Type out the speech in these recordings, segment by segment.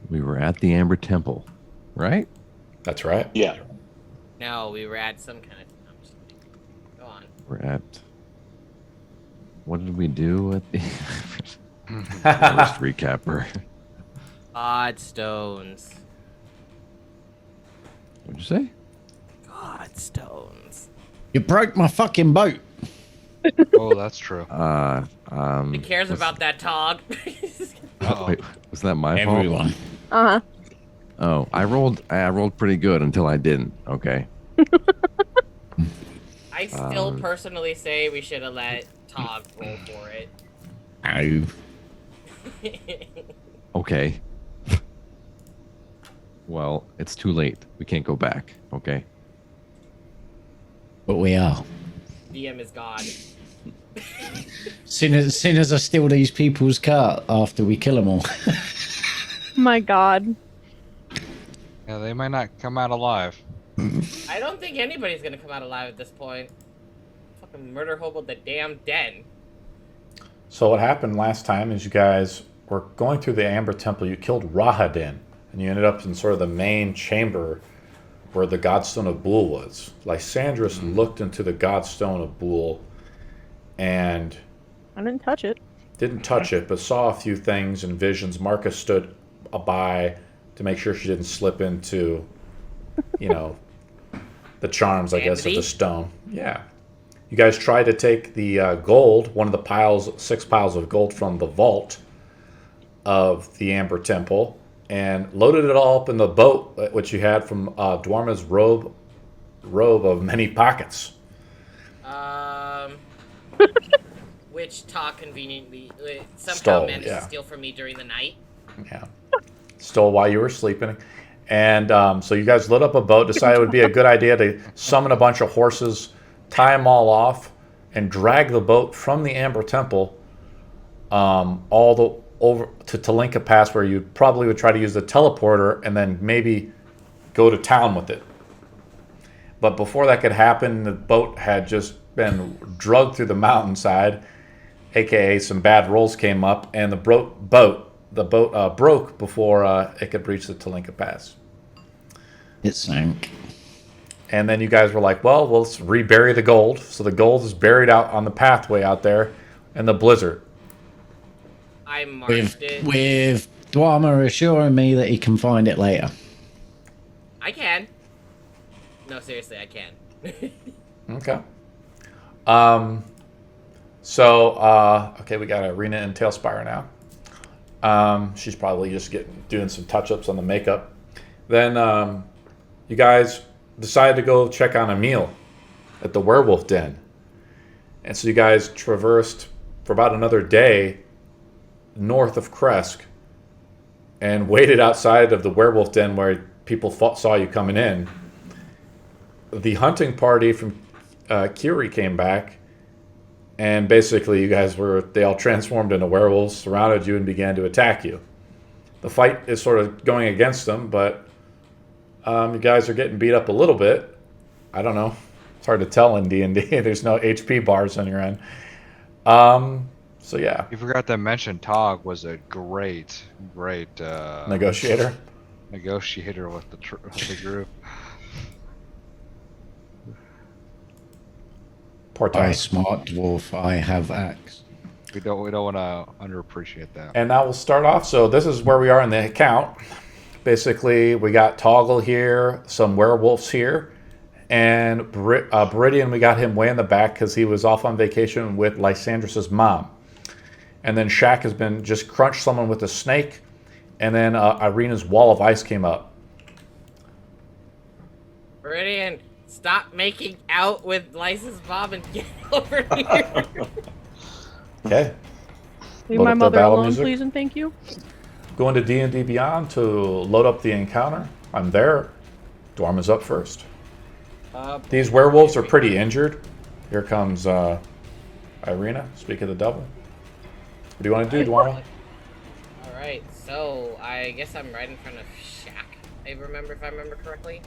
We were at the Amber Temple, right? That's right. Yeah. No, we were at some kind of. I'm just kidding. Go on. We're at. What did we do at the worst recapper? God stones. What'd you say? God stones. You broke my fucking boat. Oh, that's true. Who cares about that, Tog? Uh-oh. Wait, was that my fault? Everyone. Uh-huh. Oh, I rolled pretty good until I didn't. Okay. I still personally say we should have let Tog roll for it. Oh. Okay. Well, it's too late. We can't go back. Okay. But we are. DM is God. Soon as I steal these people's cart after we kill them all. My God. Yeah, they might not come out alive. I don't think anybody's gonna come out alive at this point. Fucking murder hobo the damn den. So what happened last time is you guys were going through the Amber Temple. You killed Rahadin, and you ended up in sort of the main chamber where the Godstone of Bool was. Lysandrus looked into the Godstone of Bool and I didn't touch it. didn't touch it, but saw a few things and visions. Marcus stood by to make sure she didn't slip into, the charms, I guess, of the Vanity? stone. Yeah. You guys tried to take the gold, one of the 6 piles of gold from the vault of the Amber Temple, and loaded it all up in the boat, which you had from Dwarma's robe of many pockets. Which Tog conveniently somehow Stole, managed yeah. to steal from me during the night. Yeah. Stole while you were sleeping. And so you guys lit up a boat, decided it would be a good idea to summon a bunch of horses, tie them all off, and drag the boat from the Amber Temple over to Talinka Pass, where you probably would try to use the teleporter and then maybe go to town with it. But before that could happen, the boat had just been drugged through the mountainside, aka some bad rolls came up, and the boat broke before it could reach the Talinka Pass. It sank. And then you guys were like, well, let's rebury the gold. So the gold is buried out on the pathway out there in the blizzard. I marched it. With Daerma assuring me that he can find it later. I can. No, seriously, I can. Okay. Okay, we got Ireena and Tailspire now. She's probably just doing some touch-ups on the makeup. Then you guys decided to go check on Emil at the Werewolf Den. And so you guys traversed for about another day north of Kresk and waited outside of the Werewolf Den where people saw you coming in. The hunting party from Kiril came back, and basically they all transformed into werewolves, surrounded you, and began to attack you. The fight is sort of going against them, but you guys are getting beat up a little bit. I don't know. It's hard to tell in D&D. There's no HP bars on your end. So yeah. You forgot to mention Tog was a great Negotiator with the group. Poor I Tony. smart dwarf, I have axe. We don't want to underappreciate that. And now we'll start off. So this is where we are in the account. Basically, we got Toggle here, some werewolves here, and Baridian, we got him way in the back because he was off on vacation with Lysandrus' mom. And then Shaq has been just crunched someone with a snake, and then Ireena's wall of ice came up. Baridian, stop making out with Lysa's mom and get over here. Okay. Leave Load my up the mother battle alone, music. please and thank you. Going to D&D Beyond to load up the encounter. I'm there. Daerma's up first. These werewolves are pretty injured. Here comes Ireena, speak of the devil. What do you want to do, Daerma? Alright, so I guess I'm right in front of Shaq. If I remember correctly.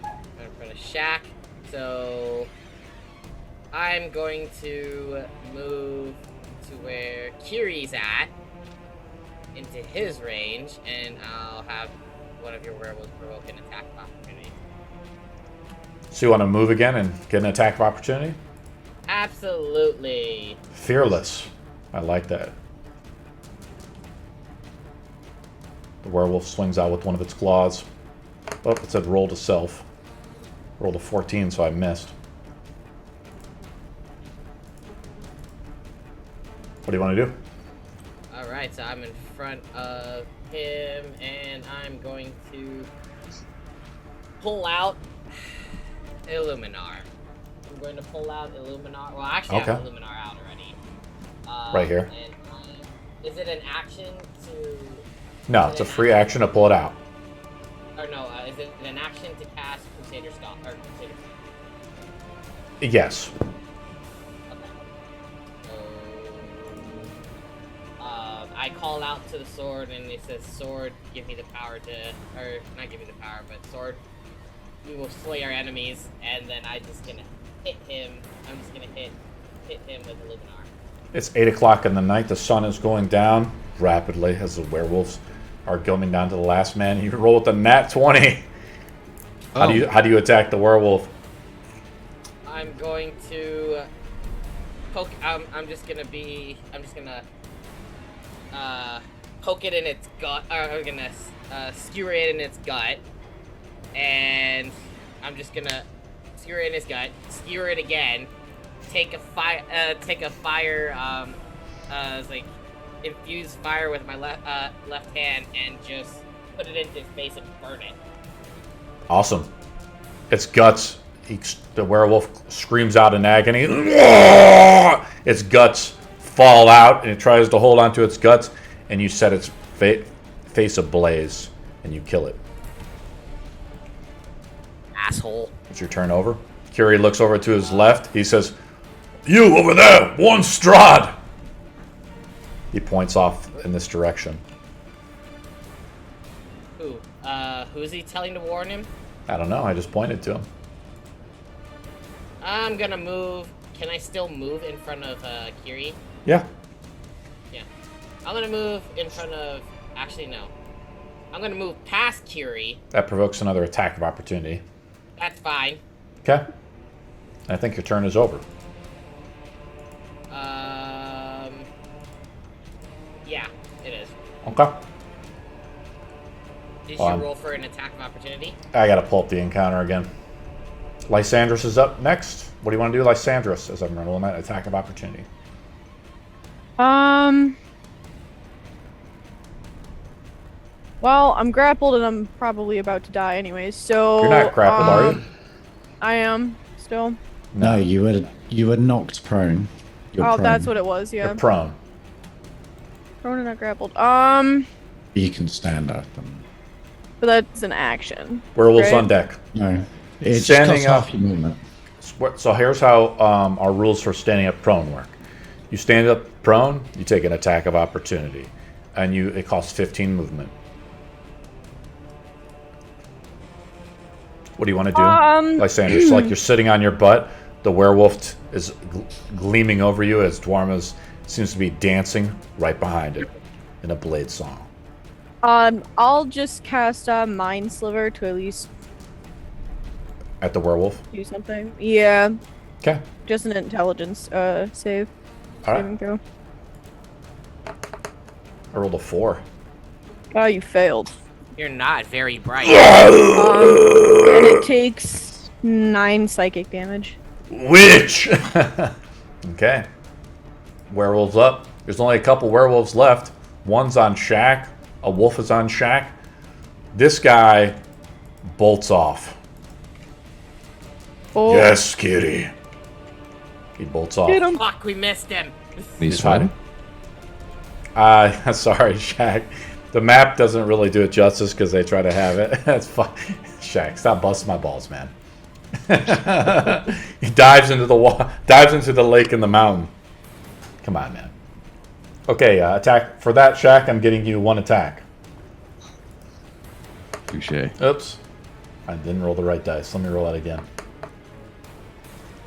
Right in front of Shaq. So I'm going to move to where Kiri's at. into his range, and I'll have one of your werewolves provoke an attack of opportunity. So you want to move again and get an attack of opportunity? Absolutely. Fearless. I like that. The werewolf swings out with one of its claws. Oh, it said roll to self. Rolled a 14, so I missed. What do you want to do? Alright, so I'm in front of him, and I'm going to pull out Illuminar. I'm going to pull out Illuminar. Well, actually, I have Illuminar out already. Right here. And is it an action to... No, it's a free action to pull it out. Or no, is it an action to cast Crusader Stalk? Or Crusader Stalk? Yes. Okay. So... I call out to the sword, and it says, sword, give me the power to... Or, not give me the power, but sword, we will slay our enemies, and then I'm just gonna hit him. I'm just gonna hit him with Illuminar. It's 8 o'clock in the night. The sun is going down rapidly as the werewolves are going down to the last man. You roll with a nat 20. How do you attack the werewolf? I'm going to poke. I'm just gonna poke it in its gut. I'm gonna skewer it in its gut, and I'm just gonna skewer it in its gut. Skewer it again. Take a fire. Like infuse fire with my left hand, and just put it into its face and burn it. Awesome. Its guts. The werewolf screams out in agony. Its guts fall out, and it tries to hold onto its guts, and you set its face ablaze, and you kill it. Asshole. It's your turn over. Kiril looks over to his left. He says, "You over there, one Strahd." He points off in this direction. Who? Who's he telling to warn him? I don't know. I just pointed to him. I'm gonna move. Can I still move in front of Kiri? Yeah. Yeah. I'm gonna move in front of. Actually, no. I'm gonna move past Kiri. That provokes another attack of opportunity. That's fine. Okay. I think your turn is over. Yeah, it is. Okay. Did you roll for an attack of opportunity? I gotta pull up the encounter again. Lysandros is up next. What do you want to do, Lysandros, as I'm rolling that attack of opportunity? Well, I'm grappled and I'm probably about to die anyways, so... You're not grappled, are you? I am, still. No, you were knocked prone. You're prone. That's what it was, yeah. You're prone. Prone and not grappled. You can stand up. But that's an action. Werewolves right? on deck. No. It just Standing cuts up. off your movement. So here's how our rules for standing up prone work. You stand up prone, you take an attack of opportunity. And it costs 15 movement. What do you want to do? Lysander, so like you're sitting on your butt, the werewolf is gleaming over you as Daerma seems to be dancing right behind it in a blade song. I'll just cast Mind Sliver to at least At the werewolf? do something. Yeah, Okay. just an intelligence save. All Saving right. throw. I rolled a 4. Oh, you failed. You're not very bright. And it takes 9 psychic damage. Witch! Okay. Werewolves up. There's only a couple werewolves left. One's on Shaq. A wolf is on Shaq. This guy bolts off. Oh, Yes, kitty. He bolts off. get him. Fuck, we missed him. He's fighting. Sorry, Shaq. The map doesn't really do it justice because they try to have it. That's fine. Shaq, stop busting my balls, man. He dives into the lake in the mountain. Come on, man. Okay, attack for that, Shaq. I'm getting you 1 attack. Touche. Oops, I didn't roll the right dice. Let me roll that again.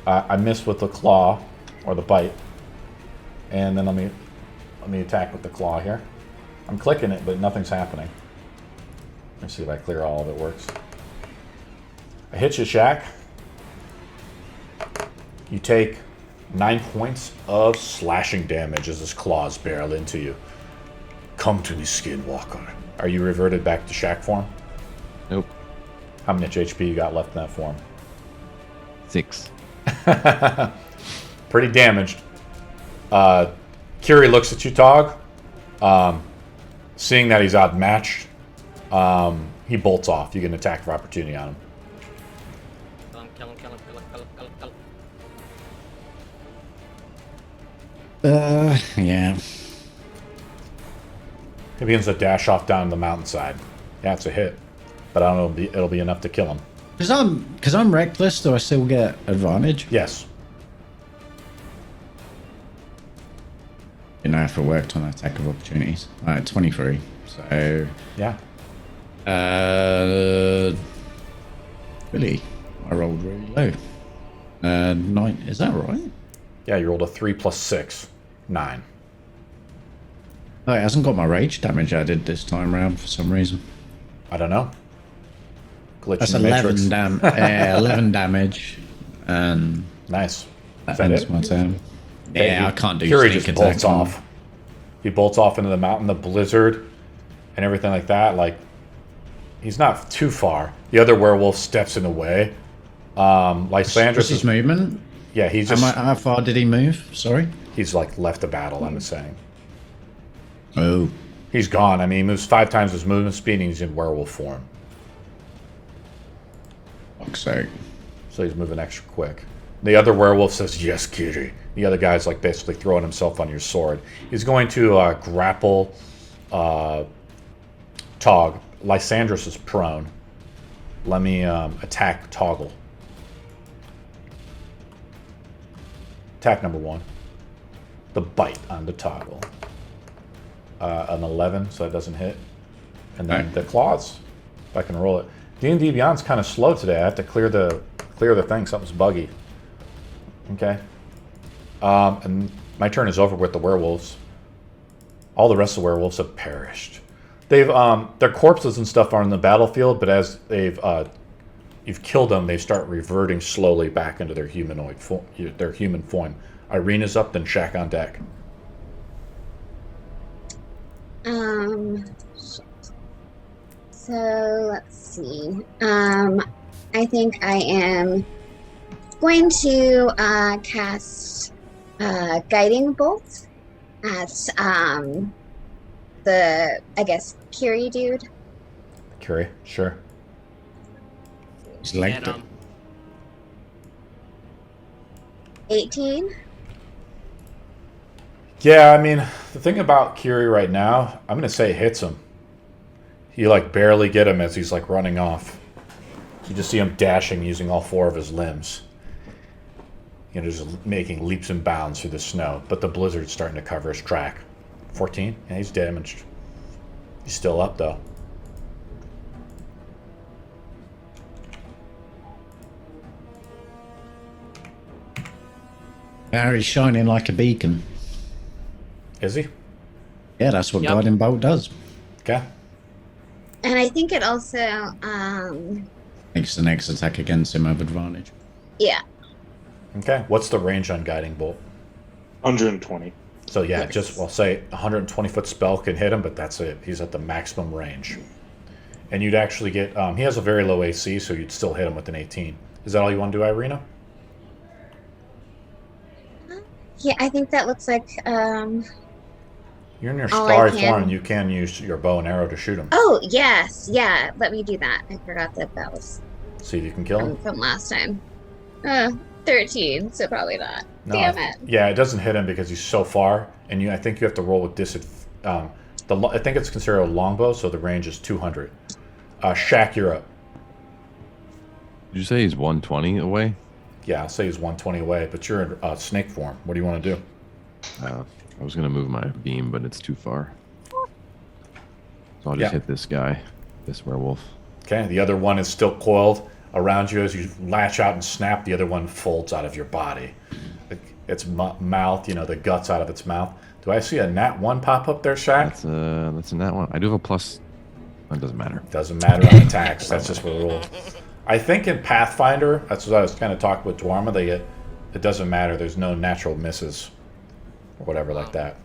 I missed with the claw or the bite, and then let me attack with the claw here. I'm clicking it, but nothing's happening. Let's see if I clear all of it works. I hit you, Shaq. You take 9 points of slashing damage as his claws barrel into you. Come to me, Skinwalker. Are you reverted back to Shaq form? Nope. How much HP you got left in that form? 6. Pretty damaged. Kiril looks at you, Tog. Seeing that he's outmatched, he bolts off. You get an attack of opportunity on him. Kill him. Yeah. He begins to dash off down the mountainside. Yeah, it's a hit. But I don't know, it'll be enough to kill him. Because I'm reckless, do I still get advantage? Yes. You know, if I worked on attack of opportunities. Alright, 23. So, Yeah. really, I rolled really low. 9. Is that right? Yeah, you rolled a 3 plus 6. 9. Oh, it hasn't got my rage damage added this time round for some reason. I don't know. Glitch That's in the 11 Matrix. 11 damage, and Nice. that Is that ends it? my turn. Yeah, I can't do Kiril sneak just attack bolts on- off. He bolts off into the mountain, the blizzard, and everything like that. Like, he's not too far. The other werewolf steps in the way. Lysandros What's his is... movement? Yeah, he's just... How far did he move? Sorry. He's, like, left the battle, I'm saying. Oh. He's gone. I mean, he moves 5 times his movement speed, and he's in werewolf form. Fuck's sake. So he's moving extra quick. The other werewolf says, yes, Kitty. The other guy's like basically throwing himself on your sword. He's going to grapple Tog. Lysandros is prone. Let me attack Toggle. Attack number 1. The bite on the Toggle. An 11, so that doesn't hit. And then the claws. If I can roll it. D&D Beyond's kind of slow today. I have to clear the thing. Something's buggy. Okay. And my turn is over with the werewolves. All the rest of the werewolves have perished. They've their corpses and stuff are on the battlefield, but as you've killed them, they start reverting slowly back into their human form. Ireena's up, then Shaq on deck. Shit. So let's see. I think I am going to cast guiding bolt at the, I guess, Kiri dude. Kiri, sure. He's legged Get it. 'em. 18. Yeah, I mean, the thing about Kiri right now, I'm going to say it hits him. You, like, barely get him as he's, like, running off. You just see him dashing using all 4 of his limbs. You know, just making leaps and bounds through the snow. But the blizzard's starting to cover his track. 14? Yeah, he's damaged. He's still up, though. He's shining like a beacon. Is he? Yeah, that's what Yep. guiding bolt does. Okay. And I think it also, Makes the next attack against him have advantage. yeah. Okay. What's the range on Guiding Bolt? 120. So, yeah, Yes. just, I'll say 120-foot spell can hit him, but that's it. He's at the maximum range. And you'd actually get... he has a very low AC, so you'd still hit him with an 18. Is that all you want to do, Ireena? Yeah, I think that looks like, You're in your All I starry can- form, and you can use your bow and arrow to shoot him. oh, yes, yeah, let me do that. I forgot that was See if you can kill him. from last time. 13, so probably not. No, Damn it. Yeah, it doesn't hit him because he's so far, and I think you have to roll with disadvantage. I think it's considered a longbow, so the range is 200. Shaq, you're up. Did you say he's 120 away? Yeah, I'll say he's 120 away, but you're in snake form. What do you want to do? I was going to move my beam, but it's too far. So I'll just Yeah. hit this guy, this werewolf. Okay, the other one is still coiled around you as you latch out and snap. The other one folds out of your body. its mouth, the guts out of its mouth. Do I see a nat 1 pop up there, Shaq? That's a nat 1. I do have a plus. That doesn't matter. Doesn't matter on attacks. That's just what it rolls. I think in Pathfinder, that's what I was kind of talking with Daerma. It doesn't matter. There's no natural misses or whatever like that.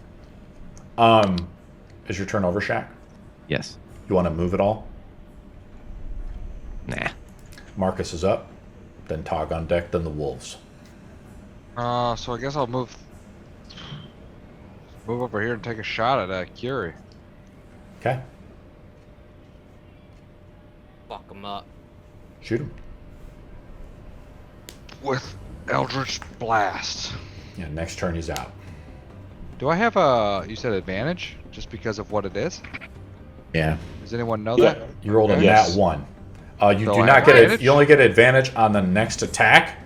Is your turn over, Shaq? Yes. You want to move it all? Nah. Marcus is up, then Tog on deck, then the Wolves. So I guess I'll move over here and take a shot at Kiril. Okay. Fuck him up. Shoot him. With Eldritch Blast. Yeah, next turn he's out. Do I have you said advantage? Just because of what it is? Yeah. Does anyone know Yeah. that? You rolled a Yes. nat 1. You So do I not have get advantage? you only get advantage on the next attack,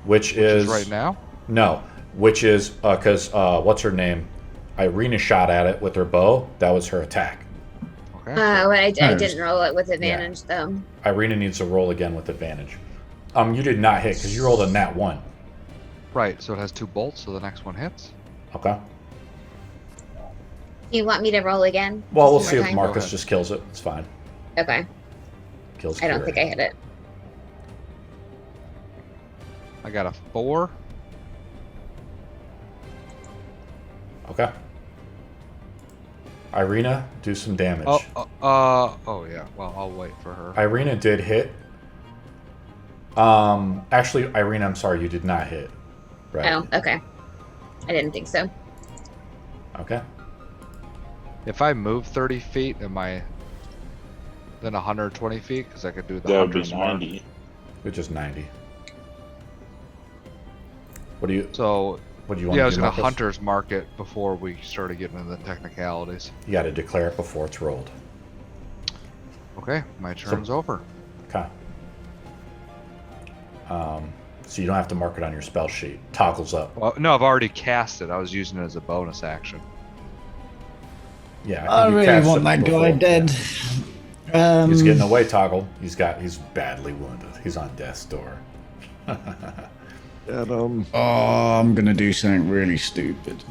which is right now? No, which is because what's her name? Ireena shot at it with her bow. That was her attack. Okay. Well, I Oh, didn't roll it with advantage though. Ireena needs to roll again with advantage. You did not hit because you rolled a nat 1. Right, so it has 2 bolts, so the next one hits. Okay. Do you want me to roll again? Well, we'll Just see one if more time? Marcus just kills it. It's fine. Okay. Kills. I don't Kiril. think I hit it. I got a 4. Okay. Ireena, do some damage. Oh yeah. Well, I'll wait for her. Ireena did hit. Actually, Ireena, I'm sorry, you did not hit. Right. Oh, okay. I didn't think so. Okay. If I move 30 feet, am I then 120 feet? Because I could do the That would be hunter's mark. 90. Which is 90. What do you So What do you want yeah, I to was do, gonna Marcus? hunter's mark it before we started getting into the technicalities. You got to declare it before it's rolled. Okay, my turn's over. Okay. So you don't have to mark it on your spell sheet. Toggles up. Well, no, I've already cast it. I was using it as a bonus action. Yeah. I think you really cast want it that before. guy dead. He's getting away, Toggle. He's badly wounded. He's on death's door. And, Oh, I'm gonna do something really stupid.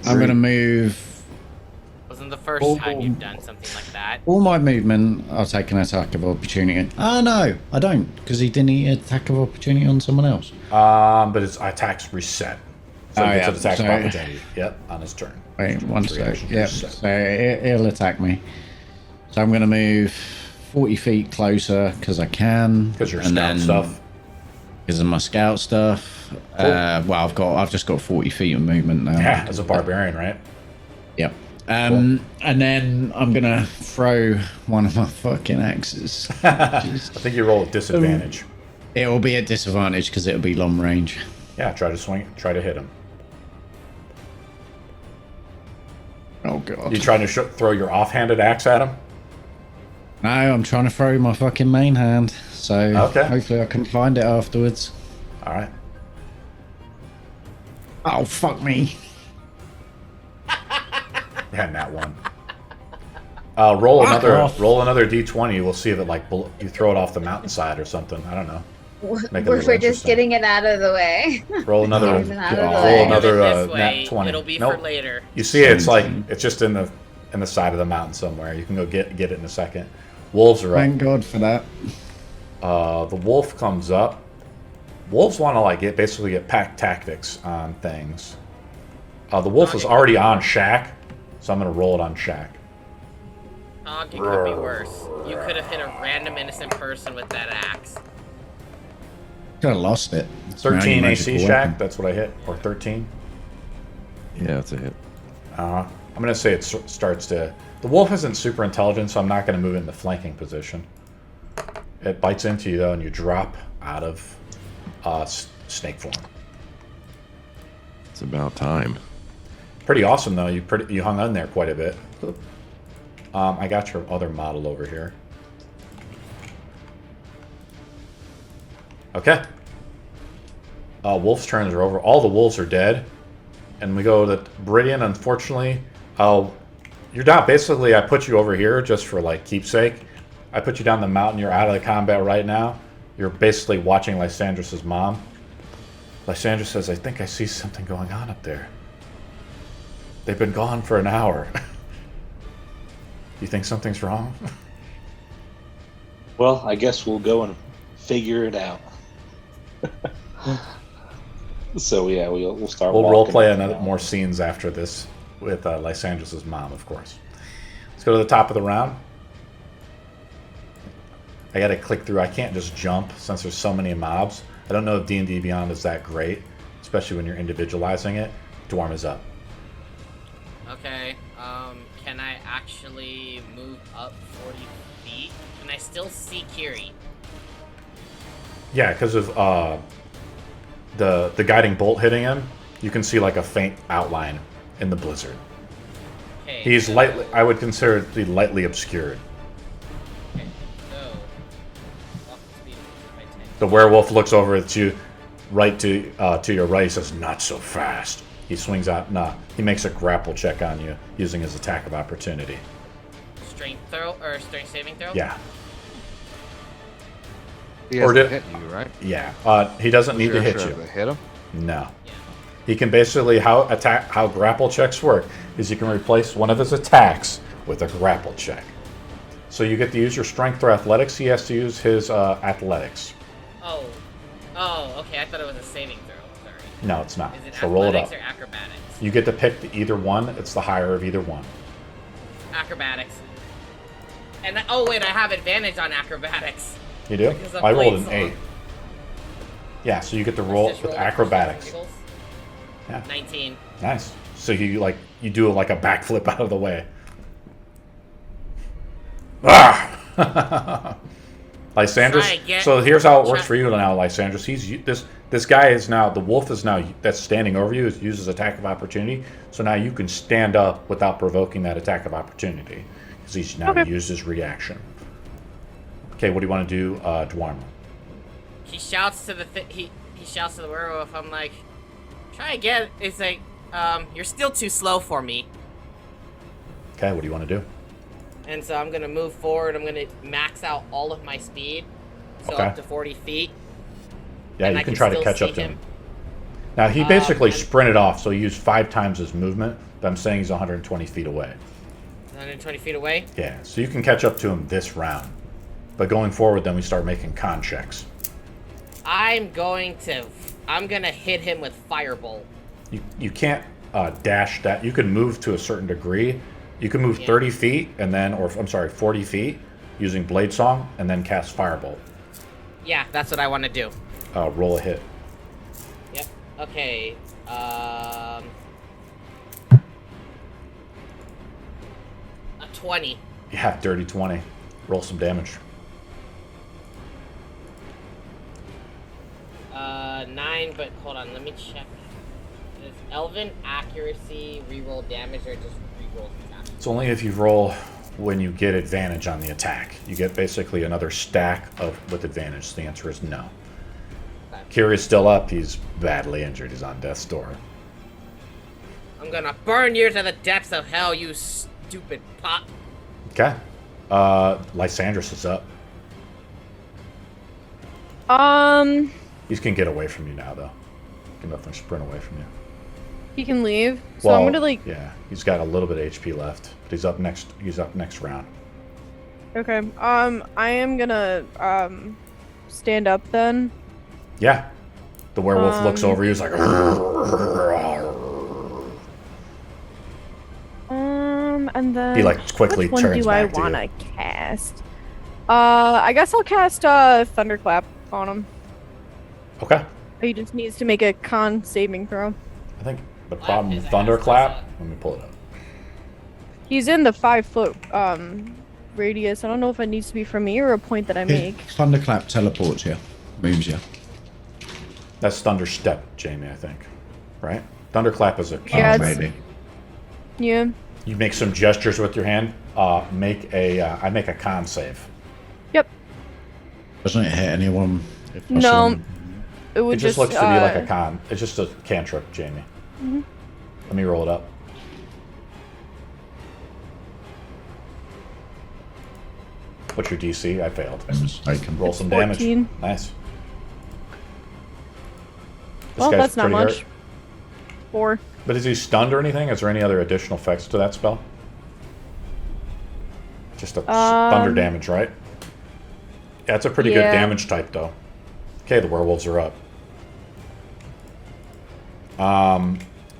I'm gonna move Wasn't the first Oh. time you've done something like that. all my movement. I'll take an attack of opportunity. Oh no, I don't, because he didn't eat attack of opportunity on someone else. But his attack's reset. So Oh, he gets yeah, an attack of so- opportunity. Yep, on his turn. Wait, one Three sec. actions Yep. reset. So he'll attack me. So I'm gonna move 40 feet closer because I can. Because your and scout then stuff. Because of my scout stuff. Cool. Well, I've just got 40 feet of movement now. Yeah, as a barbarian, right? Yep. And then I'm gonna throw one of my fucking axes. I think you roll at disadvantage. It will be at disadvantage because it'll be long range. Yeah, try to swing. Try to hit him. Oh god. You trying to throw your offhanded axe at him? No, I'm trying to throw my fucking main hand. So Okay. hopefully I can find it afterwards. All right. Oh fuck me. Yeah, nat 1. Roll another off. d20. We'll see if it you throw it off the mountainside or something. I don't know. Make it a We're little just interesting. getting it out of the way. Roll another. Oh, Out of the God. way. Roll another This way, nat 20. It'll be Nope. for later. You see, it's like Same. it's just in the side of the mountain somewhere. You can go get it in a second. Wolves are up. Thank God for that. The wolf comes up. Wolves want to basically get pack tactics on things. The wolf is already on Shaq, so I'm gonna roll it on Shaq. Oh, it could be worse. You could have hit a random innocent person with that axe. Could have lost it. It's my only 13 AC magical Shaq. weapon. That's what I hit, or 13. yeah, that's a hit. I'm gonna say it starts to. The wolf isn't super intelligent, so I'm not gonna move in the flanking position. It bites into you though, and you drop out of snake form. It's about time. Pretty awesome though. You hung on there quite a bit. I got your other model over here. Okay. Wolf's turns are over. All the wolves are dead, and we go to Baridian. Unfortunately, you're not. Basically, I put you over here just for keepsake. I put you down the mountain. You're out of the combat right now. You're basically watching Lysandra's mom. Lysandra says, I think I see something going on up there. They've been gone for an hour. You think something's wrong? Well, I guess we'll go and figure it out. So yeah, we'll start. We'll walking roleplay around. more scenes after this with Lysandra's mom, of course. Let's go to the top of the round. I gotta click through. I can't just jump since there's so many mobs. I don't know if D&D Beyond is that great, especially when you're individualizing it. Dwarm is up. Okay, can I actually move up 40 feet? Can I still see Kiri? Yeah, because of the guiding bolt hitting him, you can see like a faint outline in the blizzard. Okay, He's so, lightly, I would consider it to be lightly obscured. Okay, so walk speed by 10. The werewolf looks over at you, right to your right. He says, "Not so fast." He swings out. Nah, he makes a grapple check on you using his attack of opportunity. Strength throw or strength saving throw? Yeah, He Or hasn't did- hit you, right? yeah. He doesn't need to hit Sure, you. but hit him? No. Yeah. He can basically how grapple checks work is you can replace one of his attacks with a grapple check. So you get to use your strength or athletics. He has to use his athletics. Oh. Oh, okay. I thought it was a saving throw. Sorry. No, it's not. Is it So roll it athletics up. or acrobatics? You get to pick either one. It's the higher of either one. Acrobatics. And oh wait, I have advantage on acrobatics. You do? Because of I rolled an blade 8. song. Yeah, so you get to roll Let's just with roll acrobatics. percentages. Yeah. 19. Nice. So you do like a backflip out of the way. Ah! Lysandras. Try again. So here's how it works Try- for you now, Lysandras. This guy is now the wolf is now that's standing over you uses attack of opportunity. So now you can stand up without provoking that attack of opportunity because he's now Okay. used his reaction. Okay, what do you want to do, Daerma? He shouts to the he shouts to the werewolf. I'm like, try again. It's like, you're still too slow for me. Okay, what do you want to do? And so I'm gonna move forward. I'm gonna max out all of my speed, so Okay. up to 40 feet. Yeah, And you I can can try to still catch up see to him. him. Now he basically and- sprinted off, so he used 5 times his movement. But I'm saying he's 120 feet away. 120 feet away. Yeah, so you can catch up to him this round. But going forward, then we start making con checks. I'm gonna hit him with firebolt. You can't dash that. You can move to a certain degree. You can move 30 feet and then, or I'm sorry, 40 feet using Blade Song and then cast Firebolt. Yeah, that's what I want to do. Roll a hit. Yep. Okay. A 20. Yeah, dirty 20. Roll some damage. 9, but hold on, let me check. Is Elven accuracy reroll damage or just reroll attack? It's only if you roll when you get advantage on the attack. You get basically another stack with advantage. So the answer is no. Kirill's still up. He's badly injured. He's on death's door. I'm gonna burn you to the depths of hell, you stupid pot. Okay. Lysandras is up. He can get away from you now, though. He can definitely sprint away from you. He can leave. So I'm gonna like. Yeah, he's got a little bit of HP left, but he's up next. He's up next round. Okay. I am gonna stand up then. Yeah. The werewolf looks over you. He's like. And then. He like quickly which one turns do I back to wanna you. cast? I guess I'll cast Thunderclap on him. Okay. He just needs to make a con saving throw. I think the Clap problem his with ass, Thunderclap. that's Let me pull it up. He's in the 5-foot radius. I don't know if it needs to be from me or a point that I make. Thunderclap teleports you, moves you. That's Thunderstep, Jamie. I think. Right. Thunderclap is a Yeah, cantrip. Maybe. Yeah. You make some gestures with your hand. I make a con save. Yep. Doesn't it hit anyone? If No. someone- It would It just looks to be like a con. It's just a cantrip, Jamie. Let me roll it up. What's your DC? I failed. I can Roll some 14. damage. Nice. Well, guy's that's not pretty much. hurt. 4. But is he stunned or anything? Is there any other additional effects to that spell? Just a thunder damage, right? Yeah, it's a pretty good damage type, though. Okay, the werewolves are up.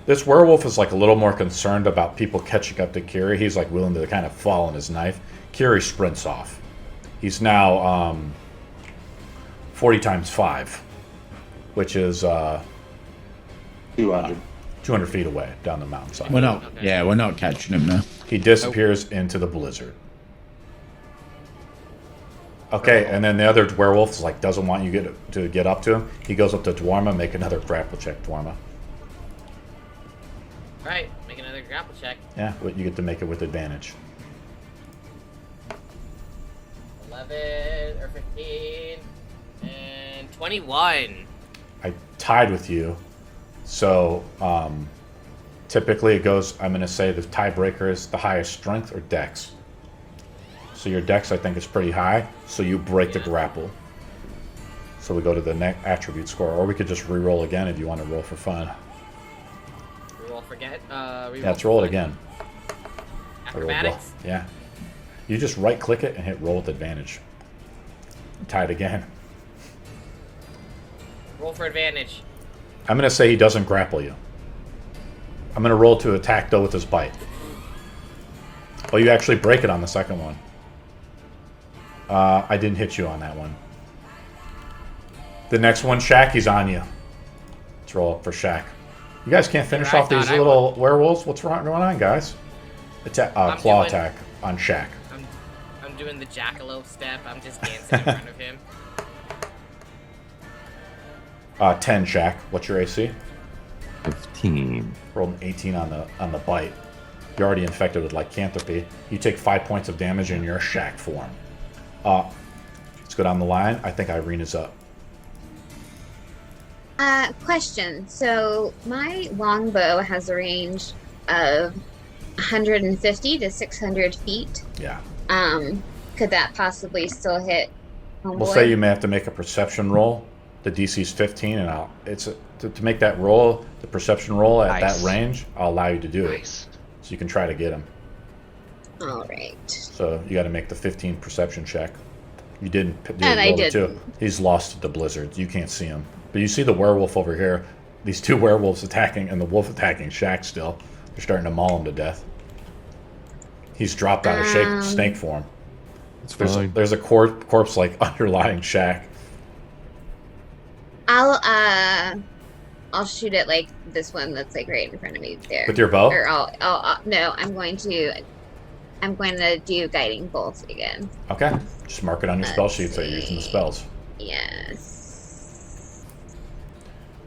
This werewolf is like a little more concerned about people catching up to Kiri. He's like willing to kind of fall on his knife. Kiri sprints off. He's now 40 times 5, which is 200. 200 feet away down the mountainside. We're not. Yeah, we're not catching him now. He disappears into the blizzard. Okay, and then the other werewolf is like doesn't want you to get up to him. He goes up to Daerma, make another grapple check, Daerma. Right, make another grapple check. Yeah, but you get to make it with advantage. 11 or 15 and 21. I tied with you, so typically it goes. I'm going to say the tiebreaker is the highest strength or dex. So your dex, I think, is pretty high, so you break the grapple. So we go to the next attribute score, or we could just re-roll again if you want to roll for fun. Reroll forget. Let's roll it again. Acrobatics. Yeah. You just right-click it and hit roll with advantage. Tied again. Roll for advantage. I'm going to say he doesn't grapple you. I'm going to roll to attack, though, with his bite. Oh, you actually break it on the second one. I didn't hit you on that one. The next one, Shaq, he's on you. Let's roll up for Shaq. You guys can't finish off these little werewolves? What's going on, guys? Claw attack on Shaq. I'm doing the jackalope step. I'm just dancing in front of him. 10, Shaq. What's your AC? 15. Rolled an 18 on the bite. You're already infected with lycanthropy. You take 5 points of damage in your Shaq form. Let's go down the line. I think Ireena's up. Question. So my longbow has a range of 150 to 600 feet. Yeah. Could that possibly still hit homeboy? We'll say you may have to make a perception roll. The DC's 15, and to make that roll, the perception roll at that range, I'll allow you to do it. So you can try to get him. All right. So you got to make the 15 perception check. You didn't do And it, I roll it did. too. He's lost to the blizzard. You can't see him. But you see the werewolf over here. These two werewolves attacking, and the wolf attacking Shaq still. They're starting to maul him to death. He's dropped out of snake form. It's fine. There's a corpse like underlying Shaq. I'll shoot at like this one that's like right in front of me there. With your bow? Or no, I'm going to do guiding bolt again. Okay. Just mark it on your spell Let's sheet so you're using the see. spells. Yes.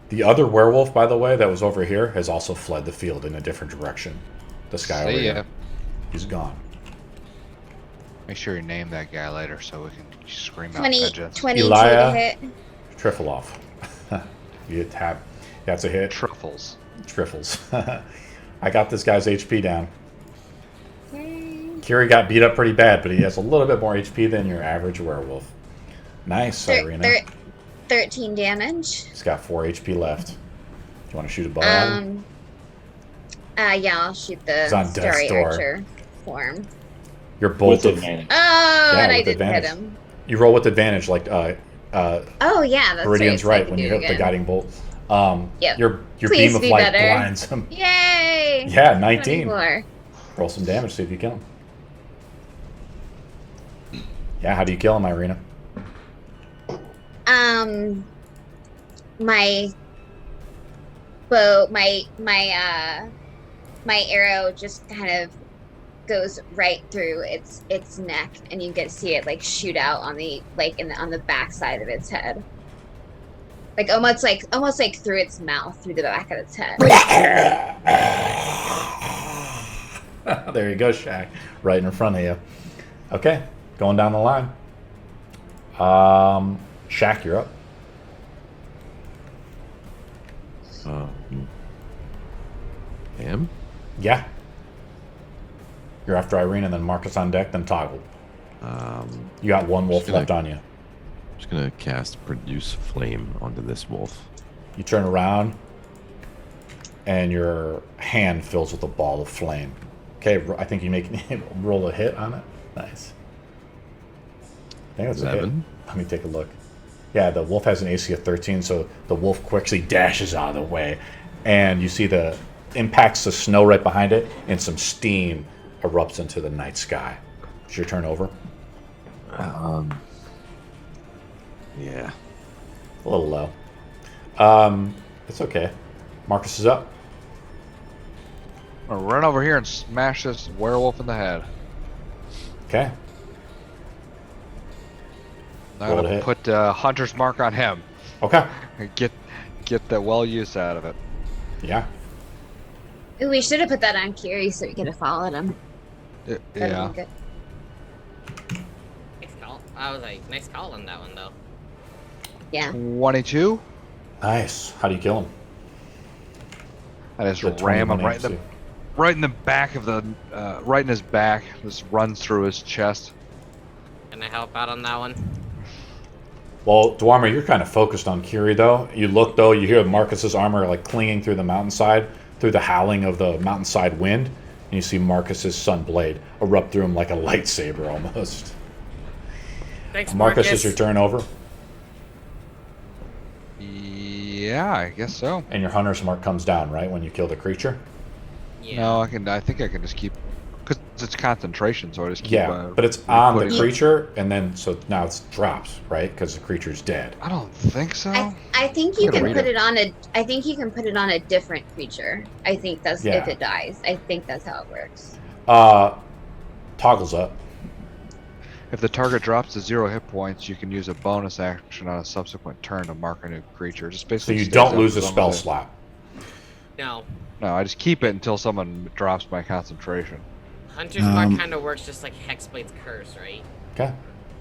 The other werewolf, by the way, that was over here, has also fled the field in a different direction. This guy over See ya. here. He's gone. Make sure you name that guy later so we can scream out 22 vengeance. to Elia. hit. Triffle off. You tap. That's a hit. Truffles. Triffles. I got this guy's HP down. Kiri got beat up pretty bad, but he has a little bit more HP than your average werewolf. Nice, Ireena. 13 damage. He's got 4 HP left. Do you want to shoot a bow at him? Yeah, I'll shoot the He's on death's Starry door. Archer form. Your bolt With of... advantage. Oh, and I with didn't hit advantage. him. You roll with advantage, like Oh yeah, that's Baridian's right. right when you hit the guiding bolt. Yep. Your Please beam of be light better. blinds him. Yay! Yeah, 19. 24. Roll some damage, see if you kill him. Yeah, how do you kill him, Ireena? My bow, my arrow just kind of goes right through its neck, and you get to see it like shoot out on the on the back side of its head, almost like through its mouth, through the back of its head. There you go, Shaq. Right in front of you. Okay, going down the line. Shaq, you're up. Him? Yeah. You're after Ireena, then Marcus on deck, then Toggle. You got one wolf Just gonna- left on you. Just gonna cast Produce Flame onto this wolf. You turn around, and your hand fills with a ball of flame. Okay, I think you make roll a hit on it. Nice. I think that's a hit. 11. Let me take a look. Yeah, the wolf has an AC of 13, so the wolf quickly dashes out of the way, and you see the impacts the snow right behind it, and some steam erupts into the night sky. It's your turn over. Yeah. A little low. It's okay. Marcus is up. I'm gonna run over here and smash this werewolf in the head. Okay. I'm Roll to gonna hit. put Hunter's Mark on him. Okay. And get the well use out of it. Yeah. Ooh, we should have put that on Kiri so we could have followed him. That'd have Yeah. been good. Nice call. I was like, nice call on that one though. Yeah. 22. Nice. How do you kill him? I just The ram him 21 right in the back of the right in his back. Just runs through his chest. Can I help out on that one? Well, Daerma, you're kind of focused on Kiri, though. You look, though, you hear Marcus's armor like clinging through the mountainside, through the howling of the mountainside wind, and you see Marcus's sun blade erupt through him like a lightsaber almost. Thanks, Marcus, Marcus. is your turn over, Yeah, I guess so. and your hunter's mark comes down, right, when you kill the creature? Yeah. No, I think I can just keep, because it's concentration, so I just keep. Yeah, but it's on the putting- creature, and then, so now it drops, right, because the creature's dead. I don't think so. I think you I'm gonna can read put it. it on a. I think you can put it on a different creature. I think that's Yeah. if it dies. I think that's how it works. Toggles up. If the target drops to 0 hit points, you can use a bonus action on a subsequent turn to mark a new creature. Just So basically. you stays don't up lose a as long spell as it- slot. No. No, I just keep it until someone drops my concentration. Hunter's Mark kind of works just like Hexblade's Curse, right? Okay.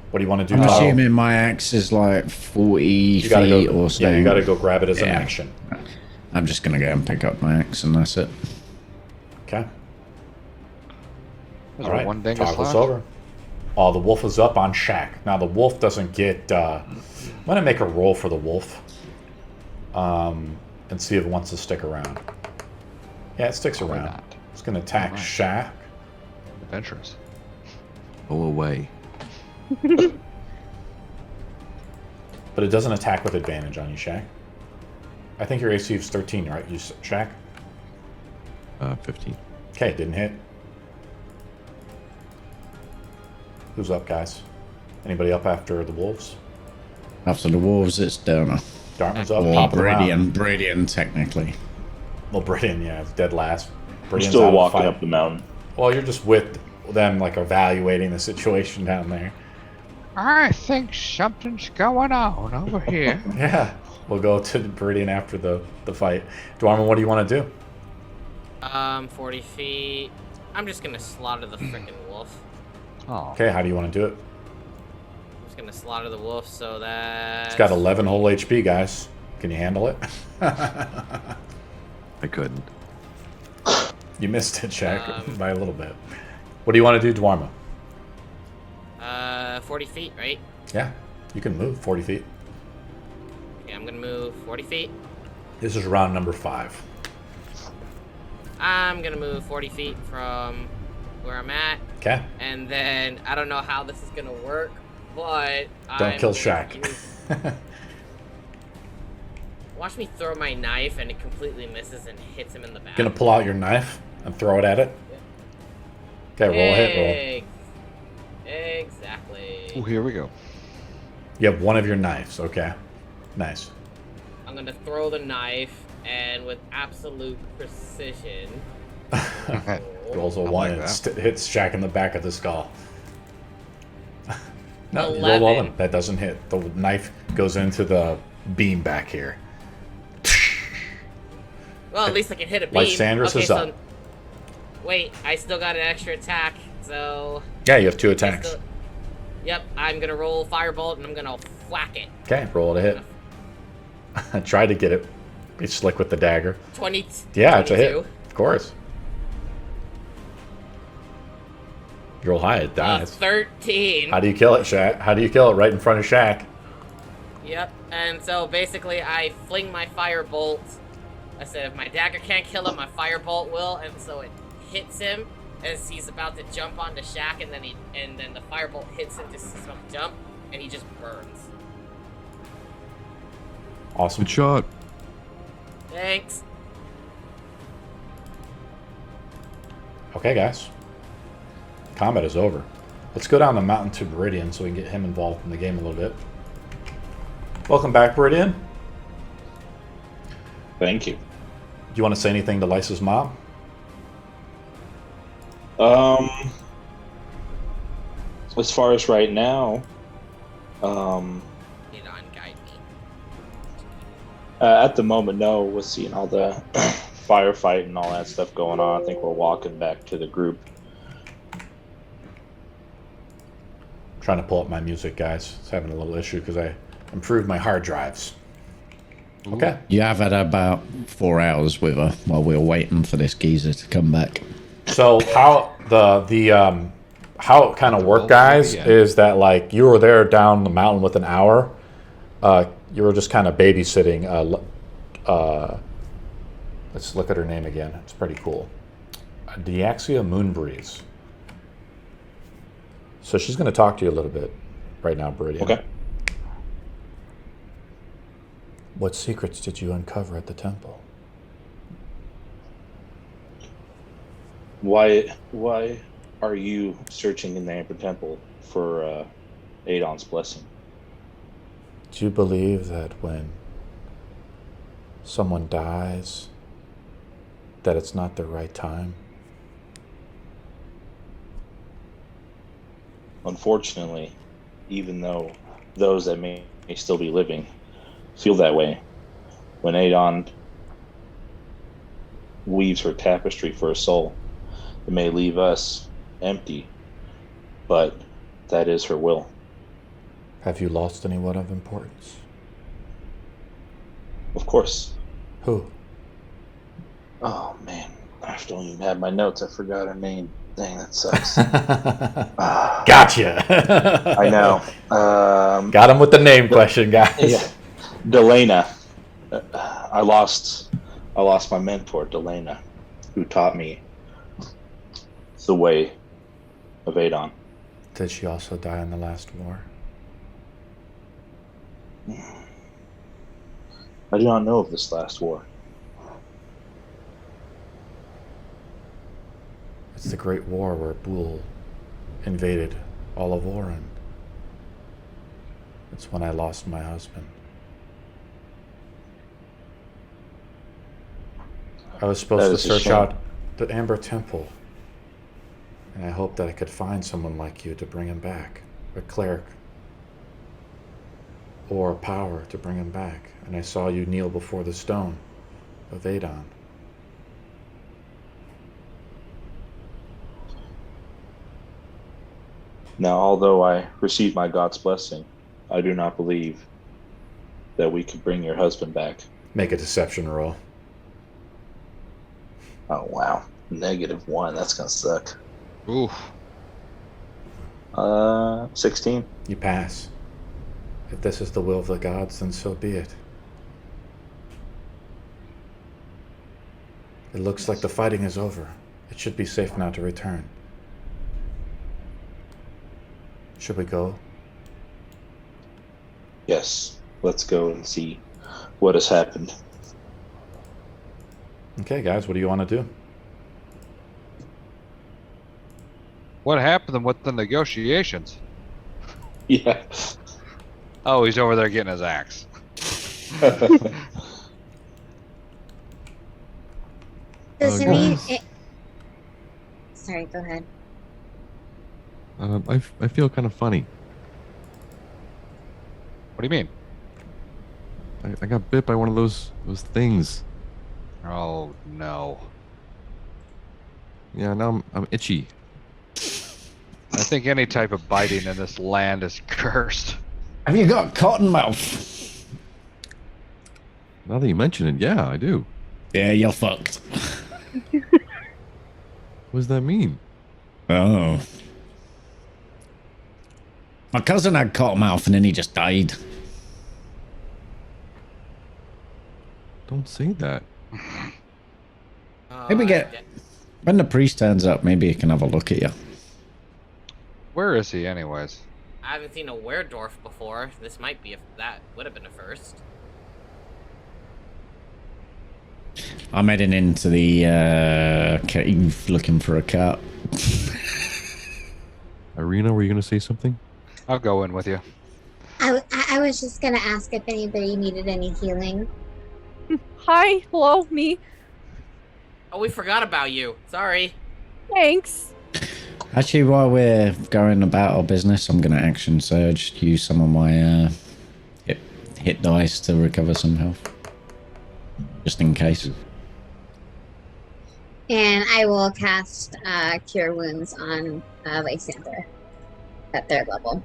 What do you want to do? I'm Toggle? assuming my axe is like 40 You gotta feet go. or Yeah, something. you gotta go grab it as an Yeah. action. I'm just gonna go and pick up my axe and that's it. Okay. There's All right. one dingus Toggles left. over. Oh, the wolf is up on Shaq. Now the wolf doesn't get. I'm gonna make a roll for the wolf. And see if it wants to stick around. Yeah, it sticks Probably around. not. It's gonna attack Alright. Shaq. Adventurous. Go away. But it doesn't attack with advantage on you, Shaq. I think your AC is 13, right? You, Shaq? 15. Okay, didn't hit. Who's up, guys? Anybody up after the wolves? After the wolves, it's Daerma. Dartmouth's up, Or popping around. Baridian, technically. Well, Baridian, yeah, it's dead last. I'm Baridian's out still of the walking fight. up the mountain. Well, you're just with them, like, evaluating the situation down there. I think something's going on over here. Yeah, we'll go to Baridian after the fight. Dwarman, what do you want to do? 40 feet. I'm just gonna slaughter the frickin' wolf. Oh. Okay, how do you want to do it? I'm just gonna slaughter the wolf so that... It's got 11 whole HP, guys. Can you handle it? I couldn't. You missed it, Shaq, by a little bit. What do you want to do, Dwarma? 40 feet, right? Yeah, you can move 40 feet. Okay, I'm gonna move 40 feet. This is round number 5. I'm gonna move 40 feet from where I'm at. Okay. And then, I don't know how this is gonna work, but... Don't kill going Shaq. to use- Watch me throw my knife and it completely misses and hits him in the back. Gonna pull out your knife and throw it at it. Okay, roll a hit roll. Exactly. Oh, here we go. You have one of your knives. Okay. Nice. I'm gonna throw the knife and with absolute precision. Rolls a I 1 like and that. hits Shaq in the back of the skull. No, you roll 11. 11. That doesn't hit. The knife goes into the beam back here. Well, at least I can hit a beam. Lysandros is up. Wait, I still got an extra attack, so... Yeah, you have 2 I attacks. still- Yep, I'm gonna roll Firebolt and I'm gonna whack it. Okay, roll it a hit. I tried to get it. Be slick with the dagger. 20. Yeah, it's a hit. 22. Of course. You roll high, it dies. 13. How do you kill it, Shaq? How do you kill it right in front of Shaq? Yep. And so basically, I fling my firebolt. I said, if my dagger can't kill him, my firebolt will, and so it hits him as he's about to jump onto Shaq, and then the firebolt hits him just as about to jump, and he just burns. Awesome. Good shot. Thanks. Okay, guys. Combat is over. Let's go down the mountain to Baridian so we can get him involved in the game a little bit. Welcome back, Baridian. Thank you. Do you want to say anything to Lysa's mom? As far as right now, Guide me. at the moment, no. We're seeing all the firefight and all that stuff going on. I think we're walking back to the group. Trying to pull up my music, guys. It's having a little issue because I improved my hard drives. Okay. You have had about 4 hours with her while we were waiting for this geezer to come back. So how how it kind of worked, guys, is that like you were there down the mountain with an hour. You were just kind of babysitting. Let's look at her name again. It's pretty cool. Daxina Moonbreeze. So she's going to talk to you a little bit right now, Baridian. Okay. What secrets did you uncover at the temple? Why are you searching in the Amber Temple for Adon's blessing? Do you believe that when someone dies, that it's not the right time? Unfortunately, even though those that may still be living feel that way, when Adon weaves her tapestry for a soul, it may leave us empty, but that is her will. Have you lost anyone of importance? Of course. Who? Oh man, I don't even have my notes. I forgot her name. Dang, that sucks. Gotcha. I know. Got him with the name question, guys. Yeah, Delena. I lost my mentor, Delena, who taught me the way of Adon. Did she also die in the last war? I do not know of this last war. It's the Great War where Bull invaded all of Oran. It's when I lost my husband. I was supposed to search out the Amber Temple, and I hoped that I could find someone like you to bring him back, a cleric or a power to bring him back. And I saw you kneel before the stone of Adon. Now, although I received my God's blessing, I do not believe that we could bring your husband back. Make a deception roll. Oh, wow. -1. That's going to suck. Oof. 16. You pass. If this is the will of the gods, then so be it. It looks like the fighting is over. It should be safe now to return. Should we go? Yes. Let's go and see what has happened. Okay, guys, what do you want to do? What happened with the negotiations? Yeah. Oh, he's over there getting his axe. Does it mean guys. it... Sorry, go ahead. I feel kind of funny. What do you mean? I got bit by one of those things. Oh no. Yeah, now I'm itchy. I think any type of biting in this land is cursed. Have you got cotton mouth? Now that you mention it, yeah, I do. Yeah, you're fucked. What does that mean? Oh. My cousin had cotton mouth and then he just died. Don't say that. Maybe when the priest turns up, maybe he can have a look at you. Where is he, anyways? I haven't seen a Werdorf before. This might be that would have been a first. I'm heading into the cave looking for a cat. Ireena, were you gonna say something? I'll go in with you. I was just gonna ask if anybody needed any healing. Hi, hello, me. Oh, we forgot about you. Sorry. Thanks. Actually, while we're going about our business, I'm going to action surge, use some of my hit dice to recover some health. Just in case. And I will cast Cure Wounds on Lysander at third level.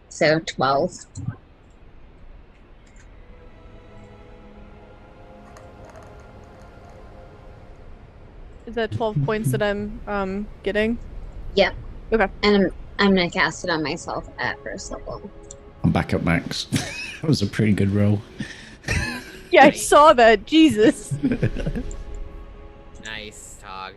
So 12. Is that 12 points that I'm getting? Yep. Okay. And I'm gonna cast it on myself at first level. I'm back at max. That was a pretty good roll. Yeah, I saw that. Jesus. Nice, Tog.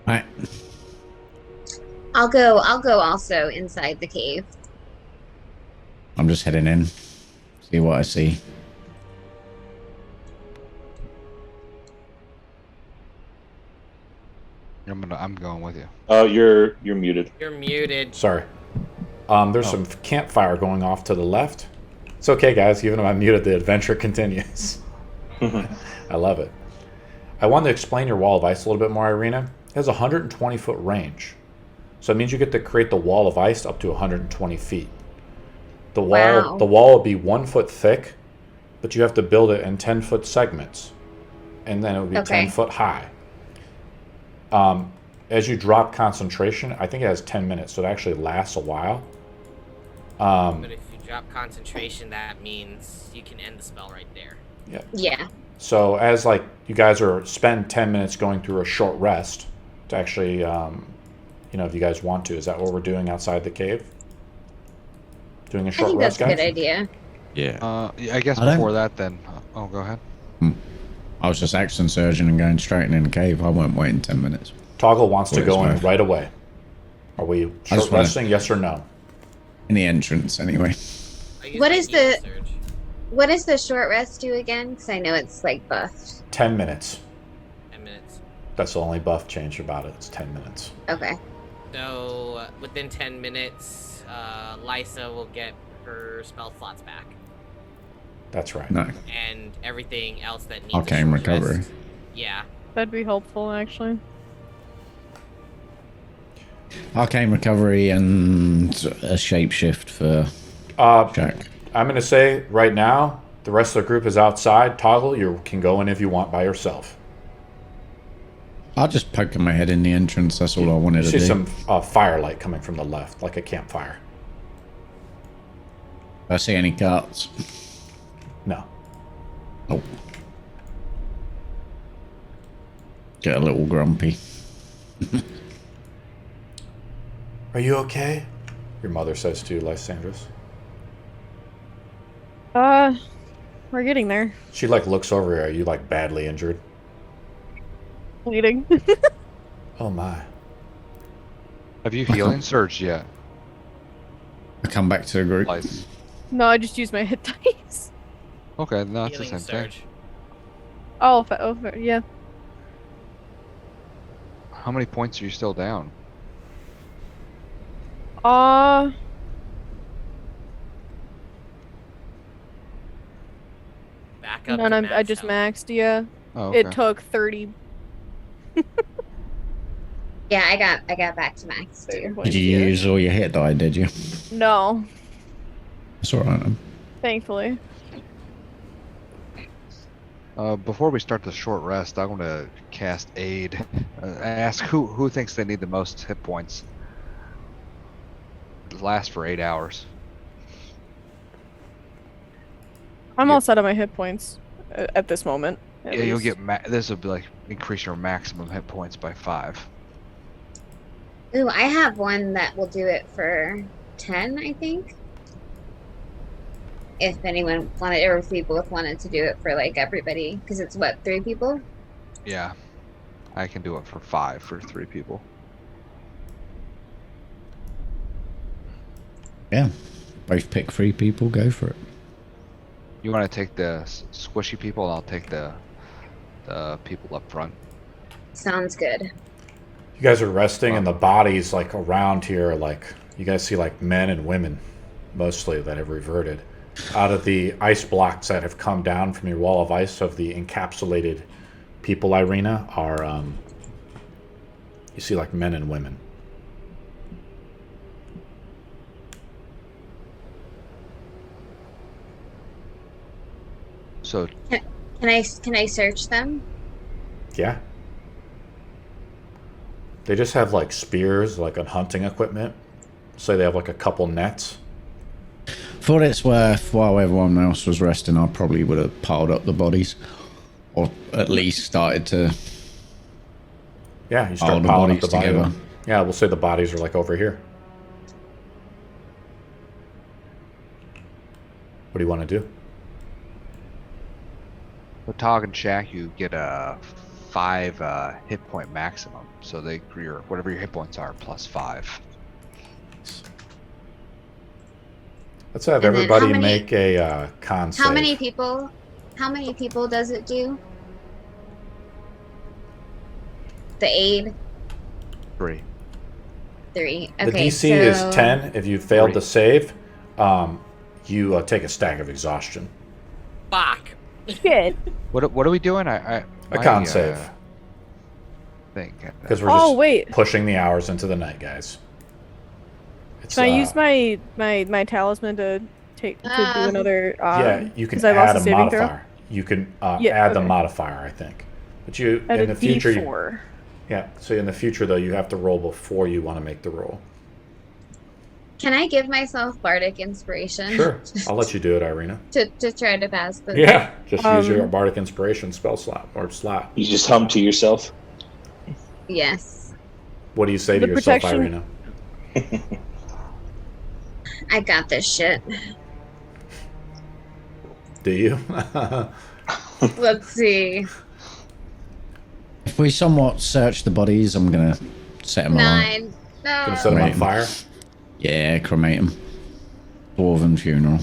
Right. I'll go also inside the cave. I'm just heading in. See what I see. I'm going with you. Oh, you're muted. You're muted. Sorry. There's some campfire going off to the left. It's okay, guys. Even though I'm muted, the adventure continues. I love it. I wanted to explain your wall of ice a little bit more, Ireena. It has a 120-foot range. So it means you get to create the wall of ice up to 120 feet. The wall will be 1 foot thick, but you have to build it in 10-foot segments. And then it would be 10 foot high. As you drop concentration, I think it has 10 minutes, so it actually lasts a while. But if you drop concentration, that means you can end the spell right there. Yeah. Yeah. So as like you guys spend 10 minutes going through a short rest to actually, if you guys want to, is that what we're doing outside the cave? Doing a short rest, guys? That's a good idea. Yeah. I guess before that, then. Oh, go ahead. I was just action surging and going straight in the cave. I won't wait in 10 minutes. Toggle wants to go in worth. right away. Are we short resting? Yes or no? In the entrance, anyway. What is the short rest do again? Because I know it's like buffed. 10 minutes. 10 minutes. That's the only buff change about it. It's 10 minutes. Okay. So within 10 minutes, Lysa will get her spell slots back. That's right. No. And everything else that needs Arcane a short recovery. rest. Yeah. That'd be helpful, actually. Arcane recovery and a shapeshift for Jack. I'm going to say right now, the rest of the group is outside. Toggle, you can go in if you want by yourself. I'll just poke my head in the entrance. That's all I wanted to You do. see some firelight coming from the left, like a campfire. Do I see any carts? No. Oh. Get a little grumpy. Are you okay? Your mother says to you, Lysandros. We're getting there. She looks over here. Are you badly injured? Bleeding. Oh my. Have you healing surged yet? I come back to the group. Lice. No, I just used my hit dice. Okay, no, it's the Healing same thing. surge. Yeah. How many points are you still down? Back up. None. to I max just health. maxed. Yeah. Oh, okay. It took 30. Yeah, I got back to max too. Did you use all your hit die, did you? No, That's alright then. thankfully. Before we start the short rest, I want to cast aid. Ask who thinks they need the most hit points. It lasts for 8 hours. I'm all set on my hit points at this moment. at Yeah, you'll least. get this will be like increase your maximum hit points by 5. Ooh, I have one that will do it for 10, I think. If anyone wanted, or if we both wanted to do it for like everybody, because it's what, 3 people? Yeah, I can do it for 5 for 3 people. Yeah. Both pick 3 people, go for it. You want to take the squishy people, and I'll take the people up front. Sounds good. You guys are resting, and the bodies like around here, like you guys see like men and women, mostly that have reverted out of the ice blocks that have come down from your wall of ice of the encapsulated people. Ireena are you see like men and women. So Can I search them? Yeah. They just have like spears, like on hunting equipment. Say they have like a couple nets. For what it's worth, while everyone else was resting, I probably would have piled up the bodies. Or at least started to Yeah, you pile start the piling up bodies the body. together. Yeah, we'll say the bodies are like over here. What do you want to do? with Tog and Shaq, you get a 5 hit point maximum. So whatever your hit points are plus 5. Let's have And then everybody how many- make a con save. How many people? How many people does it do? The aid? 3. 3. The Okay. DC is so- 10. If you failed 3. to save, you take a stag of exhaustion. Fuck. Shit. What are we doing? A con save. Thing. Because we're Oh, just wait. pushing the hours into the night, guys. It's, Can I use my talisman to do another? yeah, you can 'cause I lost add a a saving throw? modifier. You can Yeah, add the okay. modifier, I think. But you At in a the future, D4. yeah. So in the future, though, you have to roll before you want to make the roll. Can I give myself bardic inspiration? Sure, I'll let you do it, Ireena. to try to pass the. Yeah, just use your Um, bardic inspiration spell slot or slot. You just hum to yourself. Yes. What do you say to The yourself, protection- Ireena? I got this shit. Do you? Let's see. If we somewhat search the bodies, I'm gonna set them alight. 9. No. Gonna set them on Right. fire. Yeah, cremate them. Dwarven funeral.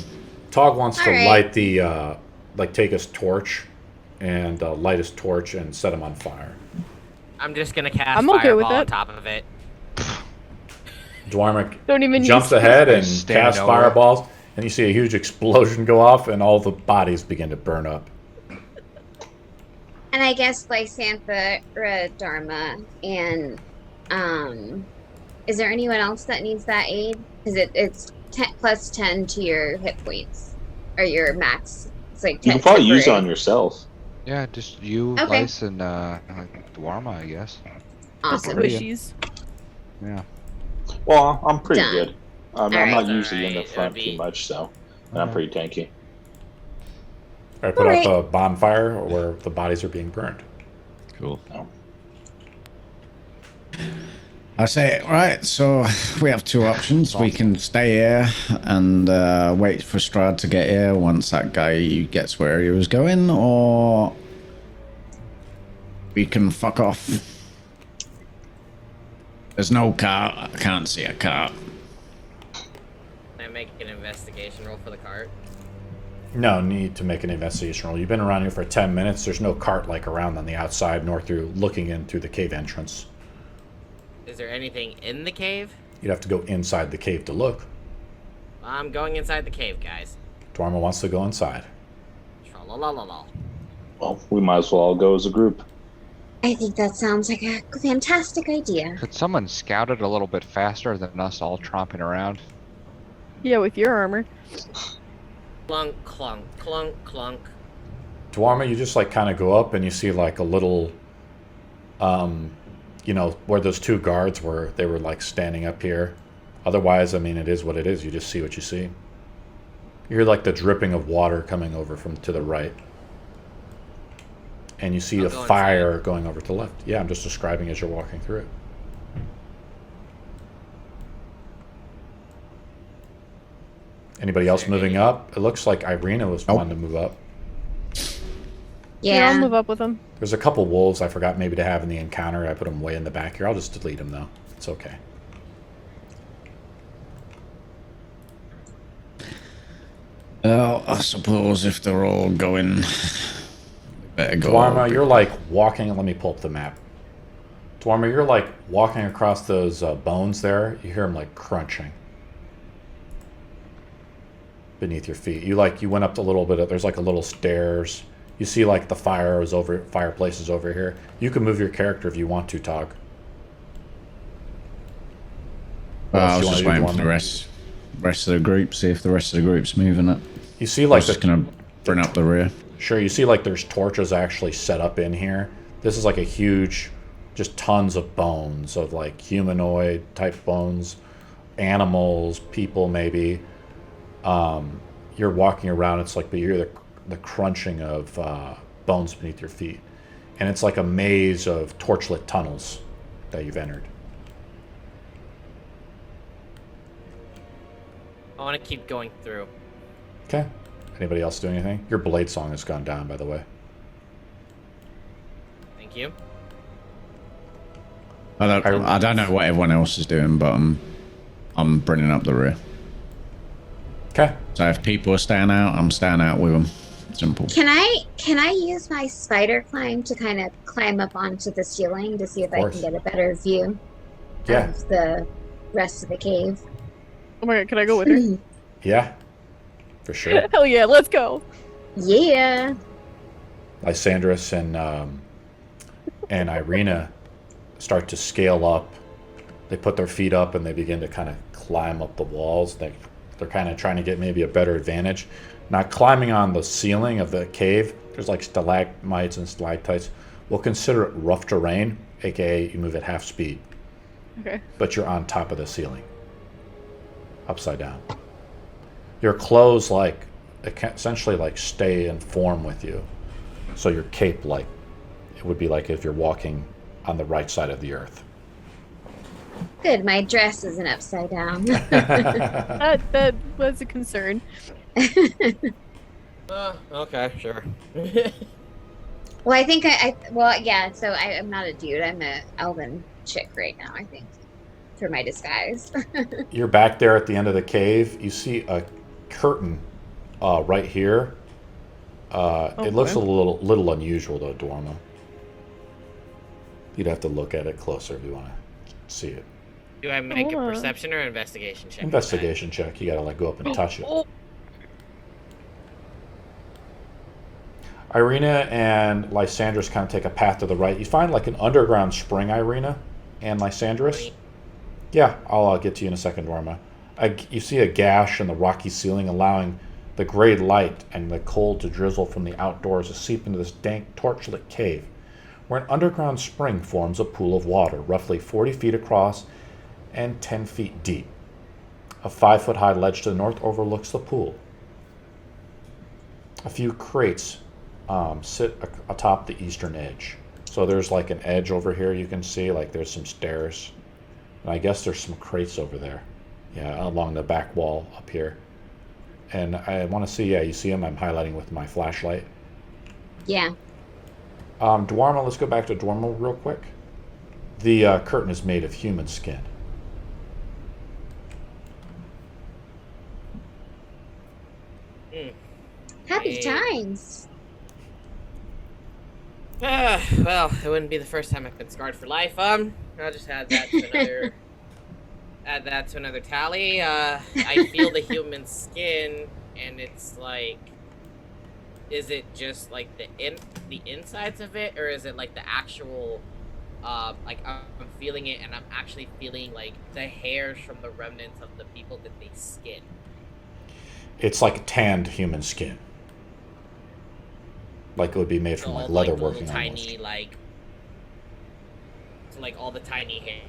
Tog wants to Alright. light the, take his torch and light his torch and set him on fire. I'm just gonna cast I'm okay with fireball on that. top of it. Dwarmic Don't even jumps use ahead and Standing casts over. fireballs, and you see a huge explosion go off, and all the bodies begin to burn up. And I guess Lysantha, Daerma, and is there anyone else that needs that aid? Because it's 10, plus 10 to your hit points or your max. It's like 10. You can probably use it temporary. on yourself. Yeah, just you, Okay. Lice, and Daerma, I guess. Awesome. Baridian. Squishies. Yeah. Well, I'm pretty Done. good. I'm Alright. not usually in the Alright, front it'll too be- much, so and I'm pretty tanky. I put Alright. up a bonfire where the bodies are being burned. Cool. I say, right, so we have 2 options. We can stay here and wait for Strahd to get here once that guy gets where he was going, or we can fuck off. There's no cart. I can't see a cart. Can I make an investigation roll for the cart? No need to make an investigation roll. You've been around here for 10 minutes. There's no cart like around on the outside nor through looking in through the cave entrance. Is there anything in the cave? You'd have to go inside the cave to look. I'm going inside the cave, guys. Dwarma wants to go inside. Tra-la-la-la-la. Well, we might as well all go as a group. I think that sounds like a fantastic idea. Could someone scout it a little bit faster than us all tromping around? Yeah, with your armor. Clunk, clunk, clunk, clunk. Dwarma, you just like kind of go up and you see like a little, where those 2 guards were. They were like standing up here. Otherwise, I mean, it is what it is. You just see what you see. You hear like the dripping of water coming over from to the right. and you see I'll a go fire going over to the left. Yeah, I'm just describing as you're walking through it. Anybody else moving up? It looks like Ireena was wanting to move up. Yeah, I'll Yeah. move up with him. There's a couple wolves I forgot maybe to have in the encounter. I put them way in the back here. I'll just delete them though. It's okay. Well, I suppose if they're all going, we better go. Daerma, you're like walking. Let me pull up the map. Daerma, you're like walking across those bones there. You hear them like crunching beneath your feet. You went up a little bit. There's like a little stairs. You see like the fireplace is over here. You can move your character if you want to, Tog. What else I was you just wanna do, waiting for the Daerma? rest of the group. See if the rest of the group's moving up. You see I like was just gonna bring up the rear. Sure, you see like there's torches actually set up in here. This is like a huge, just tons of bones of like humanoid type bones, animals, people maybe. You're walking around, it's like you hear the crunching of bones beneath your feet. And it's like a maze of torchlit tunnels that you've entered. I want to keep going through. Okay. Anybody else do anything? Your blade song has gone down, by the way. Thank you. I don't know what everyone else is doing, but I'm bringing up the rear. Okay. So if people are staying out, I'm staying out with them. Simple. Can I use my spider climb to kind of climb up onto the ceiling to see if I course. can get a better view Yeah. of the rest of the cave? Oh my god, can I go with her? Yeah. For sure. Hell yeah, let's go. Yeah. Lysandris and Ireena start to scale up. They put their feet up and they begin to kind of climb up the walls. They're kind of trying to get maybe a better advantage. Not climbing on the ceiling of the cave. There's like stalagmites and stalactites. We'll consider it rough terrain, aka you move at half speed. Okay. But you're on top of the ceiling. Upside down. Your clothes essentially like stay in form with you. So your cape it would be like if you're walking on the right side of the earth. Good. My dress isn't upside down. That was a concern. Okay, sure. Well, I think yeah. So I'm not a dude. I'm a elven chick right now, I think, for my disguise. You're back there at the end of the cave. You see a curtain right here. It looks a little unusual though, Daerma. You'd have to look at it closer if you want to see it. Do I make a perception or investigation check? Investigation check. You gotta go up and touch it. Ireena and Lysandris kind of take a path to the right. You find like an underground spring, Ireena and Lysandris. Yeah, I'll get to you in a second, Daerma. You see a gash in the rocky ceiling, allowing the gray light and the cold to drizzle from the outdoors to seep into this dank, torchlit cave, where an underground spring forms a pool of water, roughly 40 feet across and 10 feet deep. A 5-foot-high ledge to the north overlooks the pool. A few crates sit atop the eastern edge. So there's like an edge over here you can see, like there's some stairs. And I guess there's some crates over there. Yeah, along the back wall up here. And I want to see, yeah, you see them? I'm highlighting with my flashlight. Yeah. Daerma, let's go back to Daerma real quick. The curtain is made of human skin. Happy times. Well, it wouldn't be the first time I've been scarred for life. I'll just add that to another. Add that to another tally. I feel the human skin, and it's like, is it just like the insides of it, or is it like the actual, like I'm feeling it, and I'm actually feeling like the hairs from the remnants of the people that they skin. It's like tanned human skin. Like it would be made from like leather like working tiny, almost. like all the tiny hair.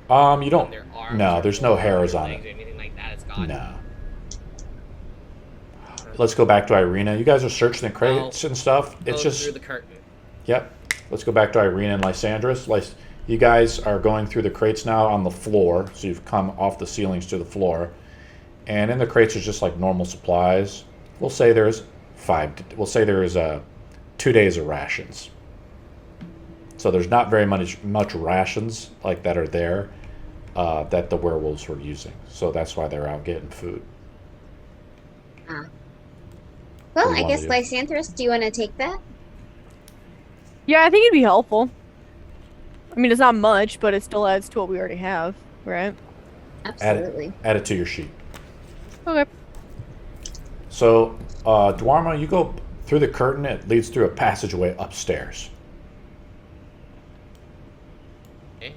You don't. Their arms No, or there's no hairs or on legs it. or anything like that. It's gone. No. let's go back to Ireena. You guys are searching the crates and stuff. It's Go just through the curtain. Yep. Let's go back to Ireena and Lysandris. You guys are going through the crates now on the floor, so you've come off the ceilings to the floor, and in the crates is just like normal supplies. We'll say there's 2 days of rations. So there's not very much rations like that are there that the werewolves were using. So that's why they're out getting food. Well, What do you I wanna guess do? Lysandris, do you want to take that? Yeah, I think it'd be helpful. I mean, it's not much, but it still adds to what we already have, right? Absolutely. Add it to your sheet. Okay. So, Daerma, you go through the curtain. It leads through a passageway upstairs. Okay.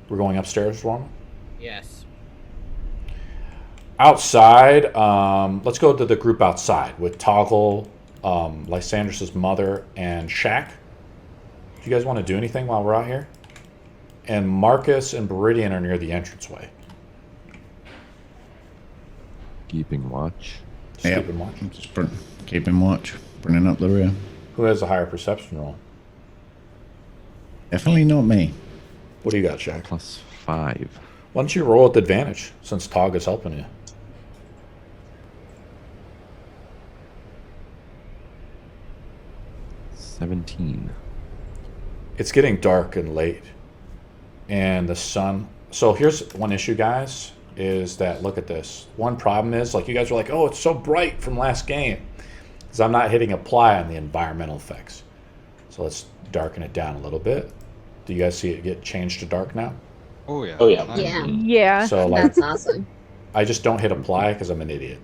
We're going upstairs, Daerma? Yes. Outside, let's go to the group outside with Toggle, Lysandris' mother, and Shaq. Do you guys want to do anything while we're out here? And Marcus and Baridian are near the entranceway. Keeping watch. Just Yep. keep in watch. Just keeping watch, bringing up the rear. Who has a higher perception roll? Definitely not me. What do you got, Shaq? +5. Why don't you roll with advantage since Tog is helping you? $17. It's getting dark and late, and the sun. So here's one issue, guys, is that look at this. One problem is, like, you guys were like, oh, it's so bright from last game, because I'm not hitting apply on the environmental effects. So let's darken it down a little bit. Do you guys see it get changed to dark now? Oh yeah. Oh, yeah. Nice. Yeah. Yeah. So like, That's awesome. I just don't hit apply because I'm an idiot.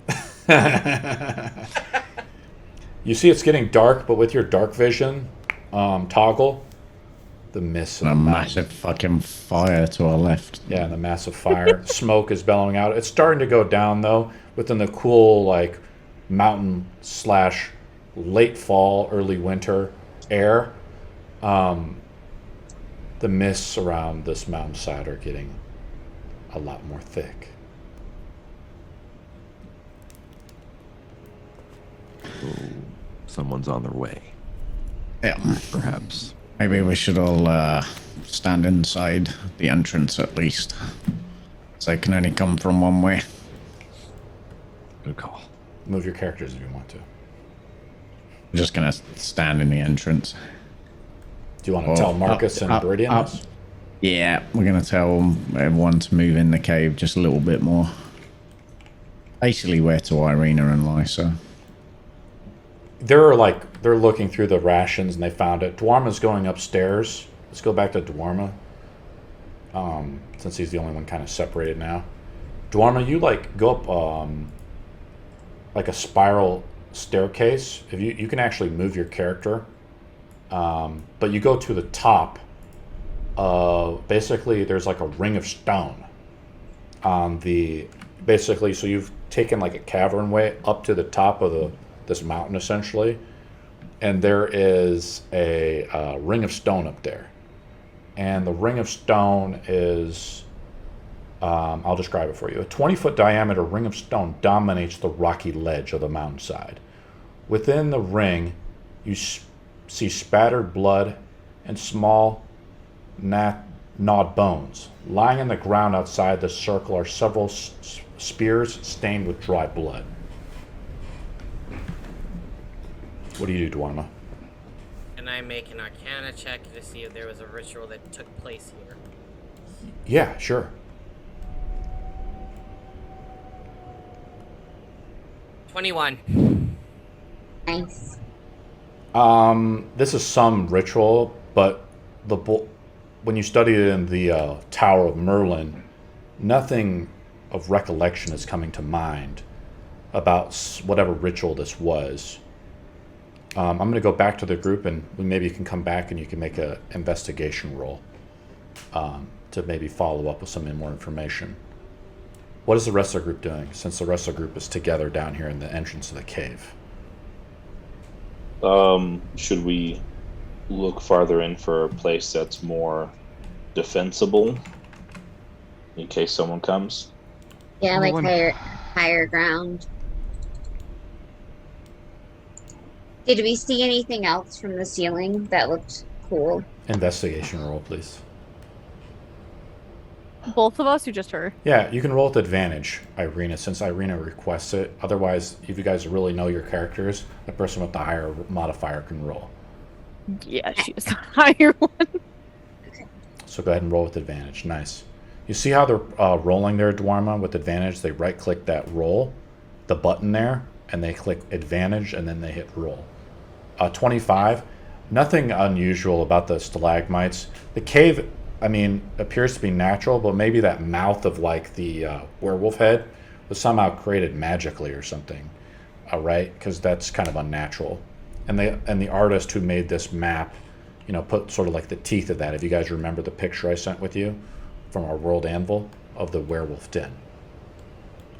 You see it's getting dark, but with your dark vision toggle, the mist And a and the mountain- massive fucking fire to our left. Yeah, and the massive fire. Smoke is bellowing out. It's starting to go down, though, within the cool, like, mountain / late fall, early winter air. The mists around this mountainside are getting a lot more thick. So someone's on their way, Yeah. perhaps. Maybe we should all stand inside the entrance at least. So they can only come from one way. Good call. Move your characters if you want to. We're just gonna stand in the entrance. Do you want to Or tell Marcus and Baridian this? Yeah, we're gonna tell everyone to move in the cave just a little bit more. Basically, where to Ireena and Lysa. They're looking through the rations and they found it. Daerma's going upstairs. Let's go back to Daerma. Since he's the only one kind of separated now. Daerma, you go up like a spiral staircase. If you can actually move your character, but you go to the top. Basically, there's like a ring of stone on the. Basically, so you've taken like a cavern way up to the top of this mountain essentially, and there is a ring of stone up there, and the ring of stone is. I'll describe it for you. A 20-foot diameter ring of stone dominates the rocky ledge of the mountainside. Within the ring, you see spattered blood and small gnawed bones. Lying in the ground outside the circle are several spears stained with dry blood. What do you do, Daerma? Can I make an Arcana check to see if there was a ritual that took place here? Yeah, sure. 21. Nice. This is some ritual, but when you study it in the Tower of Merlin, nothing of recollection is coming to mind about whatever ritual this was. I'm going to go back to the group, and maybe you can come back and you can make an investigation roll to maybe follow up with some more information. What is the rest of the group doing, since the rest of the group is together down here in the entrance of the cave? Should we look farther in for a place that's more defensible in case someone comes? Yeah, like Well, higher ground. Did we see anything else from the ceiling that looked cool? Investigation roll, please. Both of us or just her? Yeah, you can roll with advantage, Ireena, since Ireena requests it. Otherwise, if you guys really know your characters, the person with the higher modifier can roll. Yeah, she is the higher one. So go ahead and roll with advantage. Nice. You see how they're rolling there, Daerma, with advantage? They right-click that roll, the button there, and they click advantage, and then they hit roll. 25. Nothing unusual about the stalagmites. The cave, I mean, appears to be natural, but maybe that mouth of like the werewolf head was somehow created magically or something, right? Because that's kind of unnatural. And the artist who made this map, you know, put sort of like the teeth of that. If you guys remember the picture I sent with you from our world Anvil of the werewolf den.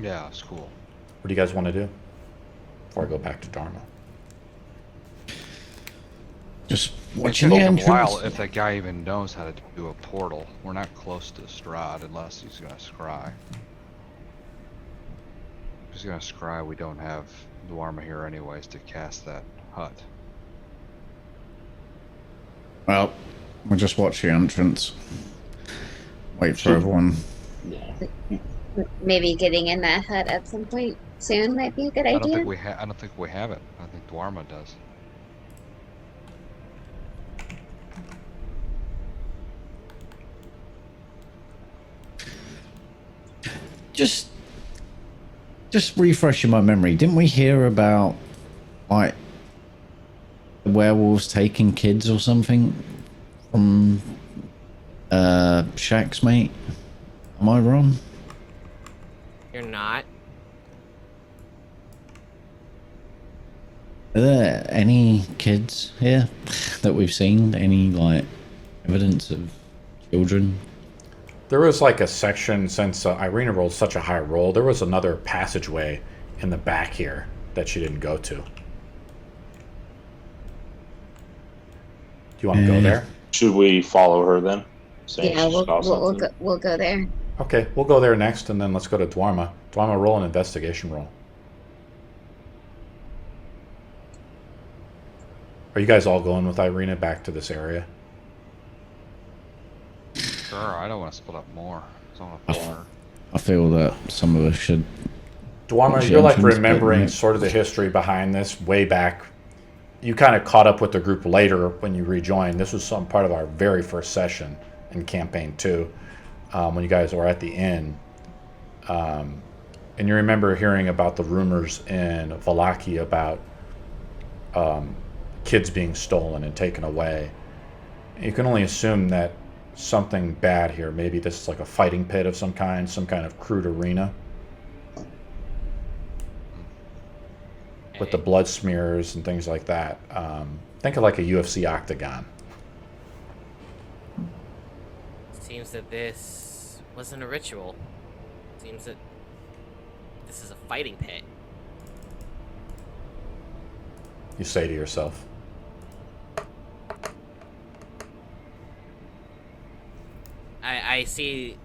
Yeah, it's cool. What do you guys want to do before I go back to Daerma? Just It's watching gonna the take a while entrance. if that guy even knows how to do a portal. We're not close to Strahd unless he's gonna scry. If he's gonna scry, we don't have Daerma here anyways to cast that hut. Well, we'll just watch the entrance. Wait for Sure. everyone. Yeah. Maybe getting in that hut at some point soon might be a good I don't idea. think we I don't think we have it. I think Daerma does. Just refreshing my memory. Didn't we hear about like the werewolves taking kids or something from Shaq's mate? Am I wrong? You're not. Are there any kids here that we've seen? Any like evidence of children? There was like a section, since Ireena rolled such a high roll, there was another passageway in the back here that she didn't go to. Do you want to go there? Should we follow her then? Saying Yeah, she saw something? we'll go there. Okay, we'll go there next, and then let's go to Daerma. Daerma, roll an investigation roll. Are you guys all going with Ireena back to this area? Sure, I don't want to split up more. I don't want to follow her. I feel that some of us should. Daerma, Watch you're the like entrance, remembering but- sort of the history behind this way back. You kind of caught up with the group later when you rejoined. This was some part of our very first session in campaign 2, when you guys were at the inn. And you remember hearing about the rumors in Valaki about kids being stolen and taken away. You can only assume that something bad here. Maybe this is like a fighting pit of some kind of crude arena with the blood smears and things like that. Think of like a UFC octagon. Seems that this wasn't a ritual. Seems that this is a fighting pit. You say to yourself. I see.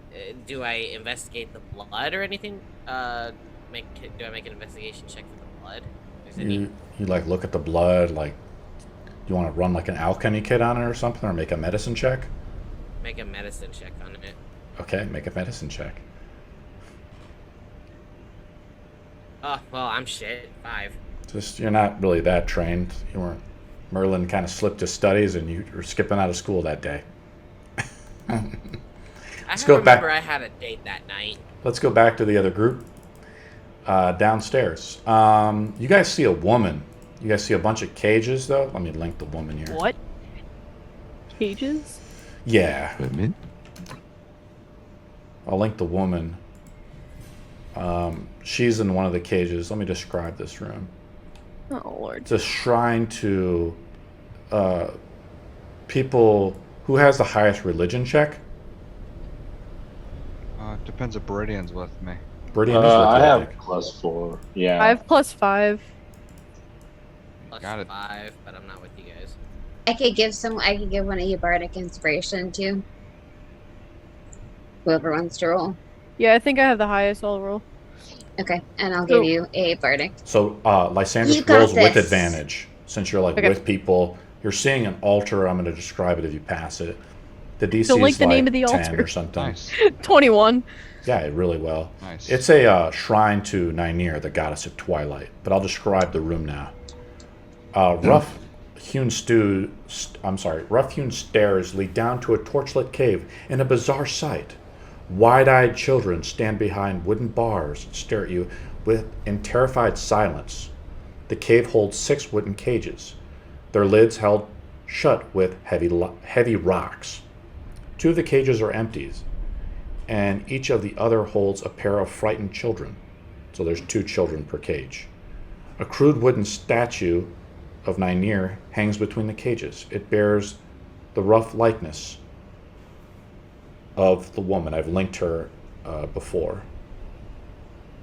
Do I investigate the blood or anything? Do I make an investigation check for the blood? Is it You like look at the blood, like, do you want to run like an alchemy kit on it or something, or make a medicine check? make a medicine check on it? Okay, make a medicine check. Oh well, I'm shit. 5. Just, you're not really that trained. You weren't. Merlin kind of slipped his studies, and you were skipping out of school that day. I go back- remember I had a date that night. Let's go back to the other group. Downstairs. You guys see a woman. You guys see a bunch of cages, though. Let me link the woman here. What? Cages? Yeah, Equipment? I'll link the woman. She's in one of the cages. Let me describe this room. Oh lord. It's a shrine to people. Who has the highest religion check? Depends if Baridian's with me. Baridian is with I you, have think. +4. Yeah. 5 plus 5. Plus Got it. 5, but I'm not with you guys. I could give one of you bardic inspiration too. Whoever wants to roll. Yeah, I think I have the highest all roll. Okay, and I'll So- give you a bardic. So You Lysandra got rolls with this. advantage. since you're like Okay. with people. You're seeing an altar. I'm going to describe it if you pass it. The DC So, like, is the like name of the 10 altar. or something. Nice. 21. Yeah, really well. Nice. It's a shrine to Nynaeve, the goddess of twilight. But I'll describe the room now. Rough-hewn stairs lead down to a torchlit cave in a bizarre sight. Wide-eyed children stand behind wooden bars and stare at you in terrified silence. The cave holds 6 wooden cages, their lids held shut with heavy rocks. 2 of the cages are empty, and each of the other holds a pair of frightened children. So there's 2 children per cage. A crude wooden statue of Nynaeve hangs between the cages. It bears the rough likeness of the woman. I've linked her before.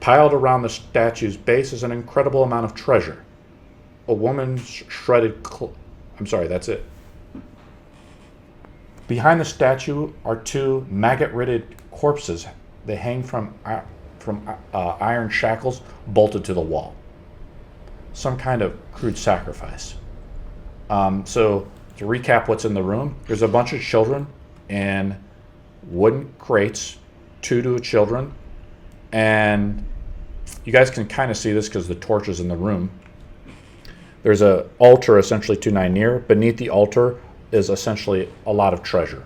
Piled around the statue's base is an incredible amount of treasure. A woman's shredded that's it. Behind the statue are 2 maggot-ridden corpses. They hang from iron shackles bolted to the wall. Some kind of crude sacrifice. So to recap what's in the room, there's a bunch of children in wooden crates, 2 to children, and you guys can kind of see this because the torch is in the room. There's an altar essentially to Nynaeve. Beneath the altar is essentially a lot of treasure.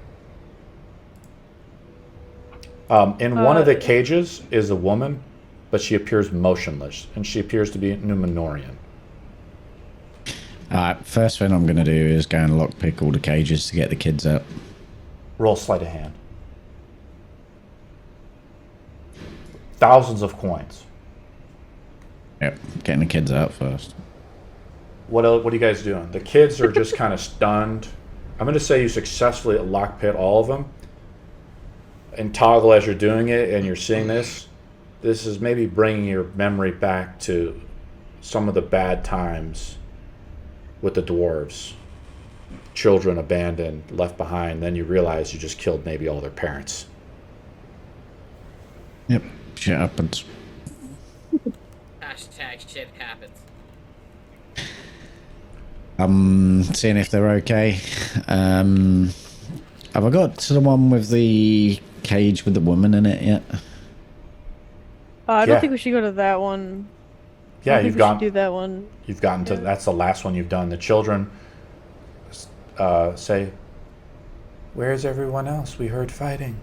In one of the cages is a woman, but she appears motionless, and she appears to be Numenorian. Alright, first thing I'm going to do is go and lockpick all the cages to get the kids out. Roll sleight of hand. Thousands of coins. Yep, getting the kids out first. What are you guys doing? The kids are just kind of stunned. I'm going to say you successfully lockpick all of them. And Toggle, as you're doing it and you're seeing this is maybe bringing your memory back to some of the bad times with the dwarves. Children abandoned, left behind. Then you realize you just killed maybe all their parents. Yep, shit happens. Hashtag shit happens. I'm seeing if they're okay. Have I got to the one with the cage with the woman in it yet? I don't Yeah. think we should go to that one. Yeah, I think we should do that one. You've gotten to Yeah. that's the last one you've done. The children say, "Where's everyone else? We heard fighting."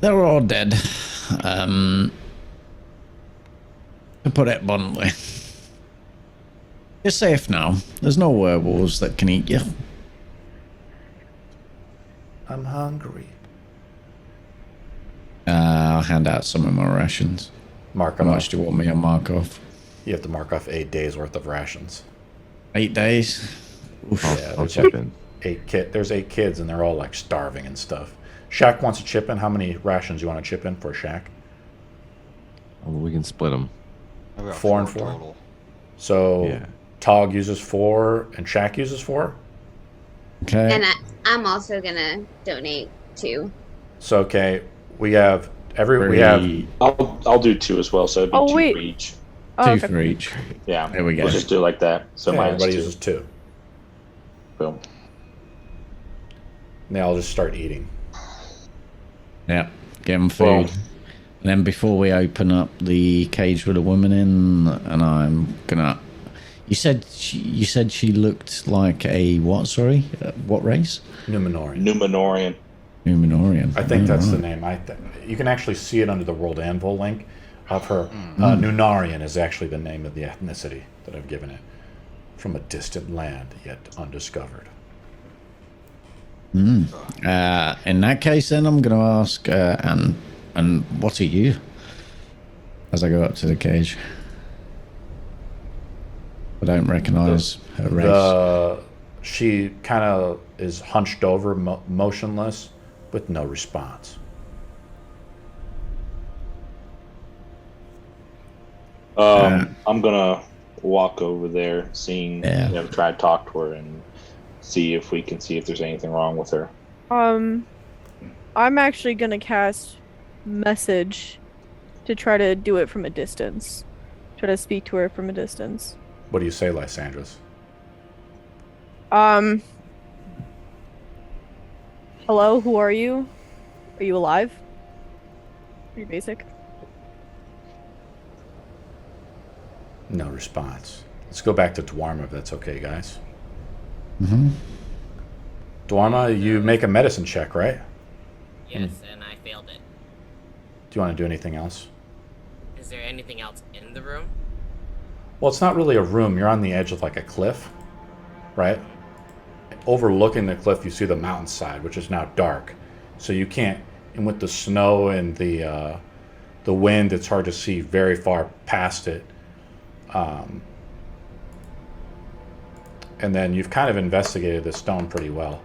They're all dead. To put it bluntly. You're safe now. There's no werewolves that can eat you. I'm hungry. I'll hand out some of my rations. Mark How them much off. do you want me to mark off? You have to mark off 8 days worth of rations. 8 days? Oof. Yeah, I'll there's chip in. There's 8 kids and they're all like starving and stuff. Shaq wants to chip in. How many rations you want to chip in for Shaq? Well, we can split them. I've got 4 and 4? total. So Yeah. Tog uses 4 and Shaq uses 4. Okay. And I'm also gonna donate 2. So okay, we have I'll do 2 as well, so it'd be Oh, 2 wait. for each. Oh, Two okay. for each. Yeah. There we go. Let's just do it like that. So yeah, minus everybody 2. uses 2. Boom. And they all just start eating. Yeah. Get them food. Well- And then before we open up the cage with a woman in, and I'm gonna... You said she looked like a what? Sorry, what race? Numenorian. Numenorian. Numenorian. I think that's the Alright. name. You can actually see it under the World Anvil link of her. Nunarian is actually the name of the ethnicity that I've given it. From a distant land, yet undiscovered. In that case, then I'm gonna ask, and what are you? As I go up to the cage, I don't recognize her race. She kind of is hunched over, motionless, with no response. I'm gonna walk over there, Yeah. try to talk to her and see if there's anything wrong with her. I'm actually gonna cast message to try to do it from a distance. Try to speak to her from a distance. What do you say, Lysandras? Hello, who are you? Are you alive? Pretty basic. No response. Let's go back to Daerma if that's okay, guys. Mm-hmm. Daerma, you make a medicine check, right? Yes, and I failed it. Do you want to do anything else? Is there anything else in the room? Well, it's not really a room. You're on the edge of like a cliff, right? Overlooking the cliff, you see the mountainside, which is now dark. So you can't, and with the snow and the wind, it's hard to see very far past it. And then you've kind of investigated the stone pretty well.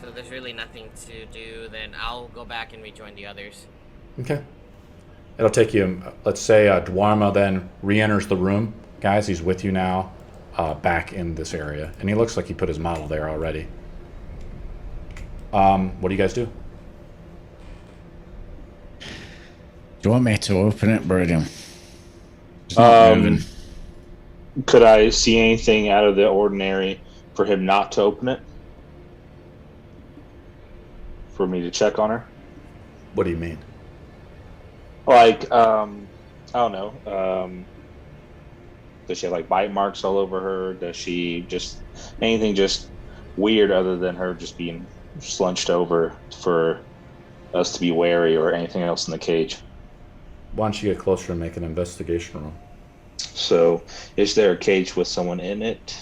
So there's really nothing to do. Then I'll go back and rejoin the others. Okay. It'll take you, let's say Daerma then re-enters the room. Guys, he's with you now, back in this area. And he looks like he put his model there already. What do you guys do? Do you want me to open it, Baridian? It's not moving. Could I see anything out of the ordinary for him not to open it? For me to check on her? What do you mean? Like, I don't know. Does she have like bite marks all over her? Does she just anything just weird other than her just being slunched over for us to be wary or anything else in the cage? Why don't you get closer and make an investigation roll? So, is there a cage with someone in it?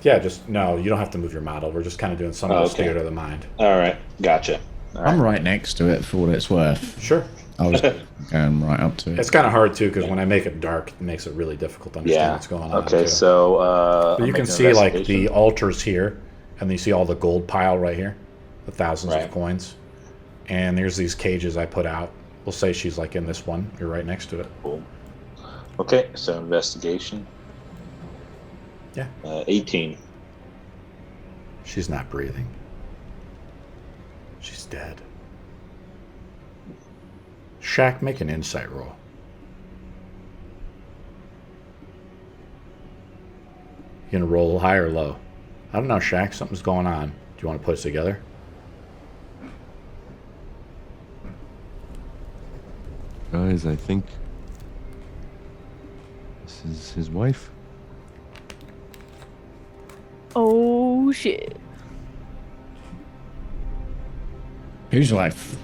Yeah, no, you don't have to move your model. We're just kind of doing some of the theater of the mind. All right, gotcha. All right. I'm right next to it for what it's worth. Sure. I was going right up to it. It's kind of hard too because when I make it dark, it makes it really difficult to understand what's going on. Okay, too. so But you can see like the altars here, and you see all the gold pile right here, the thousands of coins, and there's these cages I put out. We'll say she's like in this one. You're right next to it. Cool. Okay, so investigation. Yeah. 18. She's not breathing. She's dead. Shaq, make an insight roll. You gonna roll high or low? I don't know, Shaq. Something's going on. Do you want to put us together? Guys, I think this is his wife. Oh shit. Whose wife?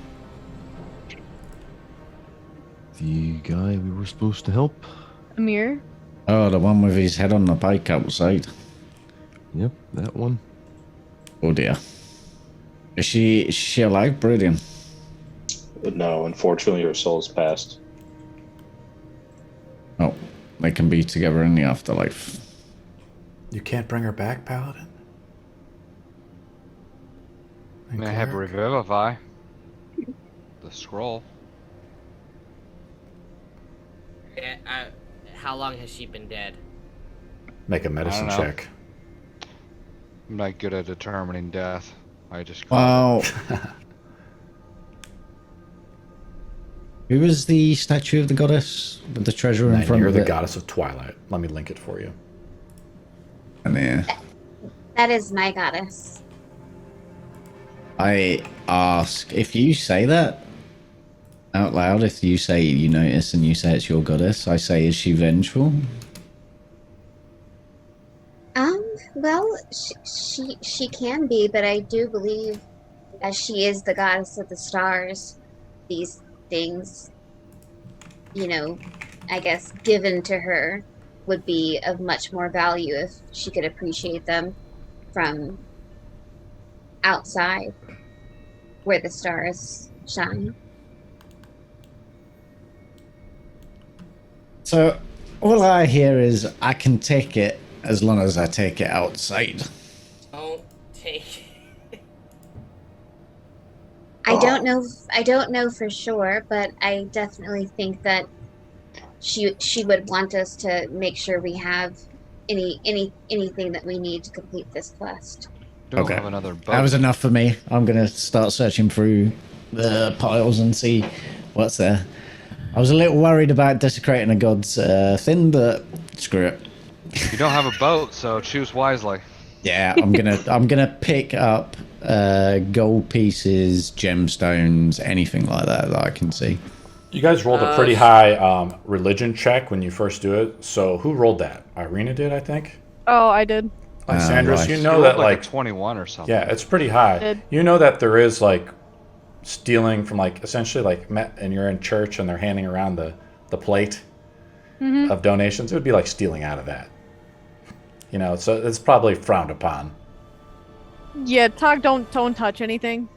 The guy we were supposed to help. Amir? Oh, the one with his head on the pike outside. Yep, that one. Oh dear. Is she alive, Baridian? No, unfortunately, her soul's passed. Oh, they can be together in the afterlife. You can't bring her back, Paladin? I have Revivify. The scroll. Yeah, how long has she been dead? Make a medicine I don't know. check. I'm not good at determining death. I just. Well, who was the statue of the goddess with the treasure in And front you're of the it? goddess of twilight. Let me link it for you. And yeah. That is my goddess. I ask, if you say that out loud, if you say you notice and you say it's your goddess, I say, is she vengeful? Well, she can be, but I do believe, as she is the goddess of the stars, these things, I guess given to her would be of much more value if she could appreciate them from outside where the stars shine. So all I hear is I can take it as long as I take it outside. Don't take it. I don't know for sure, but I definitely think that she would want us to make sure we have anything that we need to complete this quest. Don't Okay. have another boat. That was enough for me. I'm gonna start searching through the piles and see what's there. I was a little worried about desecrating a god's thing, but screw it. You don't have a boat, so choose wisely. Yeah, I'm gonna pick up gold pieces, gemstones, anything like that I can see. You guys rolled a pretty high religion check when you first do it. So who rolled that? Ireena did, I think. Oh, I did. Sandras, right. you You know rolled that like a 21 or something. yeah, it's pretty high. Did. You know that there is like stealing from like essentially like and you're in church and they're handing around the plate of donations. It would be like stealing out of that. You know, so it's probably frowned upon. Yeah, Tog, don't touch anything.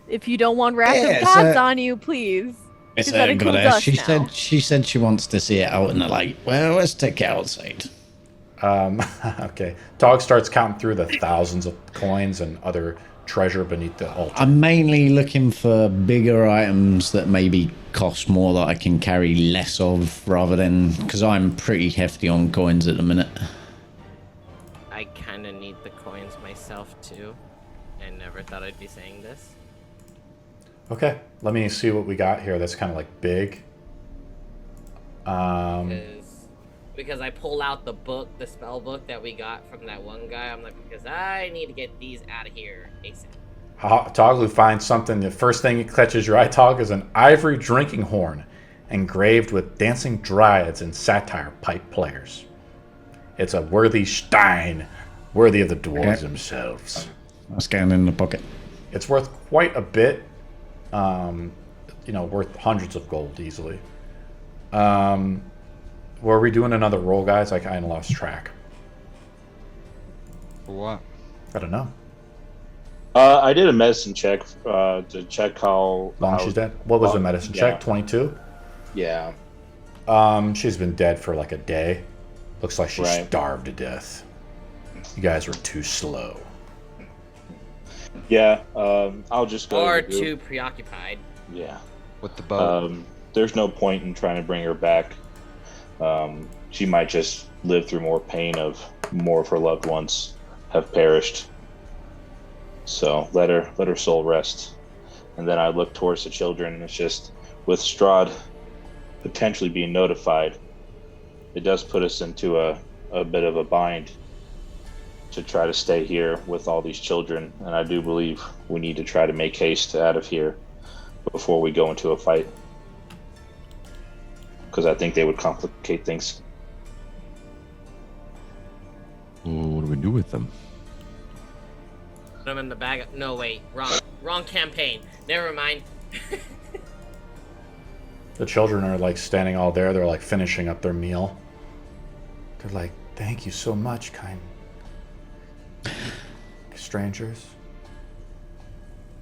If you don't want wrath Yeah, of gods on you, please. It's That a includes goddess. us now. She said she wants to see it out in the light. Well, let's take it outside. Okay. Tog starts counting through the thousands of coins and other treasure beneath the altar. I'm mainly looking for bigger items that maybe cost more that I can carry less of, rather than because I'm pretty hefty on coins at the minute. I kind of need the coins myself too. I never thought I'd be saying this. Okay. Let me see what we got here that's kind of like big. Because I pull out the book, the spell book that we got from that one guy. I'm like, because I need to get these out of here ASAP. Toglu finds something. The first thing that catches your eye, Tog, is an ivory drinking horn engraved with dancing dryads and satyr pipe players. It's a worthy stein, worthy of the dwarves themselves. I'll scan in the pocket. It's worth quite a bit. Worth hundreds of gold easily. Were we doing another roll, guys? I kind of lost track. For what? I don't know. I did a medicine check to check how Long she's dead. What was the medicine yeah. check? 22. Yeah. She's been dead for like a day. Looks like she's Right. starved to death. You guys were too slow. Yeah. I'll just go. Or to the group. too preoccupied. Yeah. With the boat. There's no point in trying to bring her back. She might just live through more pain of more of her loved ones have perished. So let her soul rest. And then I look towards the children. It's just with Strahd potentially being notified, it does put us into a bit of a bind to try to stay here with all these children. And I do believe we need to try to make haste out of here before we go into a fight. Because I think they would complicate things. What do we do with them? Put them in the bag. No, wait, wrong campaign. Never mind. The children are like standing all there. They're like finishing up their meal. They're like, "Thank you so much, kind strangers."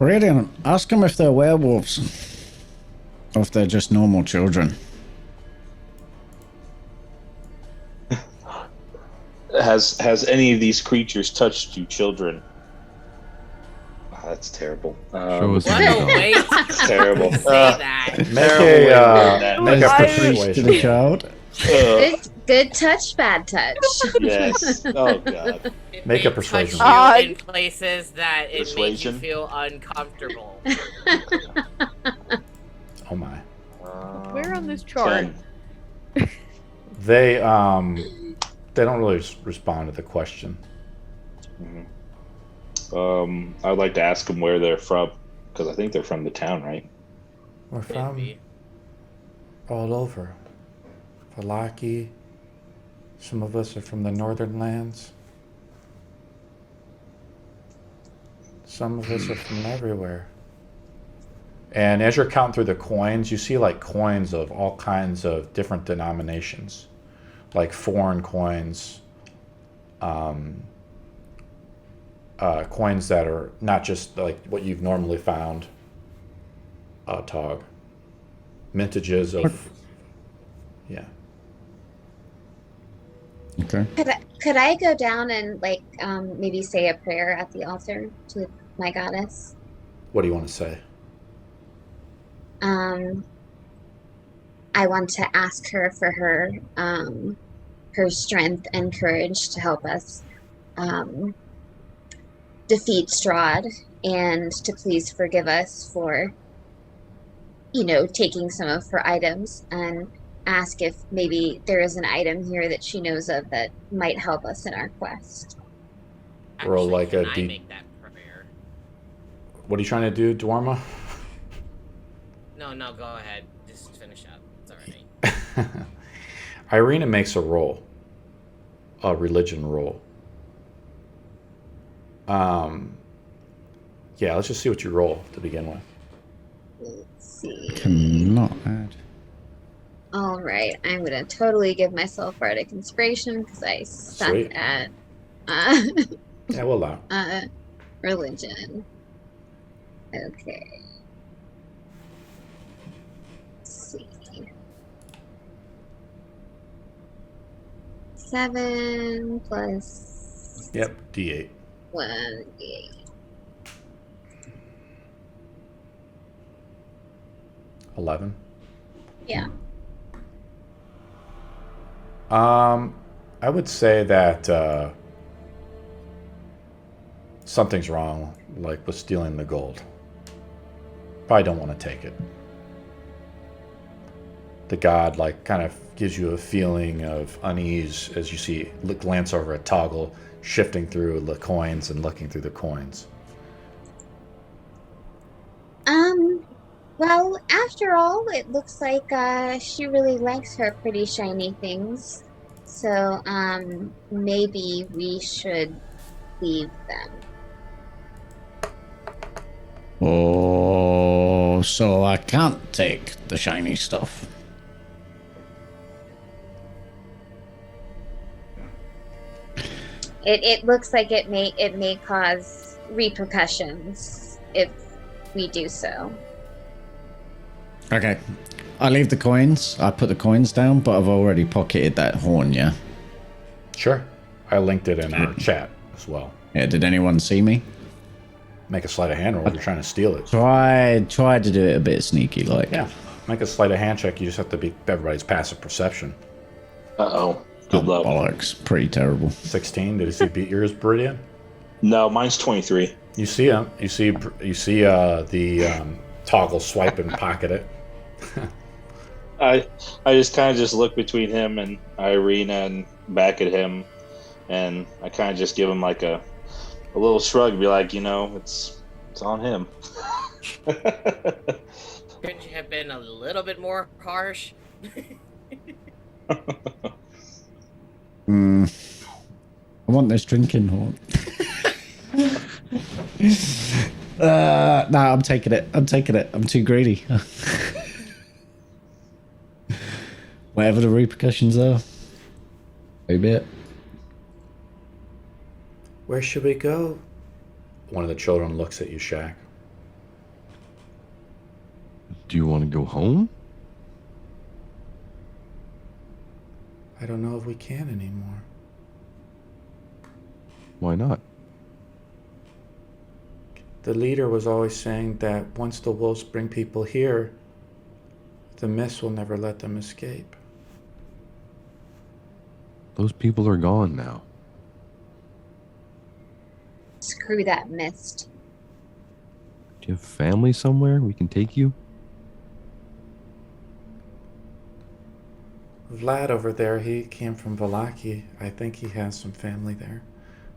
Baridian, ask them if they're werewolves. Or if they're just normal children. Has any of these creatures touched you, children? Oh, that's terrible. Show us What the a dog. waste. It's terrible. Say that. Make Terrible way to a word Priest to the persuasion. child. Good touch, bad touch. Yes. Oh god. It Make a may persuasion touch roll. you in places that it makes you Persuasion? feel uncomfortable. Oh my. Where on this chart? 10. They don't really respond to the question. I'd like to ask them where they're from, because I think they're from the town, right? We're Could from be. all over. Falaki. Some of us are from the northern lands. Some of us are from everywhere. And as you're counting through the coins, you see like coins of all kinds of different denominations, like foreign coins, coins that are not just like what you've normally found, Tog. Mintages of, yeah. Okay. Could I go down and like maybe say a prayer at the altar to my goddess? What do you want to say? I want to ask her for her her strength and courage to help us defeat Strahd, and to please forgive us for taking some of her items and ask if maybe there is an item here that she knows of that might help us in our quest. Roll like can a I D- make that prayer? What are you trying to do, Daerma? No, go ahead. Just finish up. It's alright. Ireena makes a religion roll. Yeah, let's just see what you roll to begin with. Let's see. Cannot add. All right, I'm gonna totally give myself Bardic Inspiration because I suck Sweet. at Yeah, we'll allow. religion. Okay. Let's see. 7 plus Yep, D8. 1 8. 11. Yeah. I would say that something's wrong, like with stealing the gold. Probably don't want to take it. The god, like, kind of gives you a feeling of unease as you glance over at Toggle, shifting through the coins and looking through the coins. Well, after all, it looks like she really likes her pretty shiny things. So, maybe we should leave them. Oh, so I can't take the shiny stuff. It looks like it may cause repercussions if we do so. Okay. I leave the coins. I put the coins down, but I've already pocketed that horn, yeah? Sure. I linked it in our chat as well. Yeah, did anyone see me? Make a sleight of hand roll if you're trying to steal it. Try to do it a bit sneaky like. Yeah. Make a sleight of hand check. You just have to beat everybody's passive perception. Uh-oh. Good luck. Bollocks. Pretty terrible. 16. Did he beat yours, Baridian? No, mine's 23. You see him. You see the Toggle swipe and pocket it. I just kind of just look between him and Ireena and back at him, and I kind of just give him like a little shrug, be like, it's on him. Couldn't you have been a little bit more harsh? I want this drinking horn. Nah, I'm taking it. I'm too greedy. Whatever the repercussions are. Maybe it. Where should we go? One of the children looks at you, Shaq. Do you want to go home? I don't know if we can anymore. Why not? The leader was always saying that once the wolves bring people here, the mist will never let them escape. Those people are gone now. Screw that mist. Do you have family somewhere we can take you? Vlad over there, he came from Valaki. I think he has some family there.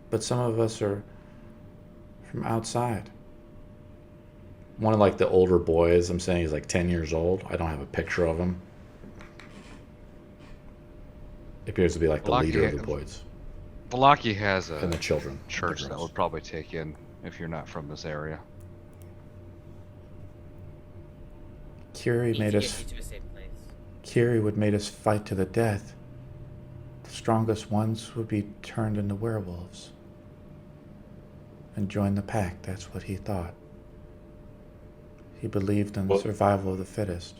But some of us are from outside. One of like the older boys, I'm saying he's like 10 years old. I don't have a picture of him. It appears to be like the leader of the boys. Valaki has a And the children. church the that girls. would probably take you in if you're not from this area. Kiri Need made to us get you to a safe place. Kiri would made us fight to the death. The strongest ones would be turned into werewolves. And join the Pact, that's what he thought. He believed in the Well- survival of the fittest.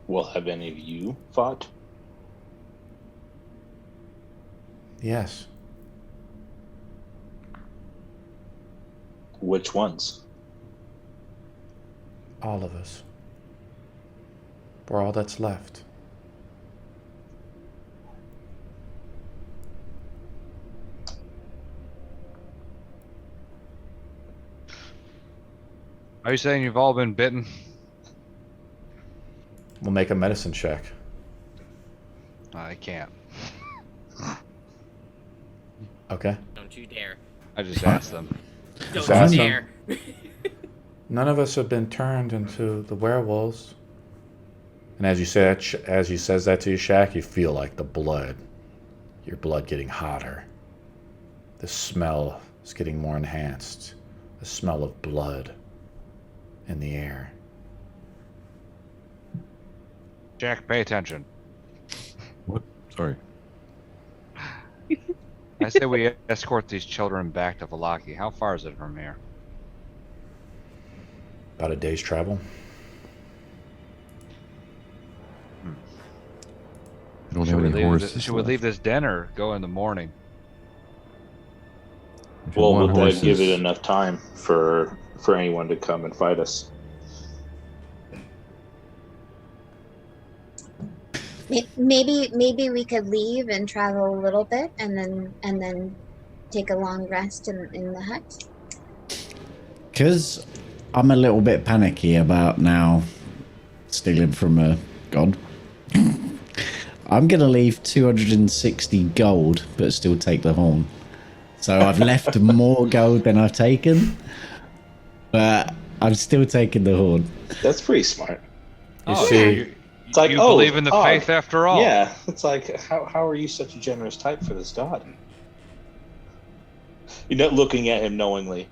Well, have any of you fought? Yes. Which ones? All of us. We're all that's left. Are you saying you've all been bitten? We'll make a medicine check. I can't. Okay. Don't you dare. I just asked them. Don't Awesome. you dare. None of us have been turned into the werewolves. And as you says that to you, Shaq, you feel like your blood getting hotter. The smell is getting more enhanced. The smell of blood in the air. Jack, pay attention. What? Sorry. I say we escort these children back to Valaki. How far is it from here? About a day's travel. I don't have any horses. Should we leave this den or go in the morning? If you Well, want would that give horses- it enough time for anyone to come and fight us? Maybe we could leave and travel a little bit, and then take a long rest in the hut. Because I'm a little bit panicky about now stealing from a god. I'm going to leave 260 gold, but still take the horn. So I've left more gold than I've taken, but I'm still taking the horn. That's pretty smart. You see, It's like, you oh, believe in the oh, faith after all. Yeah, it's like, how are you such a generous type for this god? You're not looking at him knowingly.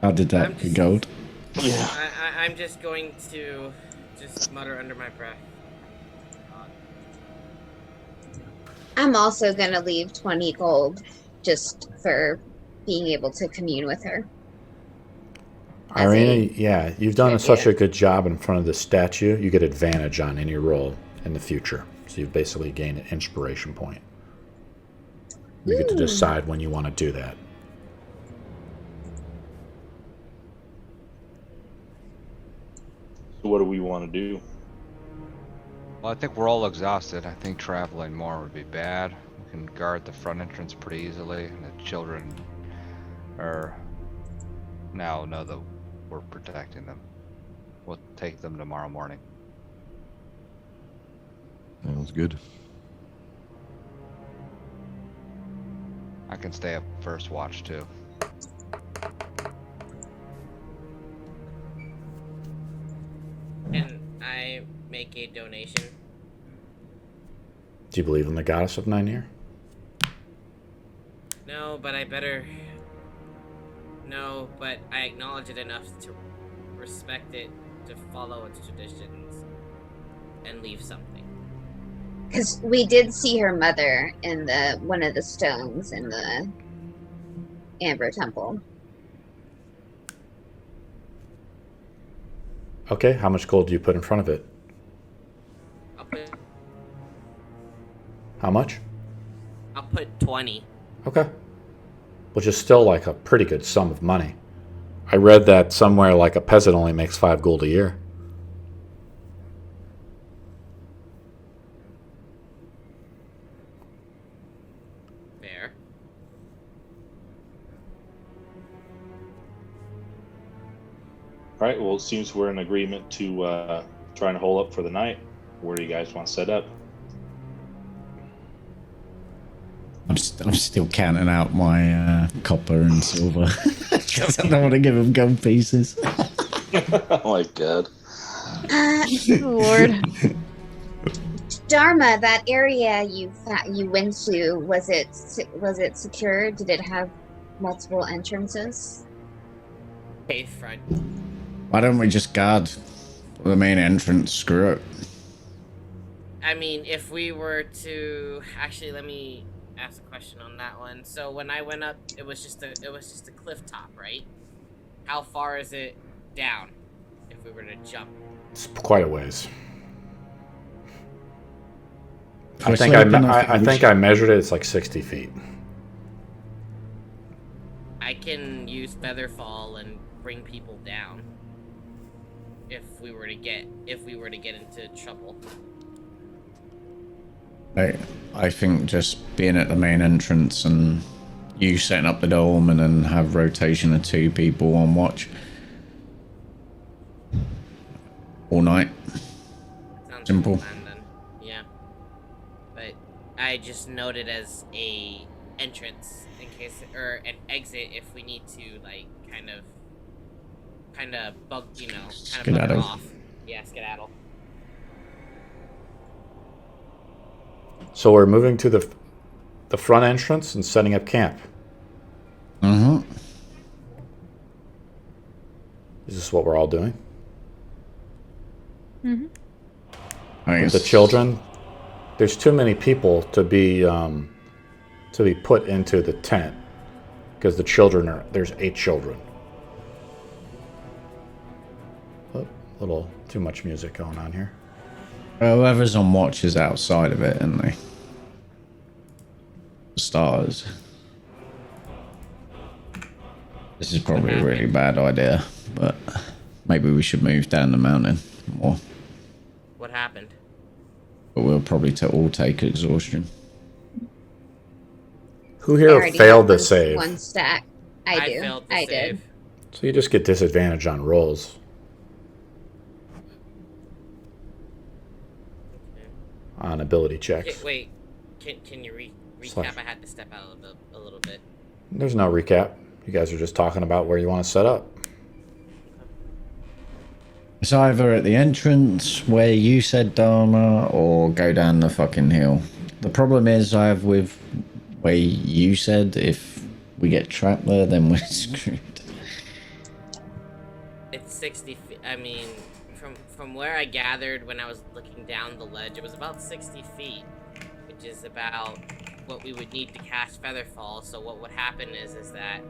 How did that I'm gold? Yeah. I'm just going to just mutter under my breath. I'm also gonna leave 20 gold just for being able to commune with her. As Ireena, yeah, you've done Yeah. such a good job in front of the statue. You get advantage on any roll in the future. So you've basically gained an inspiration point. You get to decide when you want to do that. So what do we want to do? Well, I think we're all exhausted. I think traveling more would be bad. We can guard the front entrance pretty easily. And the children are now know that we're protecting them. We'll take them tomorrow morning. Sounds good. I can stay up first watch too. Can I make a donation? Do you believe in the goddess of Nynaeve? No, but I better. No, but I acknowledge it enough to respect it, to follow its traditions, and leave something. Because we did see her mother in one of the stones in the Amber Temple. Okay, how much gold do you put in front of it? I'll put How much? 20. Okay. Which is still like a pretty good sum of money. I read that somewhere like a peasant only makes 5 gold a year. Fair. All right. Well, it seems we're in agreement to try and hole up for the night. Where do you guys want to set up? I'm still counting out my copper and silver because I don't want to give them gold pieces. Oh my god. Lord. Daerma, that area you went to, was it secure? Did it have multiple entrances? Cave front. Why don't we just guard the main entrance? Screw it. I mean, if we were to actually, let me ask a question on that one. So when I went up, it was just a cliff top, right? How far is it down if we were to jump? It's quite a ways. I We're think sloping off the I think beach. I measured it. It's like 60 feet. I can use Featherfall and bring people down if we were to get into trouble. I think just being at the main entrance and you setting up the dome and then have rotation of 2 people on watch all night. Sounds Simple. like a plan, then. Yeah. But I just note it as a entrance in case, or an exit if we need to, like, kind of bug, you know, kind of bug her Skedaddle. off. Yeah, skedaddle. So we're moving to the front entrance and setting up camp. Mm-hmm. Is this what we're all doing? Mm-hmm. With the children, there's too many people to be put into the tent because the children there's 8 children. Oh, a little too much music going on here. Well, whoever's on watch is outside of it, aren't they? The stars. This is probably a really bad idea, but maybe we should move down the mountain more. What happened? But we'll probably all take exhaustion. Who I here already failed have to save? one stack. I do. failed to I save. did. So you just get disadvantage on rolls. On ability checks. Okay, wait, can you recap? Slash. I had to step out a little bit. There's no recap. You guys are just talking about where you want to set up. It's either at the entrance where you said Daerma or go down the fucking hill. The problem is I have with where you said if we get trapped there then we're screwed. It's 60 feet. I mean, from where I gathered when I was looking down the ledge, it was about 60 feet, which is about what we would need to cast Featherfall. So what would happen is that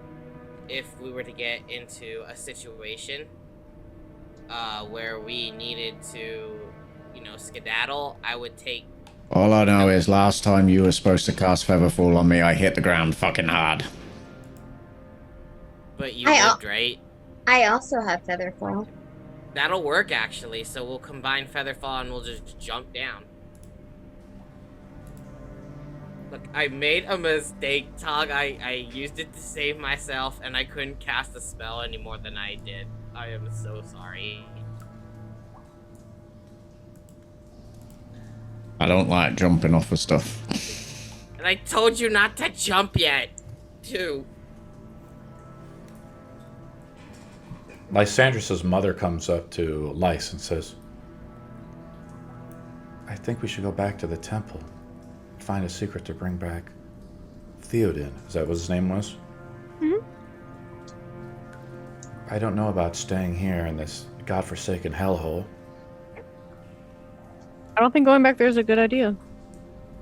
if we were to get into a situation where we needed to, you know, skedaddle, I would take. All I know is last time you were supposed to cast Featherfall on me, I hit the ground fucking hard. But you lived, right? I also have Featherfall. That'll work, actually. So we'll combine Featherfall and we'll just jump down. Look, I made a mistake, Tog. I used it to save myself, and I couldn't cast a spell any more than I did. I am so sorry. I don't like jumping off of stuff. And I told you not to jump yet, too. Lysandrus's mother comes up to Lys and says, I think we should go back to the temple. Find a secret to bring back Theoden. Is that what his name was? Mm-hmm. I don't know about staying here in this godforsaken hellhole. I don't think going back there is a good idea.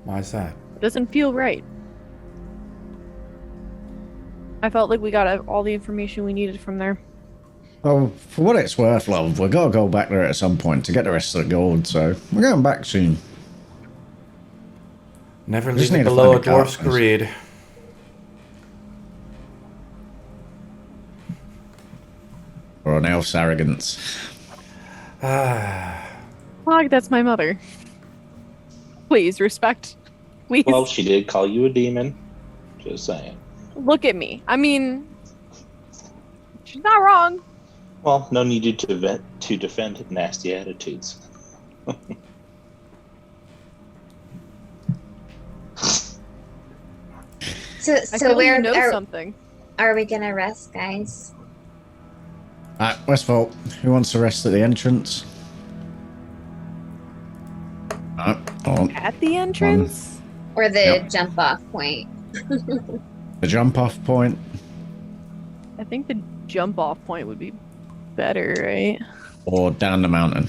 Why is that? It doesn't feel right. I felt like we got all the information we needed from there. Well, for what it's worth, love, we've got to go back there at some point to get the rest of the gold, so we're going back soon. Never Just leave it need to below a find a dwarf's cart. greed. Or an elf's arrogance. Tog, that's my mother. Please, respect. Please. Well, she did call you a demon. Just saying. Look at me. I mean, she's not wrong. Well, no need to defend nasty attitudes. So I feel where you know are, something. are we gonna rest, guys? Alright, Westfold, who wants to rest at the entrance? At the entrance? Or the Yep. jump off point? The jump off point. I think the jump off point would be better, right? Or down the mountain.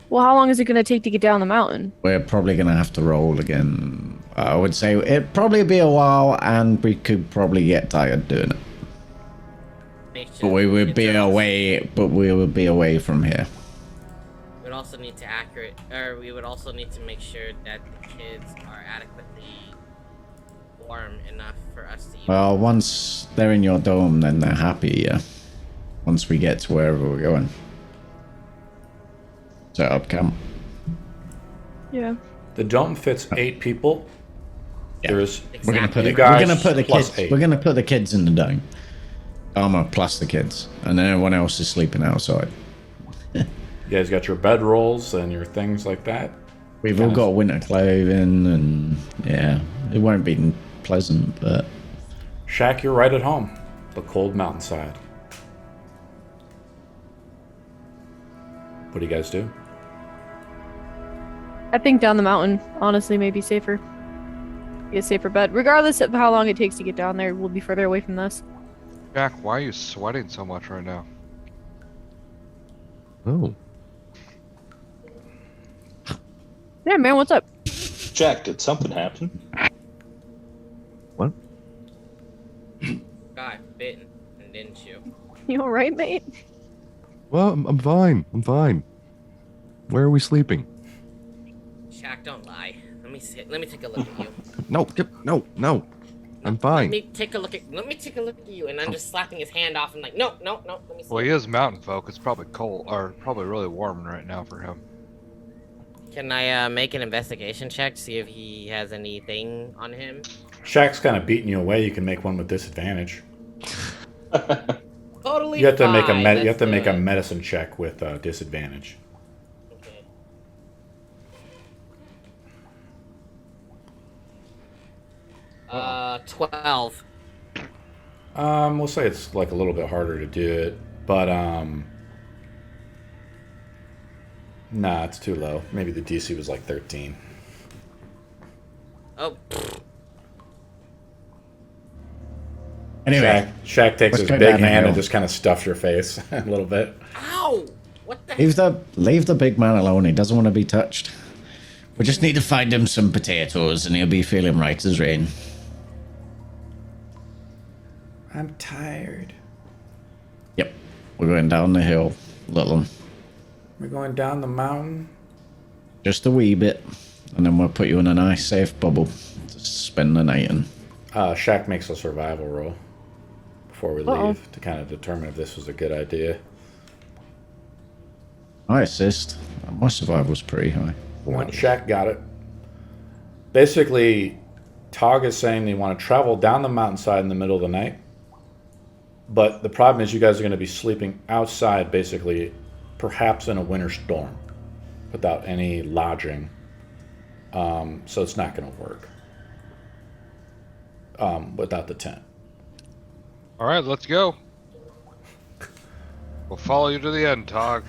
Well, how long is it going to take to get down the mountain? We're probably going to have to roll again. I would say it'd probably be a while, and we could probably get tired doing it. Make But sure we would it's be us. away. But we would be away from here. We'd also need to we would also need to make sure that the kids are adequately warm enough for us to use. Well, once they're in your dome, then they're happy. Yeah. Once we get to wherever we're going. Set up camp. Yeah. The dome fits 8 people. Yeah. There's We're gonna put You it. guys We're gonna put the plus kids. 8. We're gonna put the kids in the dome. Armor plus the kids, and then everyone else is sleeping outside. You guys got your bed rolls and your things like that. We've all got winter clothing, and yeah, it won't be pleasant, but Shaq, you're right at home. The cold mountainside. What do you guys do? I think down the mountain, honestly, may be safer. Be a safer bet. Regardless of how long it takes to get down there, we'll be further away from this. Jack, why are you sweating so much right now? Oh. Yeah, man, what's up? Jack, did something happen? What? Got bitten, didn't you? You alright, mate? Well, I'm fine. I'm fine. Where are we sleeping? Shaq, don't lie. Let me see. Let me take a look at you. No, no. I'm Let fine. me take a look at you, and I'm just slapping his hand off and like, no. Let me see. Well, he is mountain folk. It's probably cold, or probably really warm right now for him. Can I make an investigation check to see if he has anything on him? Shaq's kind of beating you away. You can make one with disadvantage. Totally. You have to make a fine. you have to Let's make do a it. medicine check with disadvantage. Okay. Uh, 12. We'll say it's like a little bit harder to do it, but nah, it's too low. Maybe the DC was like 13. Oh. anyway, Shaq takes let's his go big down the hand and hill. just kind of stuffs your face a little bit. Ow! What the? leave the big man alone. He doesn't want to be touched. We just need to find him some potatoes, and he'll be feeling right as rain. I'm tired. Yep, we're going down the hill, little, We're going down the mountain. just a wee bit, and then we'll put you in a nice safe bubble to spend the night in. Shaq makes a survival roll before we Uh-oh. leave to kind of determine if this was a good idea. I assist. My survival's pretty high. Shaq got it. Basically, Tog is saying they want to travel down the mountainside in the middle of the night. But the problem is you guys are going to be sleeping outside, basically, perhaps in a winter storm, without any lodging. So it's not going to work without the tent. All right, let's go. We'll follow you to the end, Tog.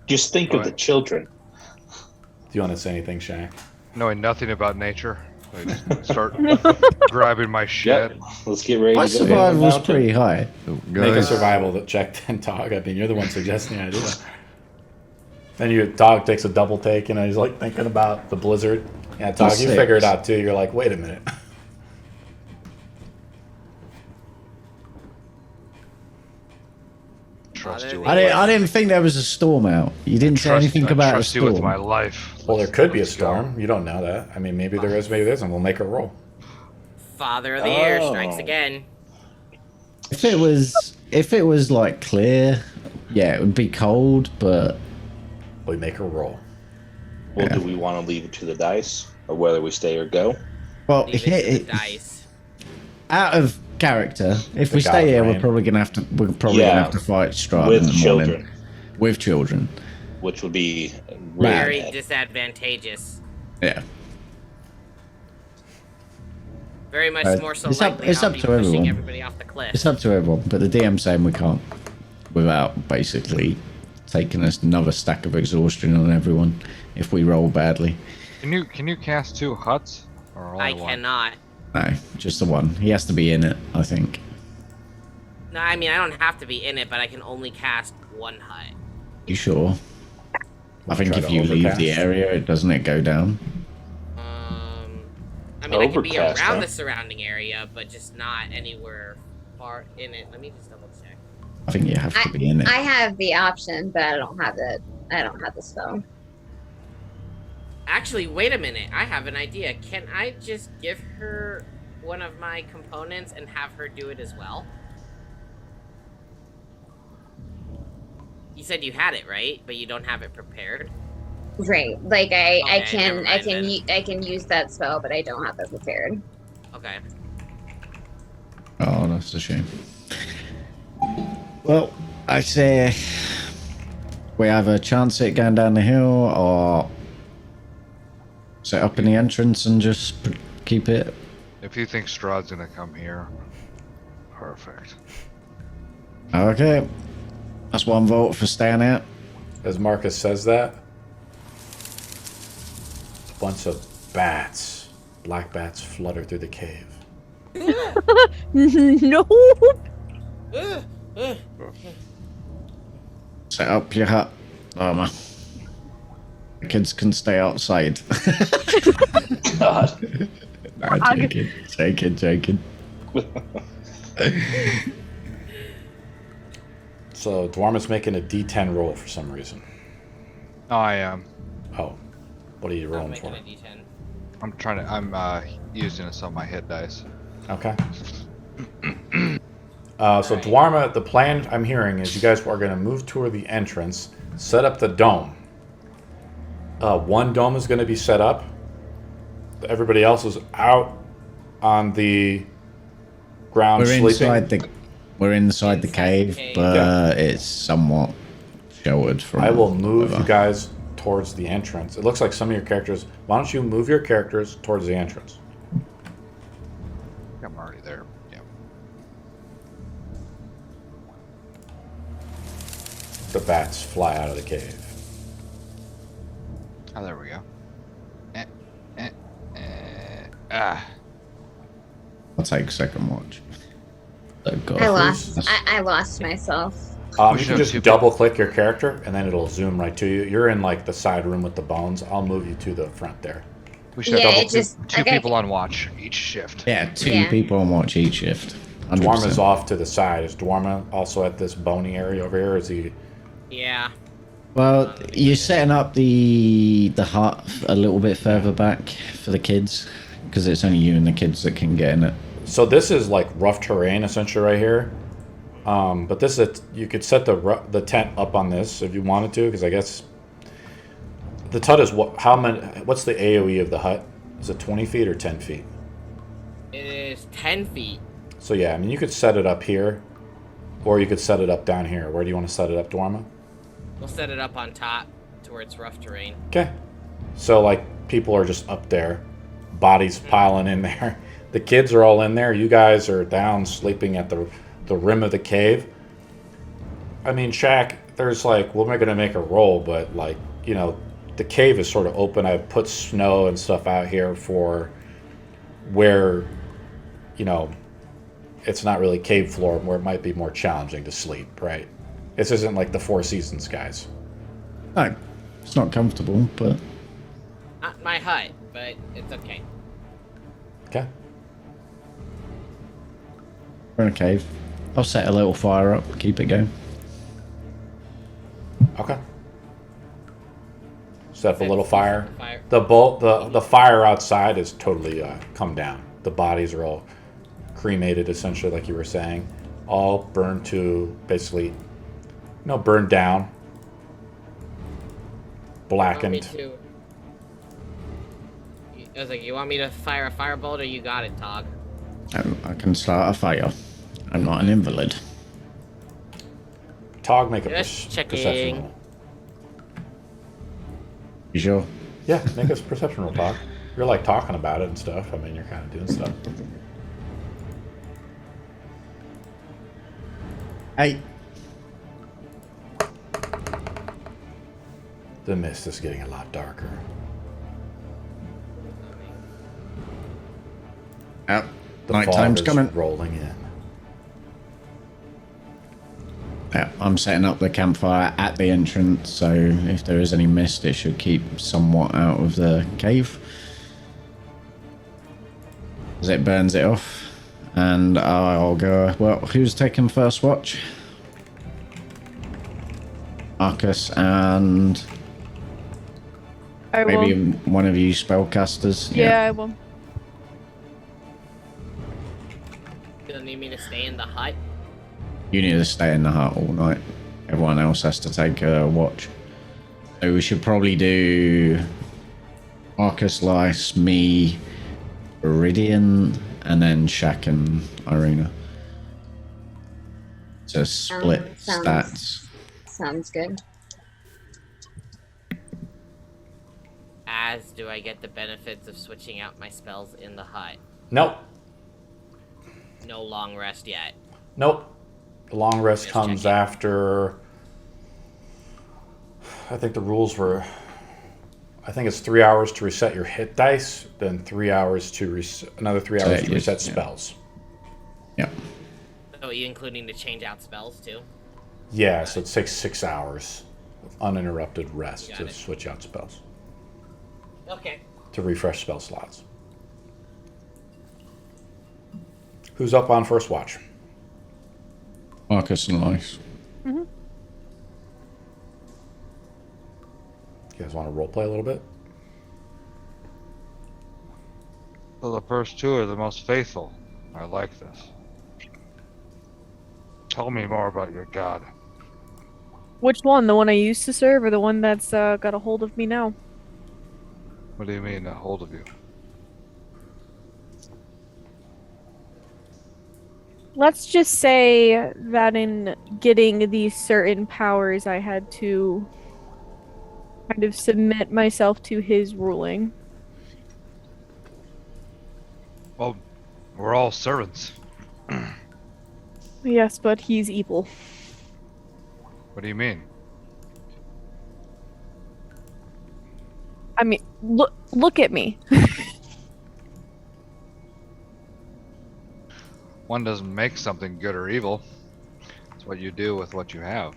Just think of the children. Do you want to say anything, Shaq? Knowing nothing about nature, I just start grabbing my shit. Yep. Let's get ready My to go down the survival's mountain. pretty high. So, Make a guys, survival that check 10 Tog. I mean, you're the one suggesting the idea. Then Tog takes a double take, and he's like thinking about the blizzard. Yeah, Tog, you 6. figure it out too. You're like, wait a minute. Trust you. I didn't think there was a storm out. You didn't say anything about a trust you with storm. my life. Well, there could be a Let's go. storm. You don't know that. I mean, maybe there is, maybe there isn't. We'll make a roll. Father of the Air Oh. strikes again. If it was like clear, yeah, it would be cold, but We make a roll. Well, Yeah. do we want to leave it to the dice, or whether we stay or go? well, Leave it to the dice. out of character, if The we god stay of here, rain. we're probably gonna have to fight Strahd in With the children, morning. With children, which would be really Very bad. disadvantageous. yeah. Very much more so it's up- likely it's I'll up be to pushing everyone. everybody off the cliff. It's up to everyone, but the DM saying we can't, without basically taking us another stack of exhaustion on everyone if we roll badly. Can you cast 2 huts or only I one? cannot. No, just the one. He has to be in it, I think. No, I mean I don't have to be in it, but I can only cast one hut. You sure? I think Try if to you leave the overcast. area, doesn't it go down? I mean I can be Overcast, around huh? the surrounding area, but just not anywhere far in it. Let me just double check. I think you have to be in it. I have the option, but I don't have the spell. Actually, wait a minute. I have an idea. Can I just give her one of my components and have her do it as well? You said you had it, right? But you don't have it prepared? Right. Like I Okay, can never I mind can then. I can use that spell, but I don't have it prepared. Okay. Oh, that's a shame. Well, I say we have a chance at going down the hill, or set up in the entrance and just keep it. If you think Strahd's gonna come here, perfect. Okay, that's one vote for staying out. As Marcus says that, a bunch of bats, black bats, flutter through the cave. No. Set up your hut, Daerma. The kids can stay outside. God. No, joking. So Dwarma's making a D10 roll for some reason. Oh, I am. Oh, what are you I'm rolling making for? a D10. I'm using this on my hit dice. Okay. So Daerma, the plan I'm hearing is you guys are going to move toward the entrance, set up the dome. One dome is going to be set up. Everybody else is out on the ground sleeping. We're inside the cave, but it's somewhat sheltered from. I will move you guys towards the entrance. It looks like some of your characters. Why don't you move your characters towards the entrance? I'm already there. Yeah. The bats fly out of the cave. Oh, there we go. I'll take second watch. Go I first. lost. I lost myself. You can just double click your character and then it'll zoom right to you. You're in like the side room with the bones. I'll move you to the front there. We should Yeah, have it just- two okay. people on watch each shift. Yeah, two Yeah. people on watch each shift. 100%. Dwarma's off to the side. Is Daerma also at this bony area over here? Or is he? Yeah. Well, you're setting up the hut a little bit further back for the kids, because it's only you and the kids that can get in it. So this is like rough terrain essentially right here. But this is you could set the tent up on this if you wanted to, because I guess the hut is what? How many? What's the AOE of the hut? Is it 20 feet or 10 feet? It is 10 feet. So yeah, I mean you could set it up here, or you could set it up down here. Where do you want to set it up, Daerma? We'll set it up on top to where it's rough terrain. Okay. So like people are just up there, bodies piling in there. The kids are all in there. You guys are down sleeping at the rim of the cave. I mean, Shaq, there's like, we're going to make a roll, but like, you know, the cave is sort of open. I put snow and stuff out here for where, you know, it's not really cave floor, where it might be more challenging to sleep, right? This isn't like the Four Seasons, guys. No, it's not comfortable, but Not my hut, but it's okay. Okay. we're in a cave. I'll set a little fire up, keep it going. Okay. Set up a little fire. Fire. The fire outside is totally come down. The bodies are all cremated, essentially, like you were saying, all burned to basically, burned down, blackened. Want me to... I was like, you want me to fire a firebolt, or you got it, Tog? I can start a fire. I'm not an invalid. Tog, make a Just checking. perception roll. You sure? Yeah, make a perception roll, Tog. You're like talking about it and stuff. I mean, you're kind of doing stuff. Hey. The mist is getting a lot darker. Yep. The Night fog time's is coming. rolling in. Yeah, I'm setting up the campfire at the entrance, so if there is any mist, it should keep somewhat out of the cave. As it burns it off. And I'll go, well, who's taking first watch? Marcus and I maybe will. one of you spellcasters. Yeah, I will. You don't need me to stay in the hut? You need to stay in the hut all night. Everyone else has to take a watch. So we should probably do Marcus, Lice, me, Baridian, and then Shaq and Ireena. To split stats. Sounds good. As do I get the benefits of switching out my spells in the hut? Nope. No long rest yet. Nope. The long rest Just comes checking. after. I think the rules were. I think it's 3 hours to reset your hit dice, then 3 hours to another 3 hours to reset spells. Yeah. So are you including the change out spells too? Yeah, so it takes 6 hours of uninterrupted rest Got to it. switch out spells, Okay. to refresh spell slots. Who's up on first watch? Marcus and Lice. Mm-hmm. You guys want to roleplay a little bit? Well, the first two are the most faithful. I like this. Tell me more about your god. Which one? The one I used to serve, or the one that's got a hold of me now? What do you mean, a hold of you? Let's just say that in getting these certain powers, I had to kind of submit myself to his ruling. Well, we're all servants. Yes, but he's evil. What do you mean? I mean, look at me. One doesn't make something good or evil. It's what you do with what you have.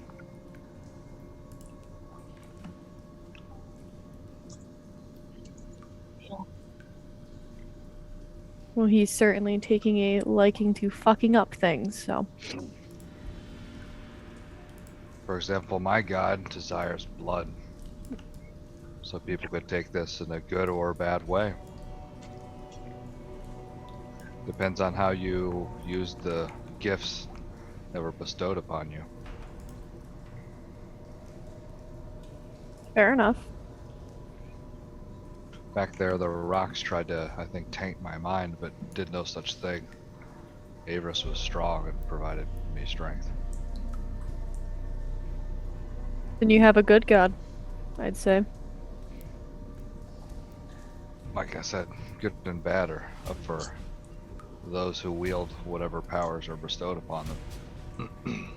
Well, he's certainly taking a liking to fucking up things, so. For example, my god desires blood. So people could take this in a good or a bad way. Depends on how you use the gifts that were bestowed upon you. Fair enough. Back there, the rocks tried to, I think, taint my mind, but did no such thing. Avarice was strong and provided me strength. Then you have a good god, I'd say. Like I said, good and bad are up for those who wield whatever powers are bestowed upon them.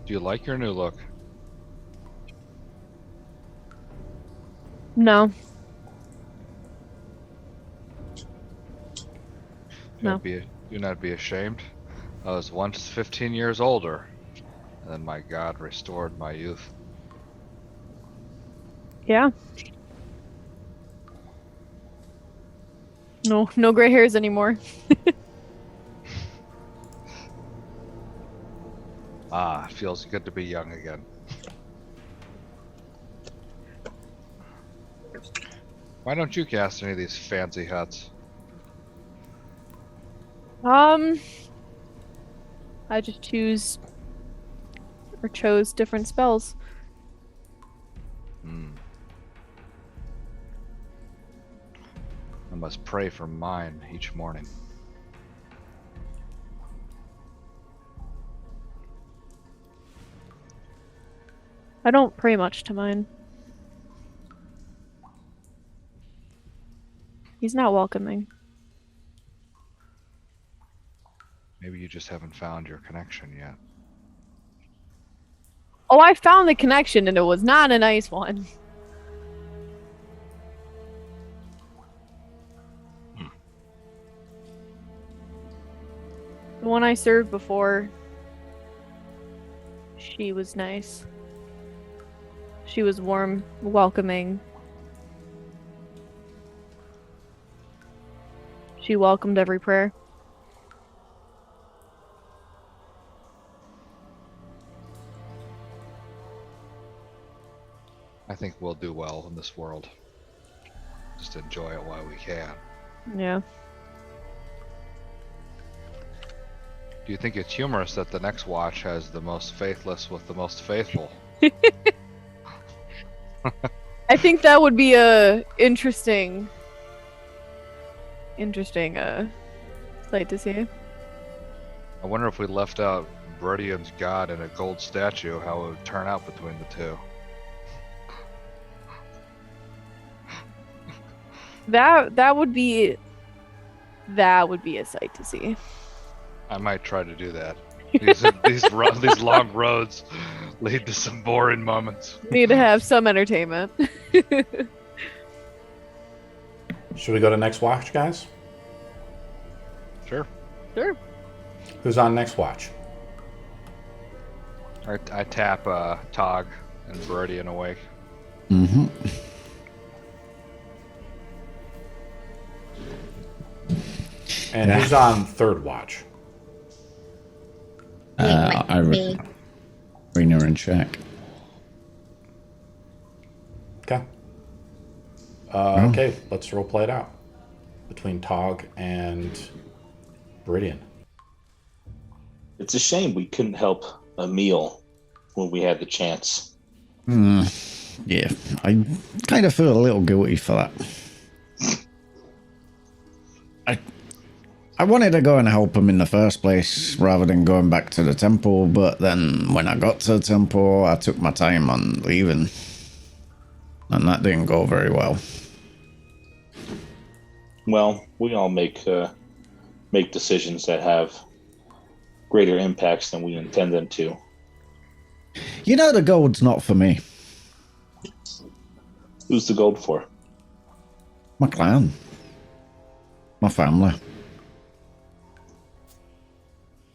Do you like your new look? No. Do not be ashamed. I was once 15 years older, and then my god restored my youth. Yeah. No gray hairs anymore. Ah, it feels good to be young again. Why don't you cast any of these fancy huts? I just chose different spells. I must pray for mine each morning. I don't pray much to mine. He's not welcoming. Maybe you just haven't found your connection yet. Oh, I found the connection and it was not a nice one. The one I served before, she was nice. She was warm, welcoming. She welcomed every prayer. I think we'll do well in this world. Just enjoy it while we can. Yeah. Do you think it's humorous that the next watch has the most faithless with the most faithful? I think that would be a interesting sight to see. I wonder if we left out Baridian's god and a gold statue, how it would turn out between the two. That would be a sight to see. I might try to do that. These long roads lead to some boring moments. Need to have some entertainment. Should we go to next watch, guys? Sure. Sure. Who's on next watch? I tap Tog and Baridian awake. Mm-hmm. And who's on third watch? Me. Ivory. Ireena and Shaq. Okay. Okay, let's role play it out between Tog and Baridian. It's a shame we couldn't help Emil when we had the chance. Yeah, I kind of feel a little guilty for that. I wanted to go and help him in the first place rather than going back to the temple, but then when I got to the temple, I took my time on leaving. And that didn't go very well. Well, we all make decisions that have greater impacts than we intend them to. You know, the gold's not for me. Who's the gold for? My clan. My family.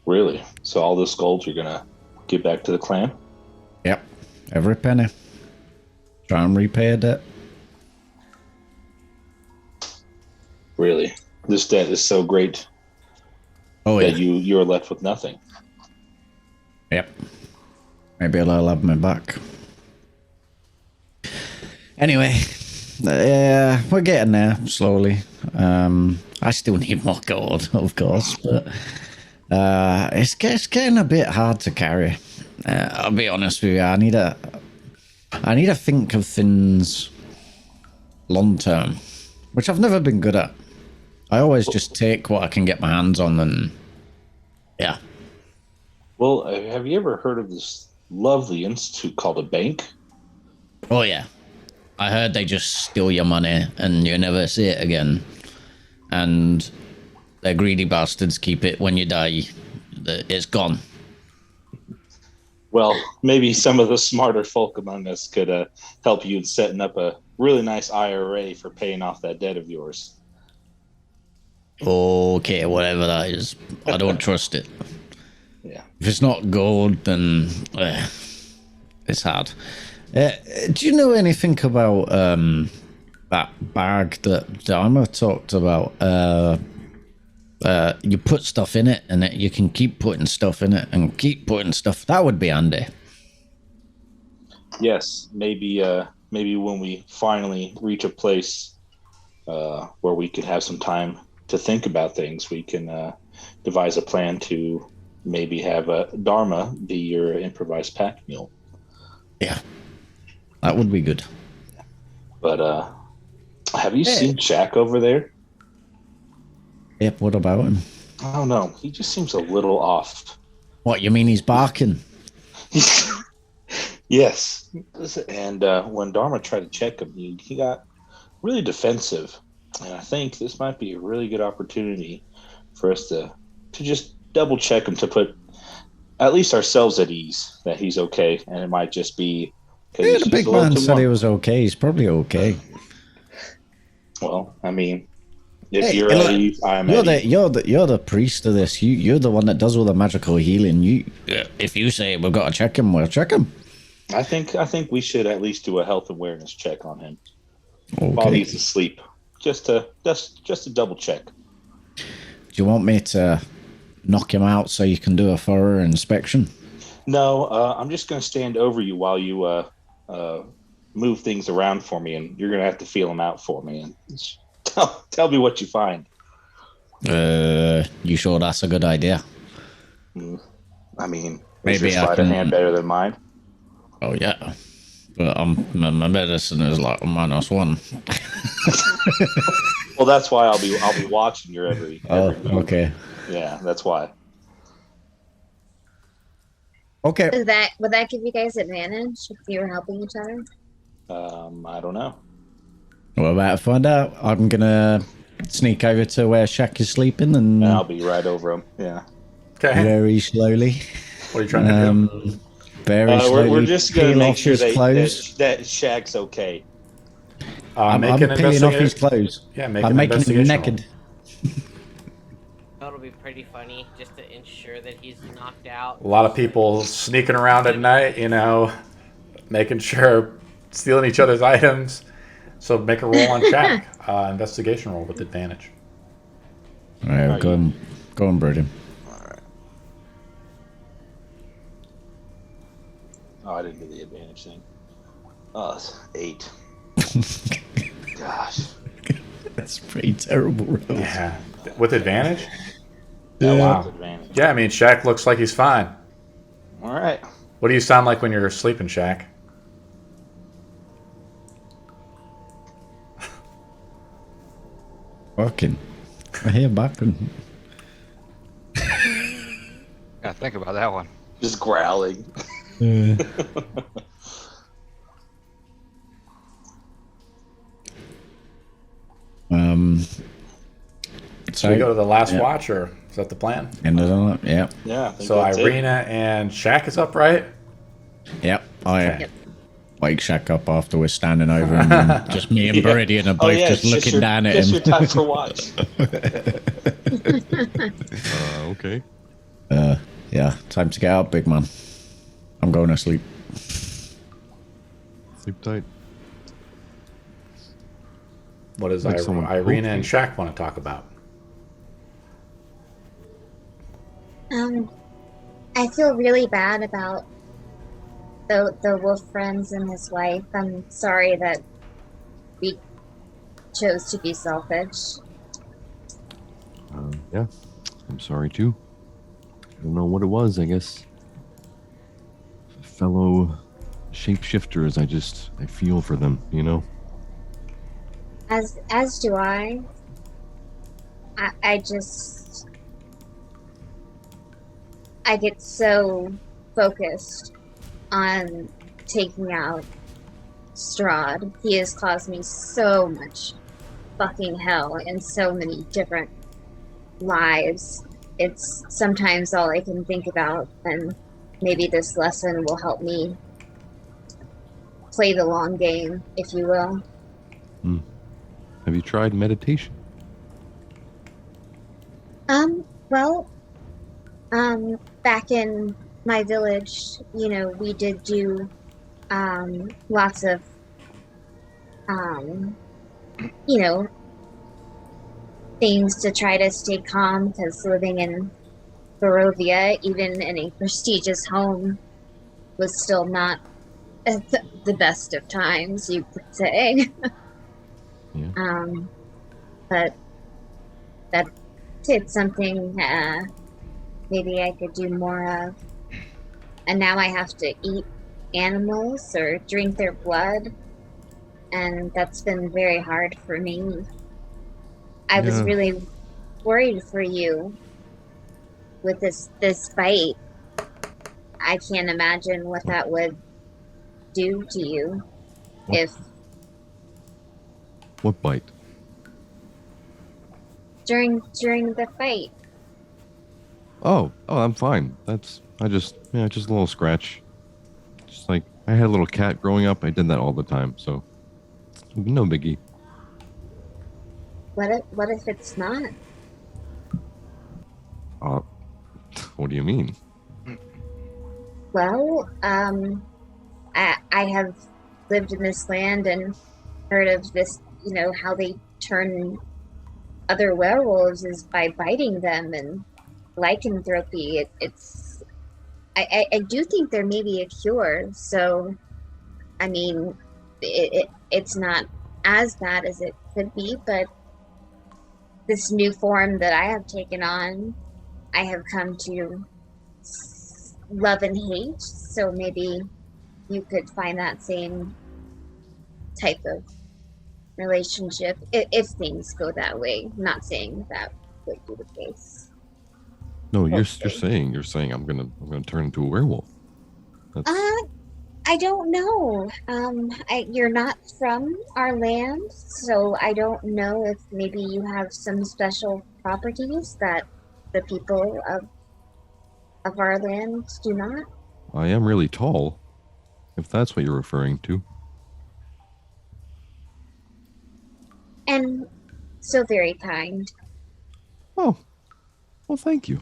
Really? So all this gold you're gonna give back to the clan? Yep. Every penny. Try and repay a debt. Really? This debt is so great that you're left with nothing. Yep. Maybe they'll have me back. Anyway, we're getting there slowly. I still need more gold, of course, but it's getting a bit hard to carry. I'll be honest with you. I need to think of things long term, which I've never been good at. I always just take what I can get my hands on, and yeah. Well, have you ever heard of this lovely institute called a bank? Oh yeah, I heard they just steal your money and you never see it again, and they're greedy bastards. Keep it when you die. It's gone. Well, maybe some of the smarter folk among us could help you in setting up a really nice IRA for paying off that debt of yours. Okay, whatever that is. I don't trust it. Yeah. If it's not gold, then it's hard. Do you know anything about that bag that Daerma talked about? You put stuff in it, and you can keep putting stuff in it and keep putting stuff. That would be handy. Yes, maybe when we finally reach a place where we can have some time to think about things, we can devise a plan to maybe have Daerma be your improvised pack mule. Yeah, that would be good. But have you seen Shaq over there? Yep, what about him? I don't know. He just seems a little off. What, you mean he's barking? Yes. And when Daerma tried to check him, he got really defensive. And I think this might be a really good opportunity for us to just double check him, to put at least ourselves at ease that he's okay. And it might just be... Yeah, the big man said he was okay. He's probably okay. Well, I mean... If you're at ease, I'm at ease. You're the priest of this. You're the one that does all the magical healing. If you say we've got to check him, we'll check him. I think we should at least do a health awareness check on him Okay. while he's asleep, just to double check. Do you want me to knock him out so you can do a thorough inspection? No, I'm just going to stand over you while you move things around for me, and you're going to have to feel him out for me and tell me what you find. You sure that's a good idea? I mean, Maybe is your I sleight of can- hand better than mine? Oh yeah, but my medicine is like -1. Well, that's why I'll be watching your every Oh, move. okay, Yeah, that's why. okay. Would that give you guys advantage if you were helping each other? I don't know. We're about to find out. I'm gonna sneak over to where Shaq is sleeping and I'll be right over him. Yeah. Okay. very slowly, What are you trying to do? very slowly We're just gonna peel make off sure his clothes. that Shaq's okay. I'm Make an peeling off his investigate- clothes. Yeah, make I'm an making him investigation naked. That'll be pretty funny, just to ensure that he's knocked out. A lot of people sneaking around at night, making sure, stealing each other's items. So make a roll on Shaq. Investigation roll with advantage. All right, go on, Baridian. Oh, I didn't do the advantage thing. Oh, it's 8. Gosh. That's pretty terrible. Rolls. Yeah. With advantage? Yeah, wow. Advantage. Yeah, I mean, Shaq looks like he's fine. All right. What do you sound like when you're sleeping, Shaq? Fucking. I hear barking. Gotta think about that one. Just growling. Should we go to the last yeah. watch, or is that the plan? End of the night. Yeah. Yeah. I think So that's it. Ireena and Shaq is up, right? Yep. I Okay. wake Shaq up after we're standing over him. And just me and Baridian are both just it's looking your, down at it's him. your time for watch. Okay. Yeah. Time to get out, big man. I'm going to sleep. Sleep tight. What does Like someone Ireena poked and me. Shaq want to talk about? I feel really bad about the wolf friends and his wife. I'm sorry that we chose to be selfish. Yeah. I'm sorry too. I don't know what it was. I guess fellow shapeshifters. I feel for them. As do I. I get so focused on taking out Strahd. He has caused me so much fucking hell in so many different lives. It's sometimes all I can think about, and maybe this lesson will help me play the long game, if you will. Have you tried meditation? Back in my village, we did do lots of things to try to stay calm, because living in Barovia, even in a prestigious home, was still not the best of times, you could say. Yeah. But it's something maybe I could do more of. And now I have to eat animals or drink their blood, and that's been very hard for me. I was Yeah. really worried for you with this fight. I can't imagine what that would do to you What? if What bite? during the fight. Oh, I'm fine. Just a little scratch. Just like I had a little cat growing up. I did that all the time, so no biggie. What if it's not? What do you mean? Well, I have lived in this land and heard of this, how they turn other werewolves is by biting them, and lycanthropy. I do think there may be a cure, so, I mean, it's not as bad as it could be, but this new form that I have taken on, I have come to love and hate, so maybe you could find that same type of relationship if things go that way. I'm not saying that would be the case. No, you're saying I'm gonna turn into a werewolf. That's... I don't know. You're not from our land, so I don't know if maybe you have some special properties that the people of our land do not. I am really tall, if that's what you're referring to. And so very kind. Oh, well, thank you.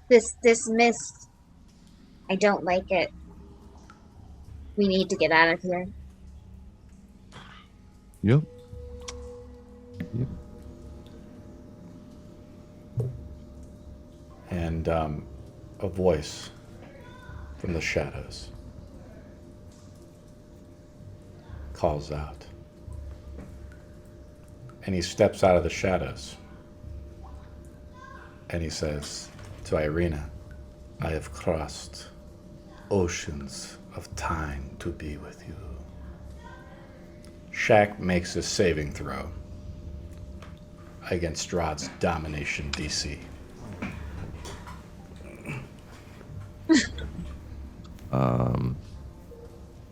This mist, I don't like it. We need to get out of here. Yep. And a voice from the shadows calls out. And he steps out of the shadows. And he says to Ireena, I have crossed oceans of time to be with you. Shaq makes a saving throw against Strahd's domination DC.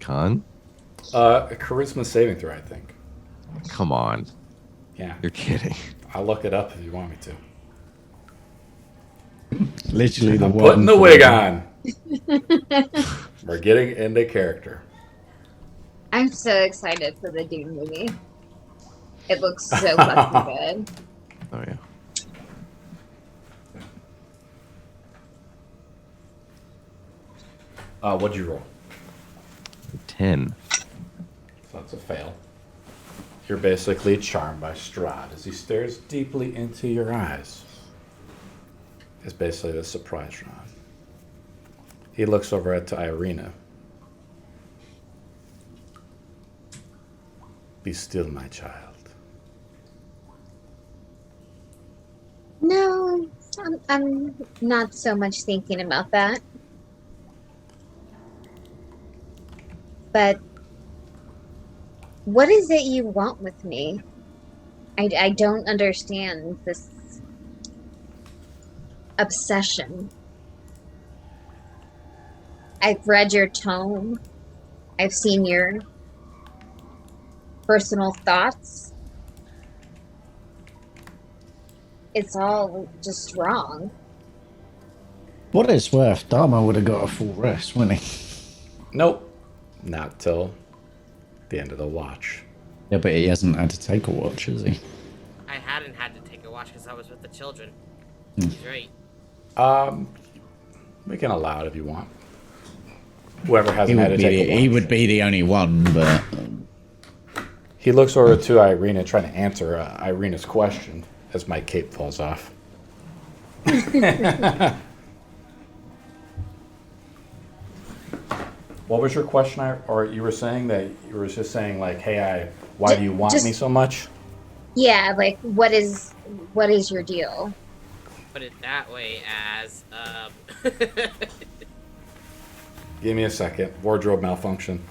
Con? A charisma saving throw, I think. Come on. Yeah. You're kidding. I'll look it up if you want me to. Literally the I'm one. putting the wig on. We're getting into character. I'm so excited for the Dune movie. It looks so fucking good. Oh, yeah. What'd you roll? 10. So that's a fail. You're basically charmed by Strahd as he stares deeply into your eyes. It's basically the surprise round. He looks over at Ireena. Be still, my child. No, I'm not so much thinking about that. But what is it you want with me? I don't understand this obsession. I've read your tome. I've seen your personal thoughts. It's all just wrong. What it's worth, Daerma would have got a full rest, wouldn't he? Nope. Not till the end of the watch. Yeah, but he hasn't had to take a watch, has he? I hadn't had to take a watch because I was with the children. He's right. We can allow it if you want. Whoever hasn't had to take a watch. He would be the only one, but... He looks over to Ireena, trying to answer Ireena's question as my cape falls off. What was your question? Or you were saying that you were just saying like, "Hey, why do you want me so much?" Yeah, like what is your deal? Put it that way as Give me a second. Wardrobe malfunction.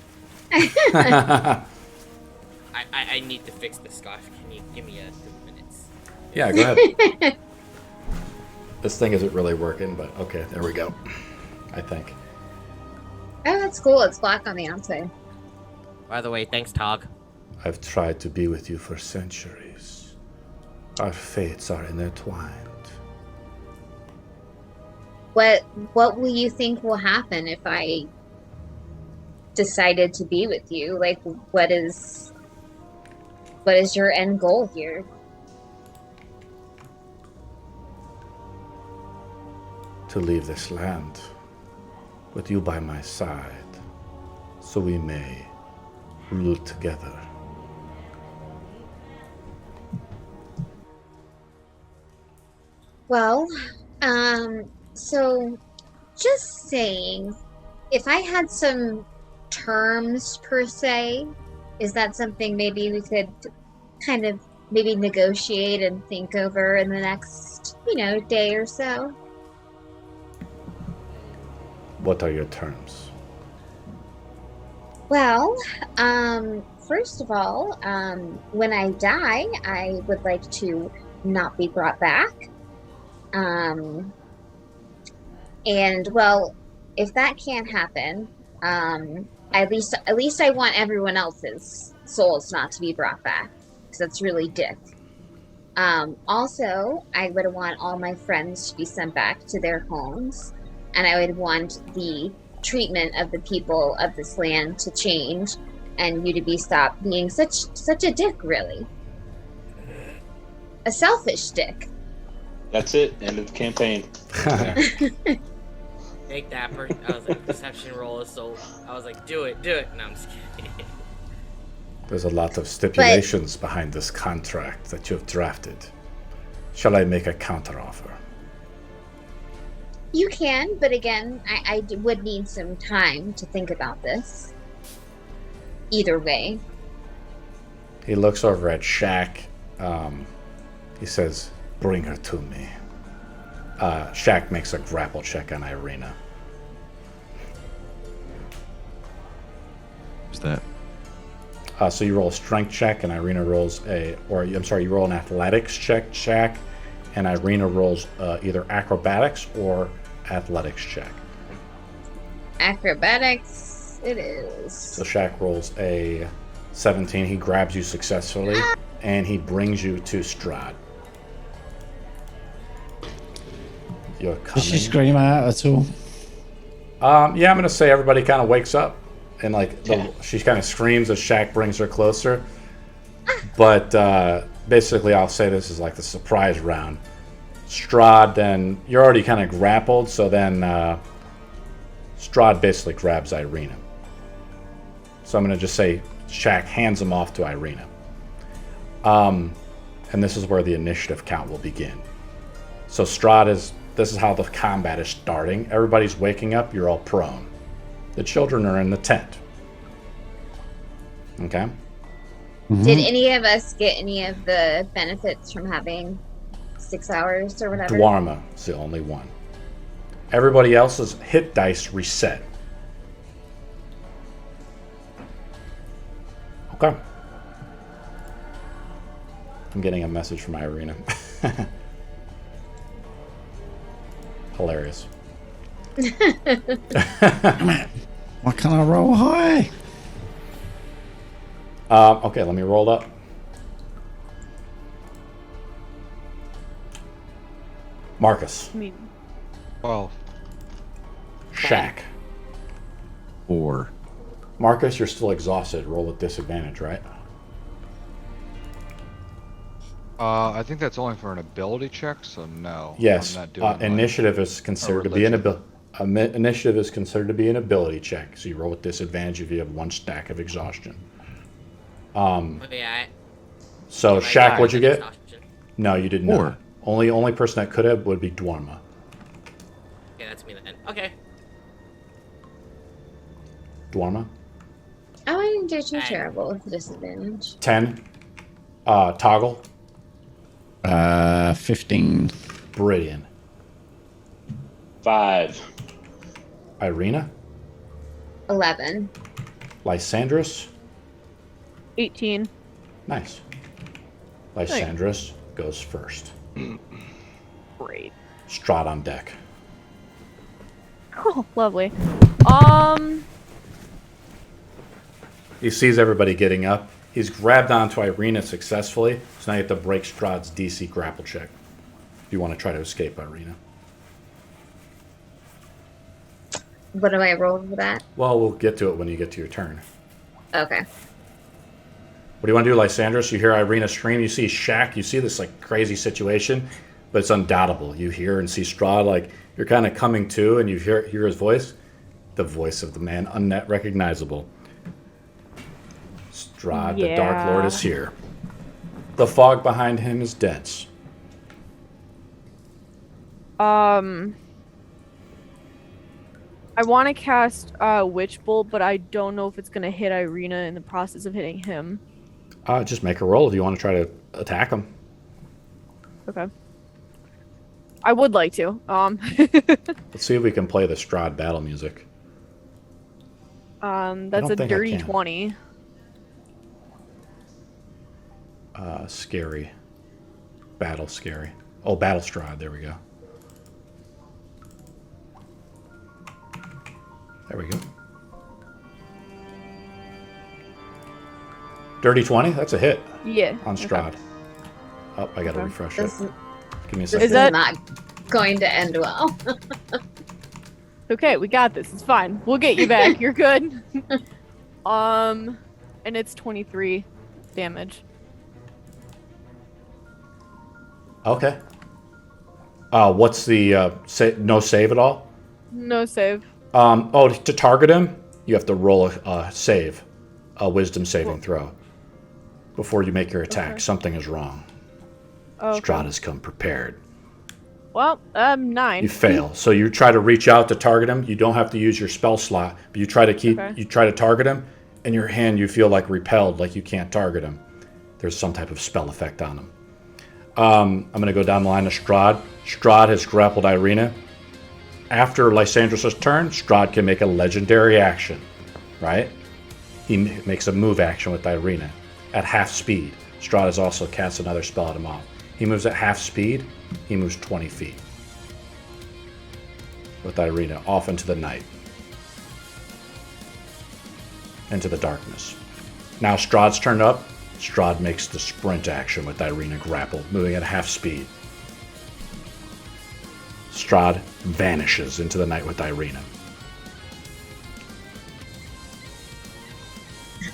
I need to fix the scarf. Can you give me 2 minutes? Yeah, go ahead. This thing isn't really working, but okay, there we go. I think. Oh, that's cool. It's black on the outside. By the way, thanks, Tog. I've tried to be with you for centuries. Our fates are intertwined. What will you think will happen if I decided to be with you? Like, what is your end goal here? To leave this land with you by my side, so we may rule together. Well, so just saying, if I had some terms per se, is that something maybe we could kind of maybe negotiate and think over in the next, day or so? What are your terms? Well, first of all, when I die, I would like to not be brought back. And well, if that can't happen, at least I want everyone else's souls not to be brought back, because that's really dick. Also, I would want all my friends to be sent back to their homes, and I would want the treatment of the people of this land to change, and you to be stopped being such a dick, really. A selfish dick. That's it. End of the campaign. Take that. I was like, perception roll is so. I was like, do it. No, I'm just kidding. There's a lot of stipulations behind this contract that you've drafted. Shall I make a counteroffer? You can, but again, I would need some time to think about this. Either way. He looks over at Shaq. He says, bring her to me. Shaq makes a grapple check on Ireena. What's that? So you roll a strength check, and Ireena rolls you roll an athletics check, Shaq, and Ireena rolls either acrobatics or athletics check. Acrobatics, it is. So Shaq rolls a 17. He grabs you successfully, and he brings you to Strahd. You're coming. Does she scream out at all? Yeah, I'm gonna say everybody kind of wakes up, and she kind of screams as Shaq brings her closer. But basically, I'll say this is like the surprise round. Strahd, then you're already kind of grappled, so then Strahd basically grabs Ireena. So I'm gonna just say Shaq hands him off to Ireena. And this is where the initiative count will begin. So this is how the combat is starting. Everybody's waking up, you're all prone. The children are in the tent. Okay? Mm-hmm. Did any of us get any of the benefits from having 6 hours or whatever? Daerma is the only one. Everybody else's hit dice reset. Okay. I'm getting a message from Ireena. Hilarious. Why can't I roll high? Okay, let me roll up. Marcus. I mean, 12. Shaq. 4. Marcus, you're still exhausted. Roll with disadvantage, right? I think that's only for an ability check, so no. Yes. I'm not doing Initiative is considered to be initiative is considered to be an ability check. So you roll with disadvantage if you have 1 stack of exhaustion. Yeah. So Shaq, what'd you get? Exhaustion. No, you did 4. not. Only person that could have would be Daerma. Okay, that's me then. Okay. Daerma. Oh, I didn't do too terrible with disadvantage. 10. Toggle. 15. Baridian. 5. Ireena. 11. Lysandrus. 18. Nice. Lysandrus goes first. Great. Strahd on deck. Oh, lovely. He sees everybody getting up. He's grabbed onto Ireena successfully, so now you have to break Strahd's DC grapple check if you want to try to escape Ireena. What do I roll for that? Well, we'll get to it when you get to your turn. Okay. What do you want to do, Lysandrus? You hear Ireena scream. You see Shaq. You see this like crazy situation, but it's undoubtable. You hear and see Strahd like you're kind of coming to, and you hear his voice, the voice of the man unrecognizable. Strahd, the Dark Lord, is here. The fog behind him is dense. I want to cast Witch Bolt, but I don't know if it's going to hit Ireena in the process of hitting him. Just make a roll if you want to try to attack him. Okay. I would like to. Let's see if we can play the Strahd battle music. That's don't a think I dirty can. 20. Scary. Battle scary. Oh, battle Strahd. There we go. There we go. Dirty 20? That's a hit Yeah. on Strahd. Oh, I gotta Okay. refresh it. This, Give me a this second. is that- not going to end well. Okay, we got this. It's fine. We'll get you back. You're good. And it's 23 damage. Okay. What's the no save at all? No save. To target him, you have to roll a save, a wisdom saving throw, before you make your attack. Okay. Something is wrong. Okay. Strahd has come prepared. Well, 9. You fail. So you try to reach out to target him. You don't have to use your spell slot, but you try to target him. In your hand, you feel like repelled, like you can't target him. There's some type of spell effect on him. I'm going to go down the line to Strahd. Strahd has grappled Ireena. After Lysandros' turn, Strahd can make a legendary action, right? He makes a move action with Ireena at half speed. Strahd has also cast another spell at him off. He moves at half speed. He moves 20 feet with Ireena off into the night, into the darkness. Now Strahd's turned up. Strahd makes the sprint action with Ireena grappled, moving at half speed. Strahd vanishes into the night with Ireena.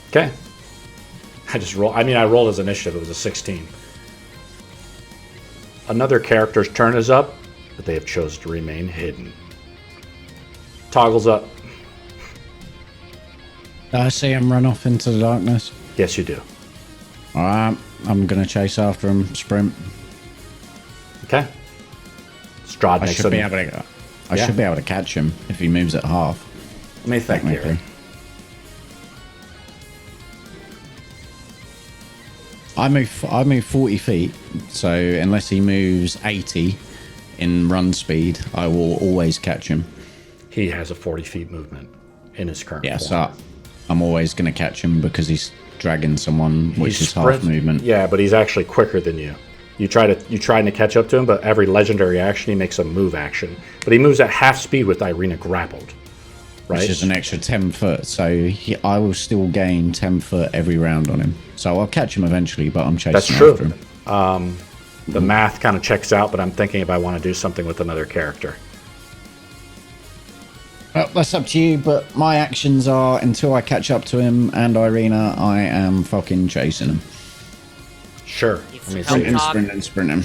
Okay. I rolled his initiative. It was a 16. Another character's turn is up, but they have chosen to remain hidden. Toggles up. I see him run off into the darkness. Yes, you do. Alright, I'm gonna chase after him, sprint. Okay. Strahd I makes should be able to catch him if he moves at half. Let me think here. Technically. I move 40 feet, so unless he moves 80 in run speed, I will always catch him. He has a 40 feet movement in his current Yeah, form. so I'm always going to catch him because he's dragging someone, which He is half sprints- movement. Yeah, but he's actually quicker than you. You're trying to catch up to him, but every legendary action he makes a move action. But he moves at half speed with Ireena grappled. Right? Which is an extra 10 foot, so I will still gain 10 foot every round on him. So I'll catch him eventually, but I'm chasing That's after true. him. The math kind of checks out, but I'm thinking if I want to do something with another character. Well, that's up to you, but my actions are until I catch up to him and Ireena, I am fucking chasing him. Sure. It's Let me help see. talk. Sprinting.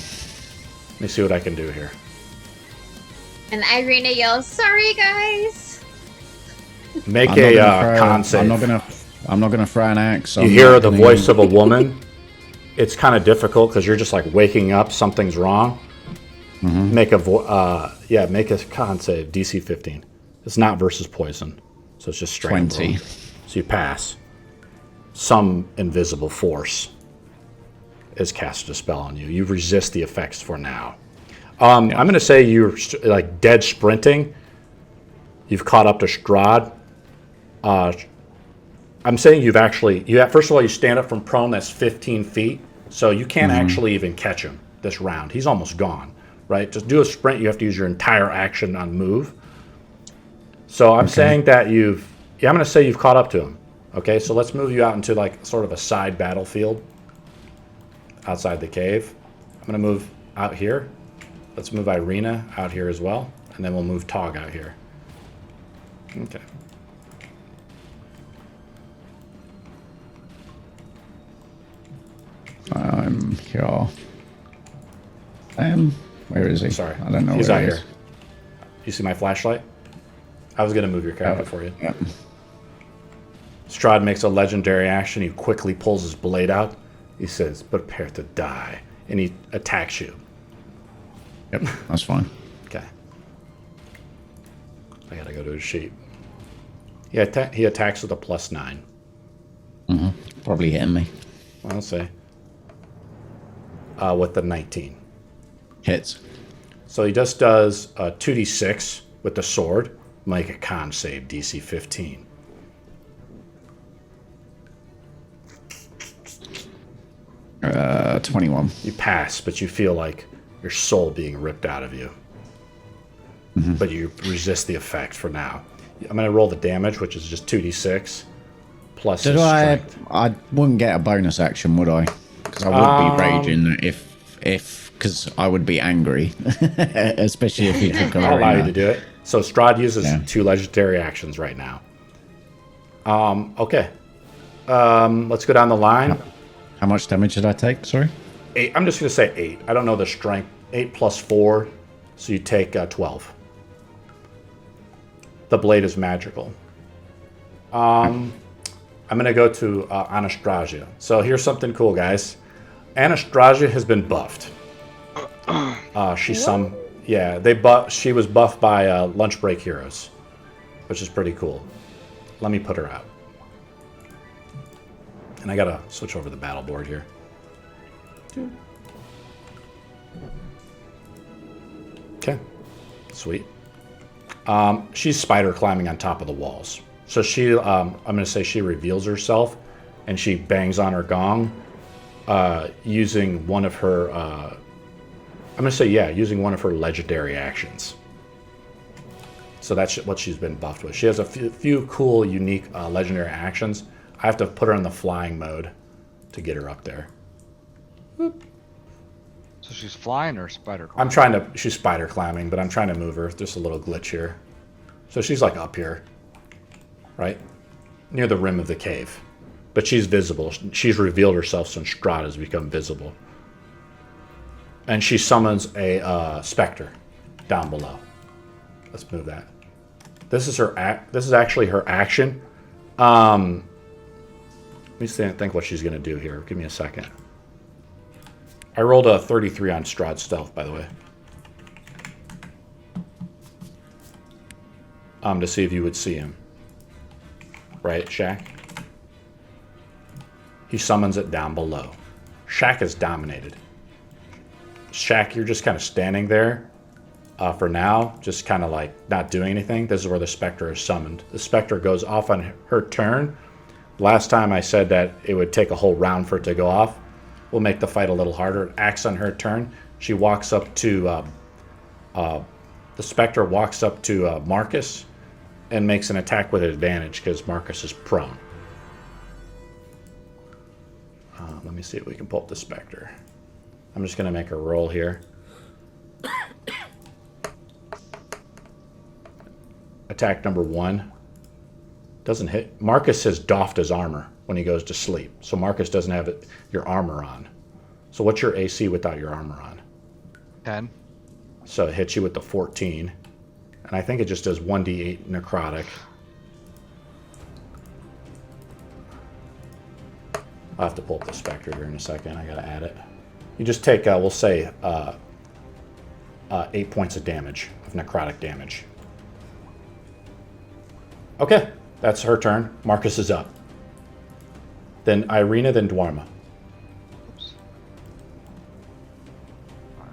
Let me see what I can do here. And Ireena yells, "Sorry, guys!" Make I'm not a gonna throw- con save. I'm not gonna throw an axe. You hear the voice of a woman. It's kind of difficult because you're just like waking up. Something's wrong. Mm-hmm. Make a con save. DC 15. It's not versus poison, so it's just straight 20. roll. So you pass. Some invisible force has cast a spell on you. You resist the effects for now. I'm going to say you're like dead sprinting. You've caught up to Strahd. I'm saying first of all, you stand up from prone, that's 15 feet. So you can't actually even catch him this round. He's almost gone, right? Just do a sprint. You have to use your entire action on move. So I'm saying that I'm going to say you've caught up to him. Okay, so let's move you out into like sort of a side battlefield outside the cave. I'm going to move out here. Let's move Ireena out here as well. And then we'll move Tog out here. Okay. I'm here. Where is he? Sorry. I don't know He's where out he here. is. You see my flashlight? I was going to move your character for you. Yep. Strahd makes a legendary action. He quickly pulls his blade out. He says, prepare to die. And he attacks you. Yep, that's fine. Okay. I gotta go to his sheet. He attacks with a +9. Probably hitting me. I'll say. With the 19. Hits. So he just does 2d6 with the sword. Make a con save, DC 15. Uh, 21. You pass, but you feel like your soul being ripped out of you. But you resist the effect for now. I'm going to roll the damage, which is just 2d6 plus Did his I? strength. I wouldn't get a bonus action, would I? Because I would be raging because I would be angry, especially if he took a I'll allow you to do it. So Strahd uses 2 legendary actions right now. Okay. Let's go down the line. How much damage did I take? Sorry. 8. I'm just going to say 8. I don't know the strength. 8 plus 4, so you take 12. The blade is magical. I'm going to go to Anastasia. So here's something cool, guys. Anastasia has been buffed. She was buffed by lunch break heroes, which is pretty cool. Let me put her out. And I got to switch over the battle board here. Okay. Sweet. She's spider climbing on top of the walls. So she, I'm going to say she reveals herself, and she bangs on her gong, using one of her. I'm going to say using one of her legendary actions. So that's what she's been buffed with. She has a few cool, unique legendary actions. I have to put her in the flying mode to get her up there. Whoop. So she's flying or spider climbing? She's spider climbing, but I'm trying to move her. There's a little glitch here. So she's like up here, right? Near the rim of the cave. But she's visible. She's revealed herself since Strahd has become visible. And she summons a Spectre down below. Let's move that. This is actually her action. Let me think what she's going to do here. Give me a second. I rolled a 33 on Strahd's stealth, by the way. To see if you would see him. Right, Shaq? He summons it down below. Shaq is dominated. Shaq, you're just kind of standing there for now, just kind of like not doing anything. This is where the Spectre is summoned. The Spectre goes off on her turn. Last time I said that it would take a whole round for it to go off. We'll make the fight a little harder. It acts on her turn. She walks up to... the Spectre walks up to Marcus and makes an attack with advantage because Marcus is prone. Let me see if we can pull up the Spectre. I'm just going to make a roll here. Attack number 1. Doesn't hit. Marcus has doffed his armor when he goes to sleep. So Marcus doesn't have your armor on. So what's your AC without your armor on? 10. So it hits you with the 14. And I think it just does 1d8 necrotic. I'll have to pull up the Spectre here in a second. I gotta add it. You just take, we'll say, 8 points of damage, of necrotic damage. Okay, that's her turn. Marcus is up. Then Ireena, then Daerma. Oops. 5.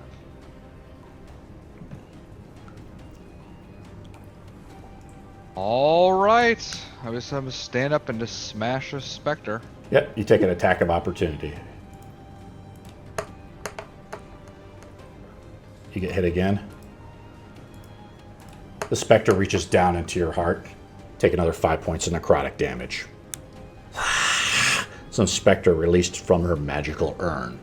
All right. I guess I'm gonna stand up and just smash a Spectre. Yep, you take an attack of opportunity. You get hit again. The Spectre reaches down into your heart. Take another 5 points of necrotic damage. Some Spectre released from her magical urn.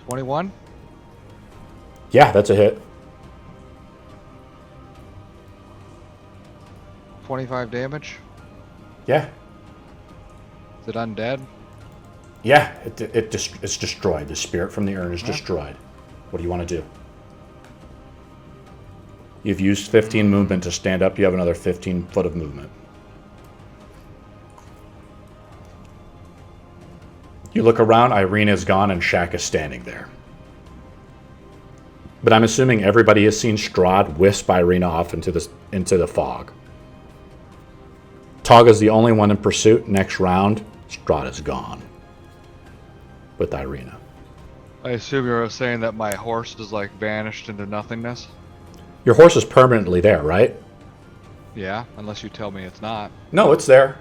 21. Yeah, that's a hit. 25 damage. Yeah. Is it undead? Yeah, it's destroyed. The spirit from the urn is destroyed. What do you want to do? You've used 15 movement to stand up. You have another 15 foot of movement. You look around, Ireena is gone, and Shaq is standing there. But I'm assuming everybody has seen Strahd wisp Ireena off into the fog. Tog is the only one in pursuit. Next round, Strahd is gone with Ireena. I assume you're saying that my horse is like vanished into nothingness? Your horse is permanently there, right? Yeah, unless you tell me it's not. No, it's there.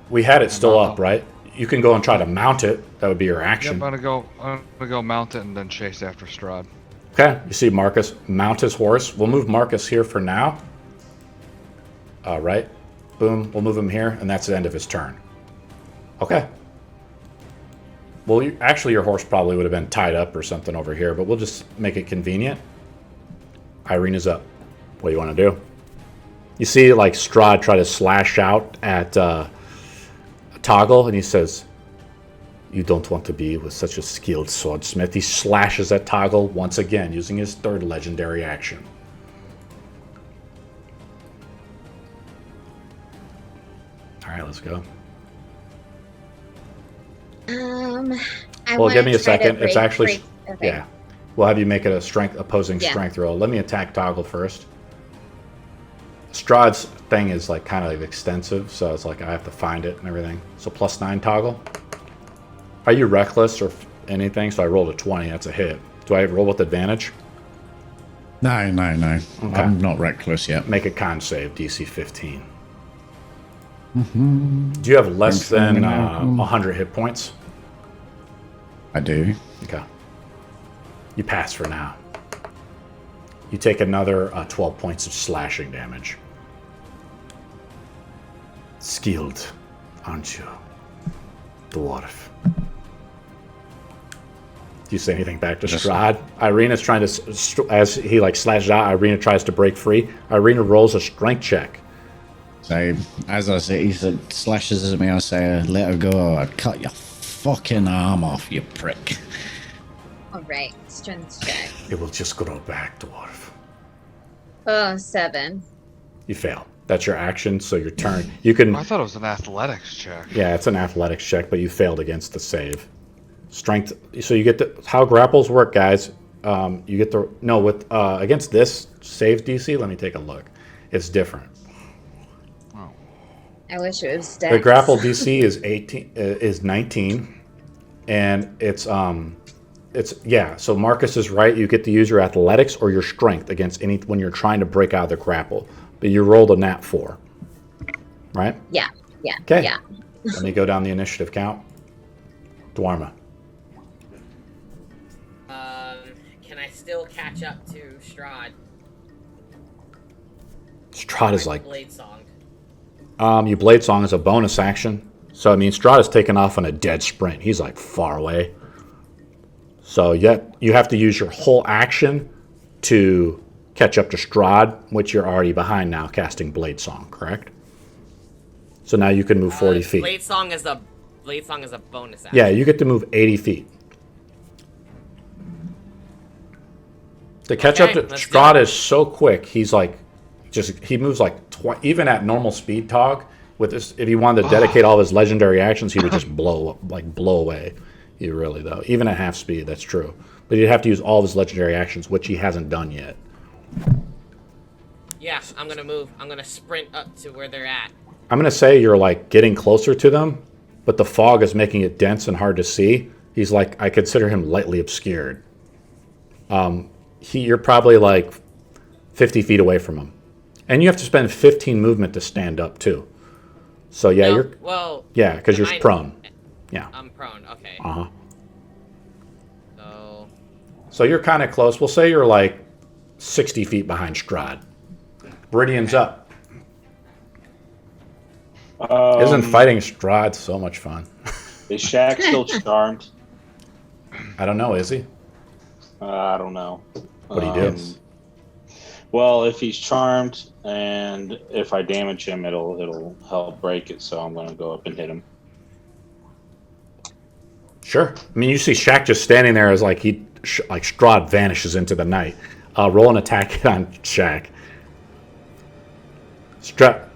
We had it still no. up, right? You can go and try to mount it. That would be your action. Yep, I'm gonna go mount it and then chase after Strahd. Okay, you see Marcus mount his horse. We'll move Marcus here for now. Right. Boom, we'll move him here, and that's the end of his turn. Okay. Well, actually, your horse probably would have been tied up or something over here, but we'll just make it convenient. Ireena's up. What do you want to do? You see, like, Strahd try to slash out at Toggle, and he says, "You don't want to be with such a skilled swordsmith." He slashes at Toggle once again, using his third legendary action. All right, let's go. Well, give me a second. It's actually, okay. yeah. We'll have you make it a opposing Yeah. strength roll. Let me attack Toggle first. Strahd's thing is like kind of extensive, so it's like I have to find it and everything. So +9 Toggle. Are you reckless or anything? So I rolled a 20. That's a hit. Do I roll with advantage? No. Okay. I'm not reckless yet. Make a con save, DC 15. Do you have less than 100 hit points? I do. Okay. You pass for now. You take another 12 points of slashing damage. Skilled, aren't you, dwarf? Do you say anything back to Strahd? Ireena's trying to, as he like slashes out, Ireena tries to break free. Ireena rolls a strength check. So, as I say, he slashes at me, I say, let her go, I'd cut your fucking arm off, you prick. Alright, strength check. It will just grow back, dwarf. Oh, 7. You fail. That's your action, so your turn. You can. I thought it was an athletics check. Yeah, it's an athletics check, but you failed against the save. Strength. So you get how grapples work, guys. You get the with against this save DC. Let me take a look. It's different. I wish it was dead. The grapple DC is 18, is 19, and it's yeah. So Marcus is right. You get to use your athletics or your strength against any when you're trying to break out of the grapple. But you rolled a nat 4, right? Yeah. Okay. Yeah. Let me go down the initiative count. Daerma. Can I still catch up to Strahd? Strahd is like Blade Song. You Blade Song is a bonus action. So, I mean, Strahd is taken off on a dead sprint. He's, like, far away. So, yet you have to use your whole action to catch up to Strahd, which you're already behind now, casting Blade Song, correct? So now you can move 40 feet. Blade Song is a bonus action. Yeah, you get to move 80 feet. To catch up to Strahd is so quick. He's like, he moves like even at normal speed, Tog. With this, if he wanted to dedicate all of his legendary actions, he would just blow away. He really though, even at half speed, that's true. But he'd have to use all of his legendary actions, which he hasn't done yet. Yeah, I'm gonna move. I'm gonna sprint up to where they're at. I'm gonna say you're like getting closer to them, but the fog is making it dense and hard to see. He's like, I consider him lightly obscured. You're probably like 50 feet away from him. And you have to spend 15 movement to stand up too. So yeah, because you're prone. Yeah. I'm prone. Okay. So you're kind of close. We'll say you're like 60 feet behind Strahd. Baridian's up. Isn't fighting Strahd so much fun? Is Shaq still charmed? I don't know. Is he? I don't know. What do you do? Well, if he's charmed and if I damage him, it'll help break it. So I'm going to go up and hit him. Sure. I mean, you see Shaq just standing there as like Strahd vanishes into the night. Roll an attack on Shaq. Shaq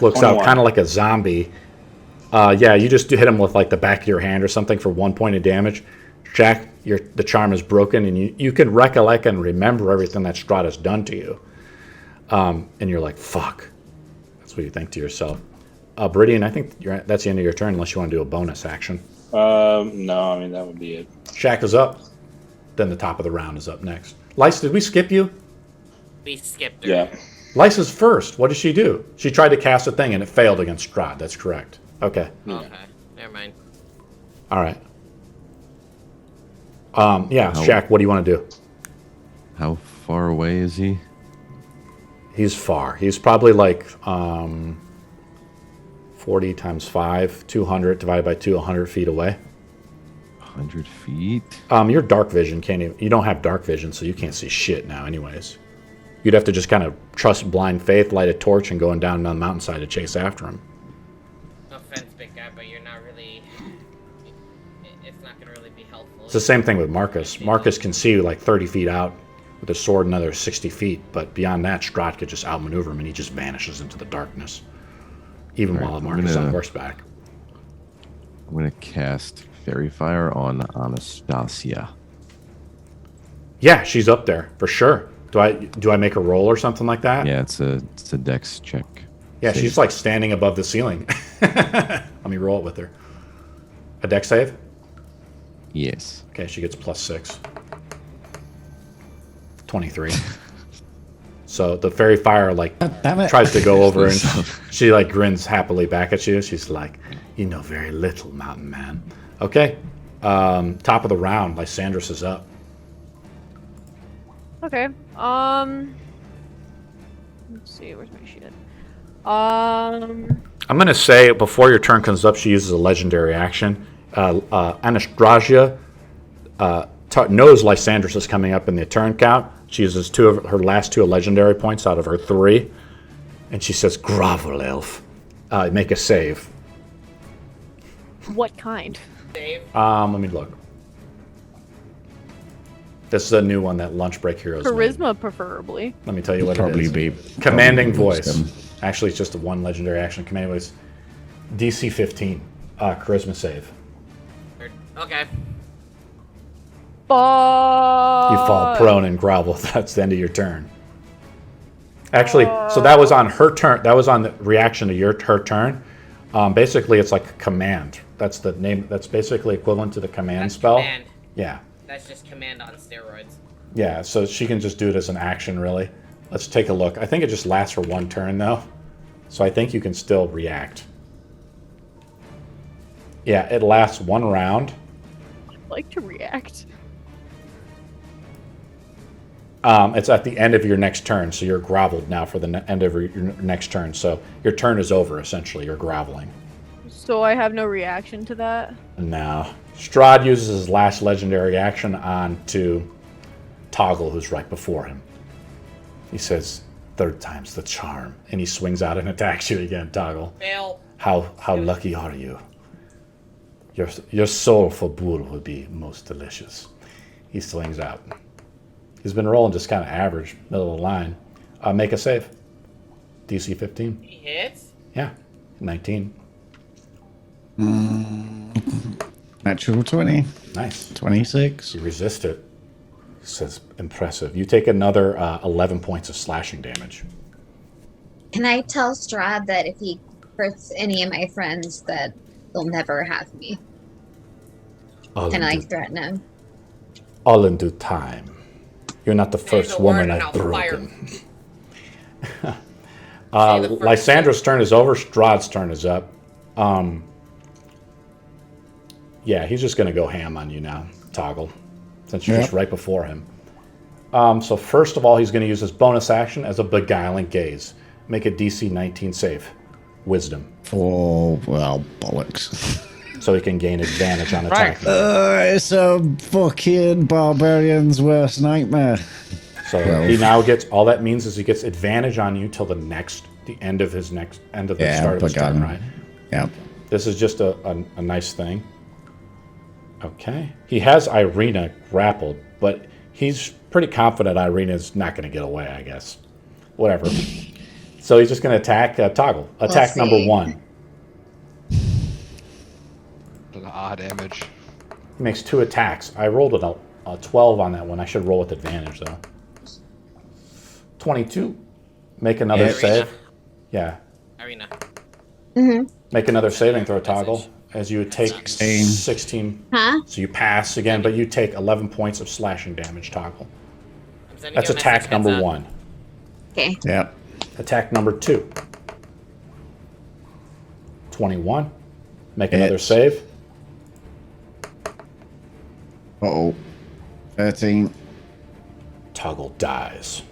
looks 21. out kind of like a zombie. Yeah, you just hit him with like the back of your hand or something for 1 point of damage. Shaq, the charm is broken, and you can recollect and remember everything that Strahd has done to you. And you're like, fuck. That's what you think to yourself. Baridian, I think that's the end of your turn unless you want to do a bonus action. No, I mean that would be it. Shaq is up. Then the top of the round is up next. Lice, did we skip you? We skipped her. Yeah. Lice is first. What did she do? She tried to cast a thing and it failed against Strahd. That's correct. Okay. Okay, never mind. All right. Yeah, Shaq, what do you want to do? How far away is he? He's far. He's probably like 40 times 5, 200 divided by 2, 100 feet away. 100 feet? Your dark vision can't even... You don't have dark vision, so you can't see shit now anyways. You'd have to just kind of trust blind faith, light a torch, and going down on the mountainside to chase after him. No offense, big guy, but you're not really... It's not going to really be helpful. It's the same thing with Marcus. Marcus can see you like 30 feet out with a sword another 60 feet, but beyond that, Strahd could just outmaneuver him, and he just vanishes into the darkness. Even All right, while Marcus is on horseback. I'm going to cast Fairy Fire on Anastasia. Yeah, she's up there, for sure. Do I make a roll or something like that? Yeah, it's a dex check. Yeah, Save. she's like standing above the ceiling. Let me roll it with her. A dex save? Yes. Okay, she gets +6. 23. So the fairy fire like Damn it. tries to go over and she like grins happily back at you. She's like, "You know very little, mountain man." Okay. Top of the round, Lysandros is up. Okay. Let's see. Where's my shit? Um. I'm gonna say before your turn comes up, she uses a legendary action. Anastasia knows Lysandros is coming up in the turn count. She uses 2 of her last 2 legendary points out of her 3, and she says, "Grovel, elf, make a save." What kind? Save. Let me look. This is a new one that Lunch Break Heroes made. Charisma, preferably. Let me tell you what Probably it is. be Commanding probably voice. wisdom. Actually, it's just a 1 legendary action. Commanding voice. DC 15. Charisma save. Okay. You fall prone and grovel. That's the end of your turn. Actually, so that was on her turn. That was on the reaction to her turn. Basically, it's like a command. That's the name. That's basically equivalent to the command That's spell. Command. Yeah. That's just command on steroids. Yeah, so she can just do it as an action, really. Let's take a look. I think it just lasts for 1 turn, though. So I think you can still react. Yeah, it lasts 1 round. I'd like to react. It's at the end of your next turn, so you're groveled now for the end of your next turn. So your turn is over, essentially. You're groveling. So I have no reaction to that. Now, Strahd uses his last legendary action on to Toggle, who's right before him. He says, "3rd time's the charm," and he swings out and attacks you again, Toggle. Fail. How lucky are you? Your soulful bull would be most delicious. He swings out. He's been rolling just kind of average, middle of the line. Make a save. DC 15. He hits. Yeah, 19. Natural 20. Nice. 26. You resist it. Says impressive. You take another 11 points of slashing damage. Can I tell Strahd that if he hurts any of my friends, that they'll never have me? Can I threaten him? All in due time. You're not the first a woman word and I've I'll fire. broken. Lysandra's turn is over. Strahd's turn is up. Yeah, he's just going to go ham on you now, Toggle, since you're just right before him. So first of all, he's going to use his bonus action as a beguiling gaze. Make a DC 19 save. Wisdom. Oh, well, bollocks. So he can gain advantage on attack. It's a fucking barbarian's worst nightmare. So he now gets, all that means is he gets advantage on you till the end of the start of his turn, right? Yeah. This is just a nice thing. Okay. He has Ireena grappled, but he's pretty confident Ireena's not going to get away, I guess. Whatever. So he's just going to attack Toggle. Attack number 1. An odd image. He makes 2 attacks. I rolled a 12 on that one. I should roll with advantage, though. 22. Make another save. Yeah. Ireena. Mm-hmm. Make another saving throw, Toggle. as you would take 16. Huh? So you pass again, but you take 11 points of slashing damage, Toggle. I'm sending That's you a attack message, number heads up. 1. Okay. Yep. Attack number 2. 21. Make another Hits. save. Uh-oh. 13. Toggle dies.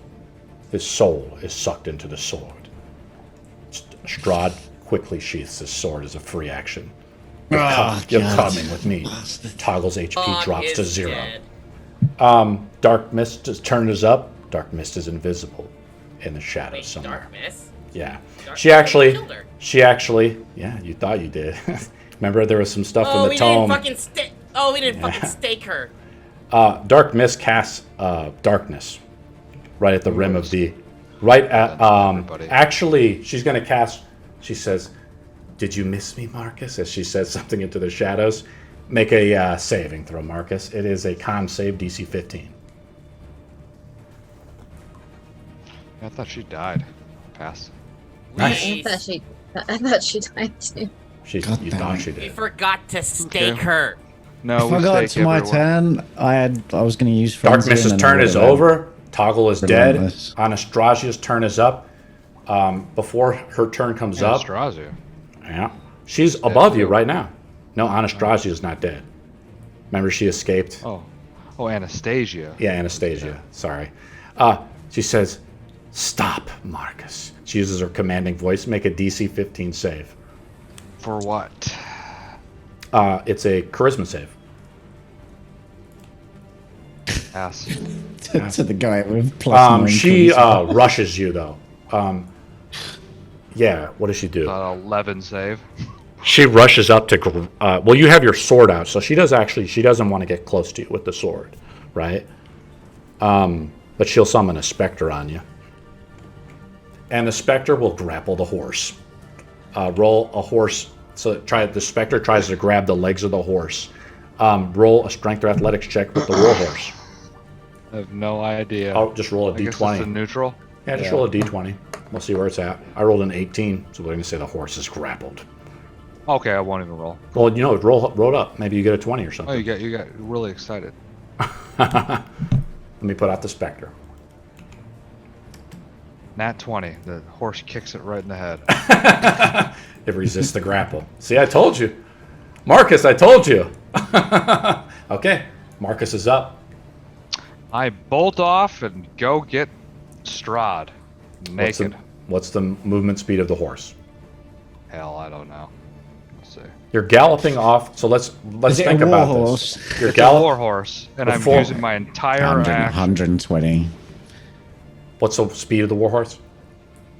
His soul is sucked into the sword. Strahd quickly sheaths his sword as a free action. You're, you're coming with me. Toggle's HP Tog drops to is 0. dead. Dark Mist's turn is up. Dark Mist is invisible in the shadows Wait, somewhere. Dark Miss? Yeah. Dark She Miss actually, killed her. yeah, you thought you did. Remember there was some stuff Oh, in the we tome. didn't fucking stake. Oh, we didn't fucking stake her. Dark Mist casts darkness right at the rim of the, right at, Everybody. actually, she's going to cast, she says, "Did you miss me, Marcus?" As she says something into the shadows. Make a saving throw, Marcus. It is a con save, DC 15. I thought she died. Pass. I We, thought she died too. You God damn thought it. she we did. forgot to stake Okay. her. No, If we I got stake to my everyone. turn, I was going to use Dark frenzy. Mist's and then I turn is would've over. Toggle is dead. Relentless. Anastrasia's turn is up. Before her turn comes up, Anastrazia. yeah, she's above you too. right now. No, Anastrasia is not dead. Remember, she escaped. Oh, Anastasia. Yeah, Anastasia. Sorry. She says, "Stop, Marcus." She uses her commanding voice. Make a DC 15 save. For what? It's a charisma save. Pass. to the guy with plus 9 She charisma. rushes you though. Yeah. What does she do? 11 save. She rushes up to. Well, you have your sword out, so she doesn't want to get close to you with the sword, right? But she'll summon a Spectre on you, and the Spectre will grapple the horse. Roll a horse. So the Spectre tries to grab the legs of the horse. Roll a strength or athletics check with the war horse. I have no idea. I'll just roll a I guess it's d20. a neutral. Yeah, just roll a d20. We'll see where it's at. I rolled an 18, so we're going to say the horse is grappled. Okay, I won't even roll. Well, roll up. Maybe you get a 20 or Oh, something. you got really excited. Let me put out the Spectre. Nat 20. The horse kicks it right in the head. It resists the grapple. See, I told you. Marcus, I told you. Okay, Marcus is up. I bolt off and go get Strahd. Naked. What's the movement speed of the horse? Hell, I don't know. Let's see. You're galloping off, so let's Is it think a war about horse? this. You're It's a war horse, and I'm Before- using my entire 100, action. 120. What's the speed of the war horse?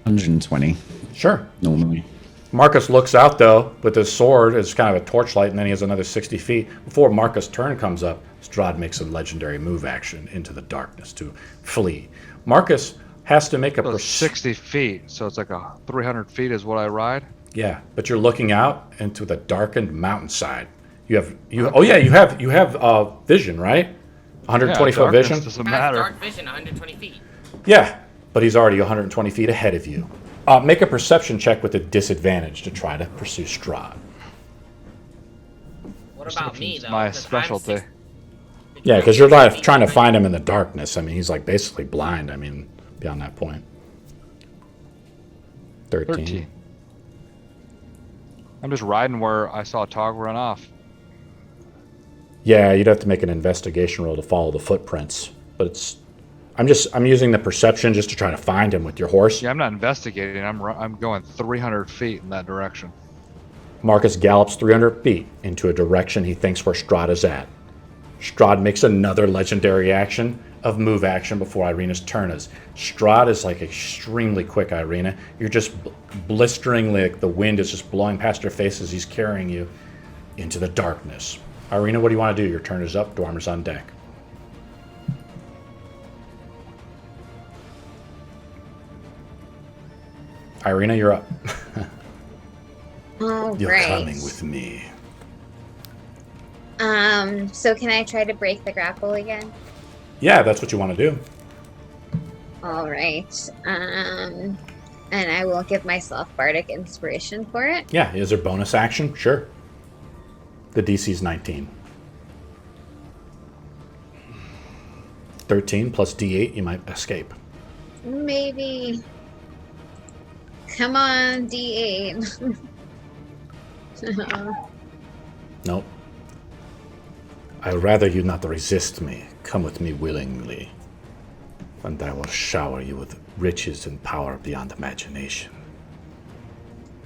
120, Sure. normally. Marcus looks out, though, with his sword as kind of a torchlight, and then he has another 60 feet. Before Marcus' turn comes up, Strahd makes a legendary move action into the darkness to flee. Marcus has to make a... So it's 60 feet, so it's like 300 feet is what I ride. Yeah, but you're looking out into the darkened mountainside. You have vision, right? 120 foot darkness vision? doesn't Has matter. dark vision, 120 feet. Yeah, but he's already 120 feet ahead of you. Make a perception check with a disadvantage to try to pursue Strahd. What about me, though? My 'Cause I'm specialty. Yeah, because you're like trying to find him in the darkness. I mean, he's like basically blind. I mean, beyond that point. 13. I'm just riding where I saw Tog run off. Yeah, you'd have to make an investigation roll to follow the footprints. But I'm using the perception just to try to find him with your horse. Yeah, I'm not investigating. I'm going 300 feet in that direction. Marcus gallops 300 feet into a direction he thinks where Strahd is at. Strahd makes another legendary action of move action before Ireena's turn is. Strahd is like extremely quick, Ireena. You're just blistering, like the wind is just blowing past your face as he's carrying you into the darkness. Ireena, what do you want to do? Your turn is up. Dormer's on deck. Ireena, you're up. All You're right. coming with me. So can I try to break the grapple again? Yeah, that's what you want to do. All right. And I will give myself bardic inspiration for it. Yeah, is there bonus action? Sure. The DC's 19. 13 plus D8, you might escape. Maybe. Come on, D8. Nope. I'd rather you not resist me. Come with me willingly, and I will shower you with riches and power beyond imagination.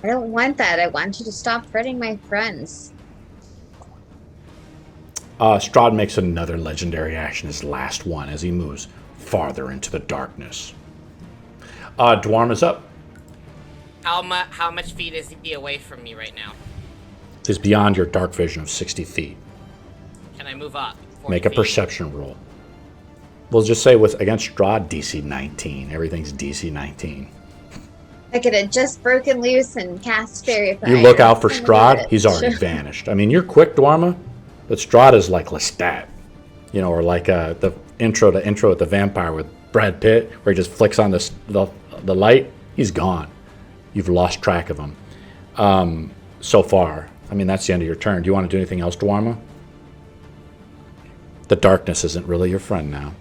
I don't want that. I want you to stop hurting my friends. Strahd makes another legendary action, his last one, as he moves farther into the darkness. Daerma's up. How much feet is he away from me right now? He's beyond your dark vision of 60 feet. Can I move up? 40 Make a feet? perception roll. We'll just say with against Strahd, DC 19. Everything's DC 19. I could have just broken loose and cast fairy fire. You look out for Son of a Strahd, bitch. he's already vanished. I mean, you're quick, Daerma, but Strahd is like Lestat. You know, or like the intro with the vampire with Brad Pitt, where he just flicks on the light. He's gone. You've lost track of him so far. I mean, that's the end of your turn. Do you want to do anything else, Daerma? The darkness isn't really your friend now.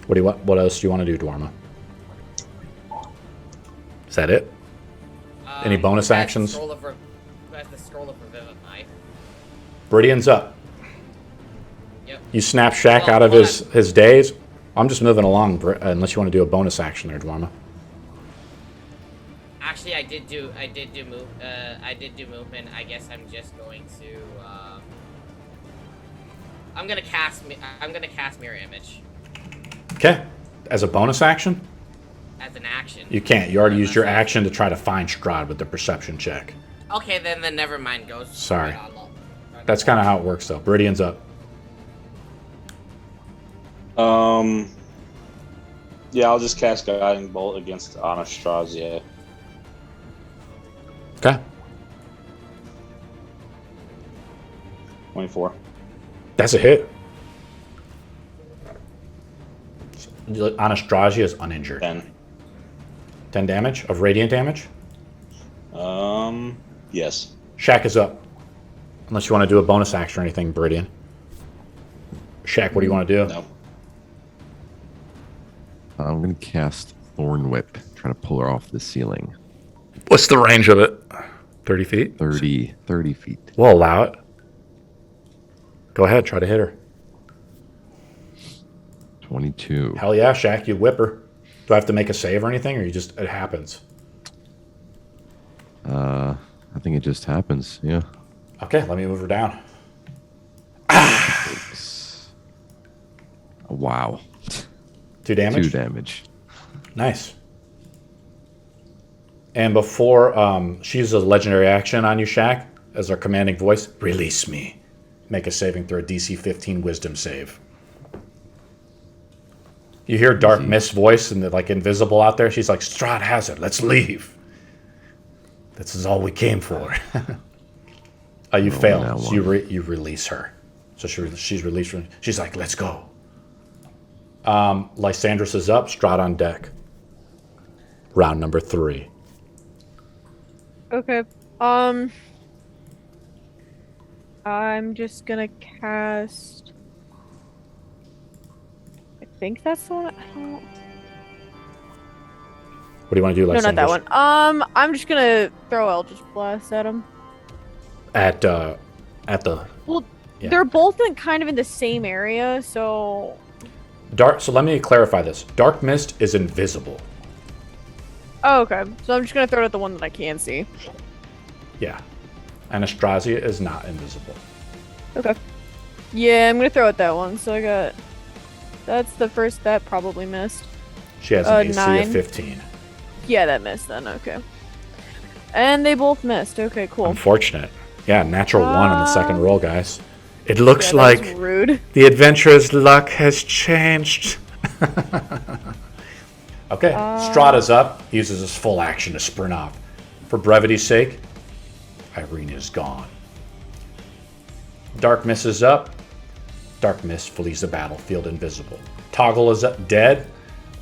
What else do you want to do, Daerma? Is that it? Any bonus actions? That's the scroll of Revivify. Baridian's up. Yep. You snap Shaq Well, out of hold his daze. I'm just moving along, unless you want to do a bonus action there, Daerma. Actually, I did do movement. I guess I'm just going to. I'm gonna cast mirror image Okay. As a bonus action? as an action. You can't. You already used your action to try to find Strahd with the perception check. Okay, then never mind. Goes. Sorry. Right on. That's kind of how it works, though. Baridian's up. Yeah, I'll just cast Guiding Bolt against Anastasia. Okay. 24. That's a hit. Anastasia is uninjured. 10. 10 damage of radiant damage. Yes. Shaq is up. Unless you want to do a bonus action or anything, Baridian. Shaq, what do you want to do? No. I'm going to cast Thorn Whip, try to pull her off the ceiling. What's the range of it? 30 feet? 30 feet. We'll allow it. Go ahead, try to hit her. 22. Hell yeah, Shaq, you whip her. Do I have to make a save or anything, or it happens? I think it just happens, yeah. Okay, let me move her down. Wow. 2 damage? 2 damage. Nice. And before she uses a legendary action on you, Shaq, as our commanding voice, release me. Make a saving throw, a DC 15 wisdom save. You hear Dark Mist's voice and like invisible out there. She's like, Strahd has it. Let's leave. This is all we came for. You failed. So you release her. So she's released. She's like, let's go. Lysandros is up. Strahd on deck. Round number 3. Okay. I'm just gonna cast. I think that's the one. I don't... What do you want to do, Lysandros? No, not that one. I'm just gonna throw Eldritch Blast at him. At the. Well, Yeah. they're both kind of in the same area, so. So let me clarify this. Dark Mist is invisible. Oh, okay. So I'm just gonna throw it at the one that I can see. Yeah. Anastasia is not invisible. Okay. Yeah, I'm gonna throw at that one. So I got. That's the first that probably missed. She has an AC 9. of 15. Yeah, that missed then. Okay. And they both missed. Okay, cool. Unfortunate. Yeah, natural 1 on the second roll, guys. It looks Yeah, that was like rude. the adventurer's luck has changed. Okay, Strahd up. He uses his full action to sprint off. For brevity's sake, Ireena is gone. Dark Mist is up. Dark Mist flees the battlefield invisible. Toggle is up, dead.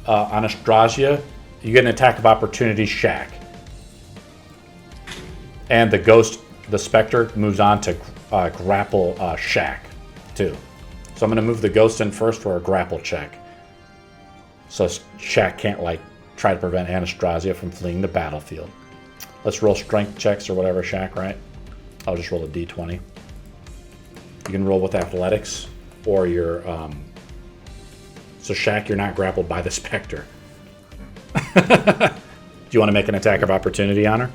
Anastasia, you get an attack of opportunity, Shaq. And the ghost the Spectre moves on to grapple Shaq, too. So I'm going to move the Ghost in first for a grapple check. So Shaq can't, like, try to prevent Anastasia from fleeing the battlefield. Let's roll strength checks or whatever, Shaq, right? I'll just roll a d20. You can roll with athletics or your... So Shaq, you're not grappled by the Spectre. Do you want to make an attack of opportunity on her?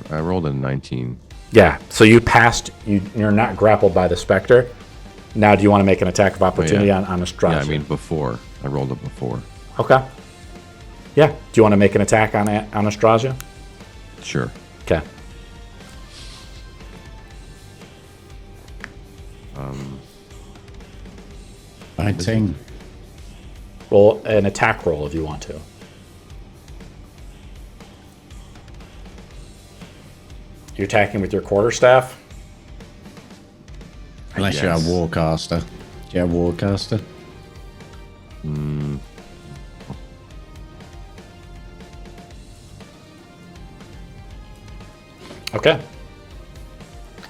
I rolled a 19. Yeah, so you passed. You're not grappled by the Spectre. Now, do you want to make an attack of opportunity on Strahd? Yeah, I mean before. I rolled it before. Okay. Yeah. Do you want to make an attack on Anastasia? Sure. Okay. I think. Roll an attack roll if you want to. You're attacking with your quarterstaff? Unless you have Warcaster. Do you have Warcaster? Okay.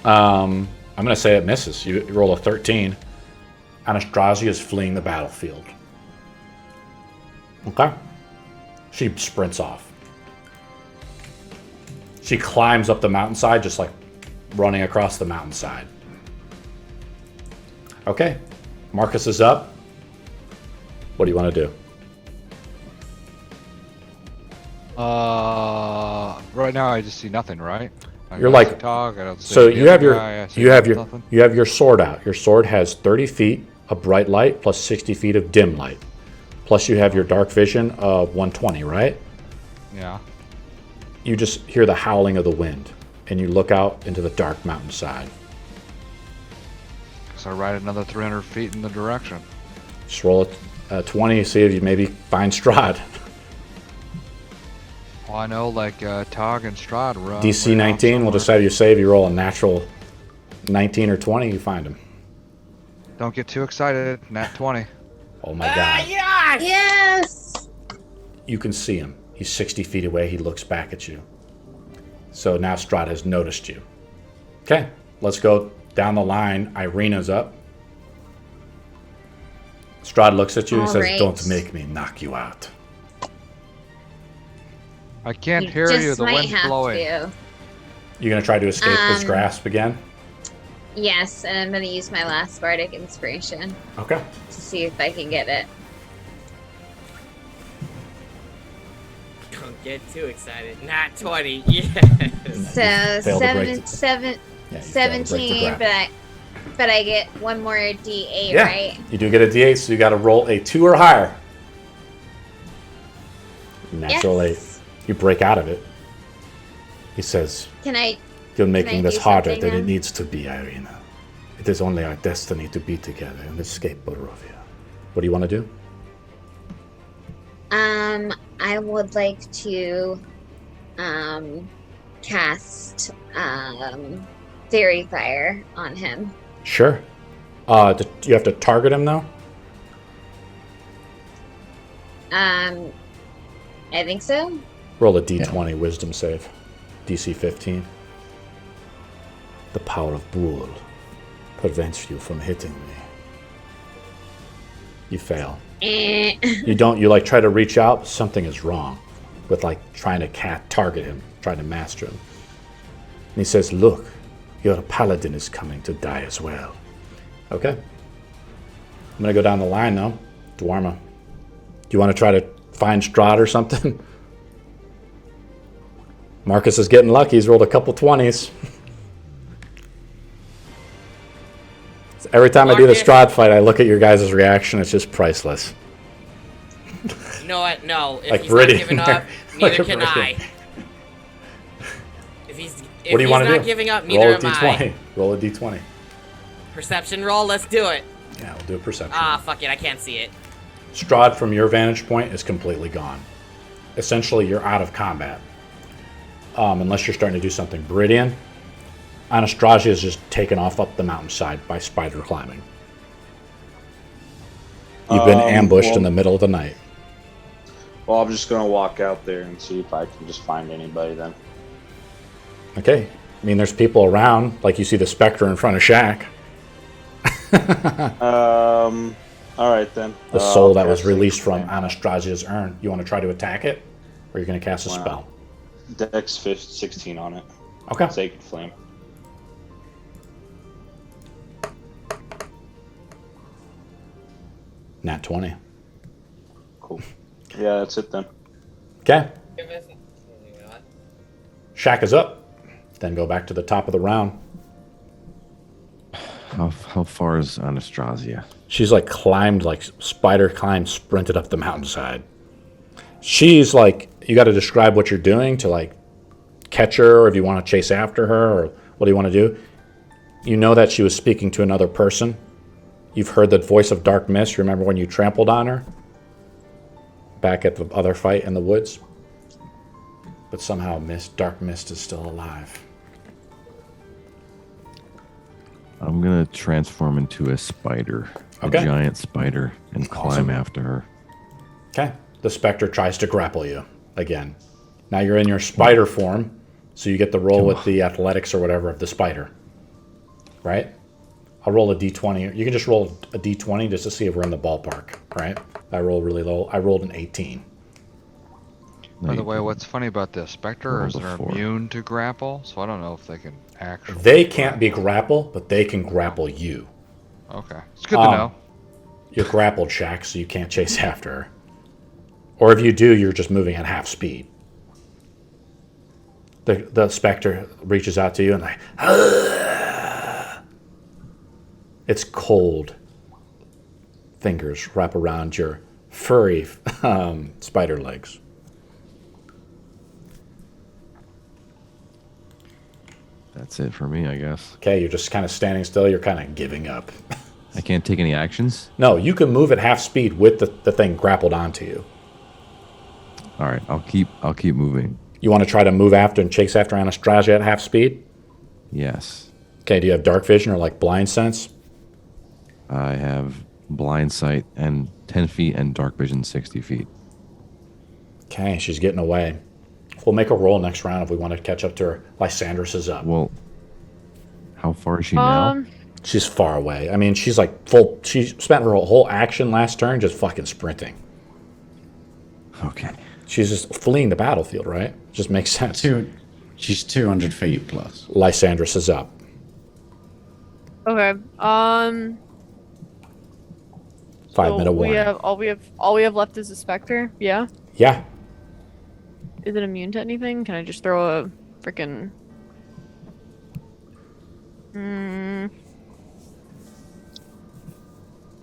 I'm going to say it misses. You roll a 13. Anastasia is fleeing the battlefield. Okay. She sprints off. She climbs up the mountainside, just like running across the mountainside. Okay. Marcus is up. What do you want to do? Right now I just see nothing, right? You're like Tog, I don't see so the you have other your guy, I see you have nothing. your sword out. Your sword has 30 feet of bright light plus 60 feet of dim light. Plus you have your dark vision of 120, right? Yeah. You just hear the howling of the wind and you look out into the dark mountainside. So I ride another 300 feet in the direction. Just roll a 20, see if you maybe find Strahd. Well, I know like Tog and Strahd were DC 19, we'll just have you save. You roll a natural 19 or 20, you find him. Don't get too excited. Nat 20. Oh my god. Yes! Yes. You can see him. He's 60 feet away. He looks back at you. So now Strahd has noticed you. Okay, let's go down the line. Ireena's up. Strahd looks at you and All says, right. "Don't make me knock you out." I can't You hear just you. The might wind's have blowing. to. You're going to try to escape his grasp again? Yes, and I'm going to use my last bardic inspiration Okay. to see if I can get it. Don't get too excited. Not 20. Yes. So Failed to break the- seven, Yeah, you failed to break the 17, grasp. but I get one more D8, Yeah, right? you do get a D8, so you got to roll a 2 or higher. Natural 8. Yes. You break out of it. He says, Can I? "You're I making this do harder something than it then? needs to be, Ireena. It is only our destiny to be together and escape Barovia." What do you want to do? I would like to, cast, Fairy Fire on him. Sure. You have to target him, though? I think so. Roll a D20 wisdom save. DC 15. The power of Bull prevents you from hitting me. You fail. You like try to reach out, something is wrong with like trying to target him, trying to master him. And he says, "Look, your paladin is coming to die as well." Okay. I'm gonna go down the line now. Daerma. Do you want to try to find Strahd or something? Marcus is getting lucky. He's rolled a couple 20s. Every time I do the Marcus. Strahd fight, I look at your guys' reaction. It's just priceless. You know what? No. If Like he's not Baridian giving there. up, neither Like can Baridian. I. If he's What do you want to do? not giving up, Roll neither a am d20. I. Roll a d20. Perception roll. Let's do it. Yeah, we'll do a perception. Ah, fuck it. I can't see it. Strahd, from your vantage point, is completely gone. Essentially, you're out of combat. Unless you're starting to do something. Baridian, Anastasia is just taken off up the mountainside by spider climbing. You've been ambushed in the middle of the night. Well, I'm just gonna walk out there and see if I can just find anybody then. Okay. I mean, there's people around, like you see the Spectre in front of Shaq. All right then. The soul that I'll was cast Sacred released from Flame. Anastasia's urn. You want to try to attack it? Or are you going to cast a spell? Dex 16 on it. Okay. Sacred Flame. Nat 20. Cool. Yeah, that's it then. Okay. Shaq is up. Then go back to the top of the round. How far is Anastasia? She's like climbed, like spider climbed, sprinted up the mountainside. She's like, you got to describe what you're doing to like catch her, or if you want to chase after her, or what do you want to do? You know that she was speaking to another person. You've heard the voice of Dark Mist. You remember when you trampled on her? Back at the other fight in the woods? But somehow Dark Mist is still alive. I'm gonna transform into a spider, Okay. a giant spider, and climb Awesome. after her. Okay. The Spectre tries to grapple you again. Now you're in your spider form, so you get the roll with the athletics or whatever of the spider. Right? I'll roll a d20. You can just roll a d20 just to see if we're in the ballpark, right? I rolled really low. I rolled an 18. By the way, what's funny about the Spectre is Rolled a they're 4. immune to grapple, so I don't know if they can actually... They can't be grapple, but they can grapple you. Okay. It's good to know. You're grappled, Shaq, so you can't chase after her. Or if you do, you're just moving at half speed. The Spectre reaches out to you and like... Its cold fingers wrap around your furry spider legs. That's it for me, I guess. Okay, you're just kind of standing still. You're kind of giving up. I can't take any actions. No, you can move at half speed with the thing grappled onto you. All right, I'll keep moving. You want to try to move after and chase after Anastasia at half speed? Yes, Okay, do you have dark vision or like blind sense? I have blind sight and 10 feet and dark vision 60 feet. Okay, she's getting away. We'll make a roll next round if we want to catch up to her. Lysandris is up. Well, how far is she now? She's far away. I mean, she's like full. She spent her whole action last turn just fucking sprinting. Okay. She's just fleeing the battlefield, right? Just makes sense. She's 200 feet plus. Lysandris is up. Okay. 5 minute warning. All we have left is a Spectre. Yeah. Yeah. Is it immune to anything? Can I just throw a freaking?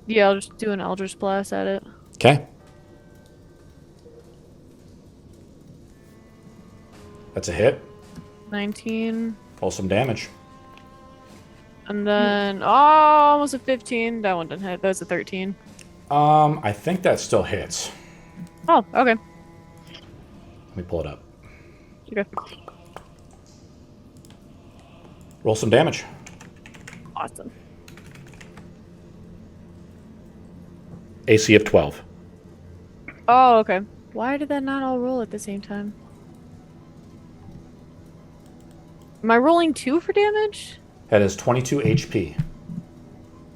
Yeah, I'll just do an Eldritch Blast at it. Okay. That's a hit. 19. Roll some damage. And then almost a 15. That one didn't hit. That was a 13. I think that still hits. Oh, okay. Let me pull it up. Okay. Roll some damage. Awesome. AC of 12. Oh, okay. Why did that not all roll at the same time? Am I rolling 2 for damage? That is 22 HP.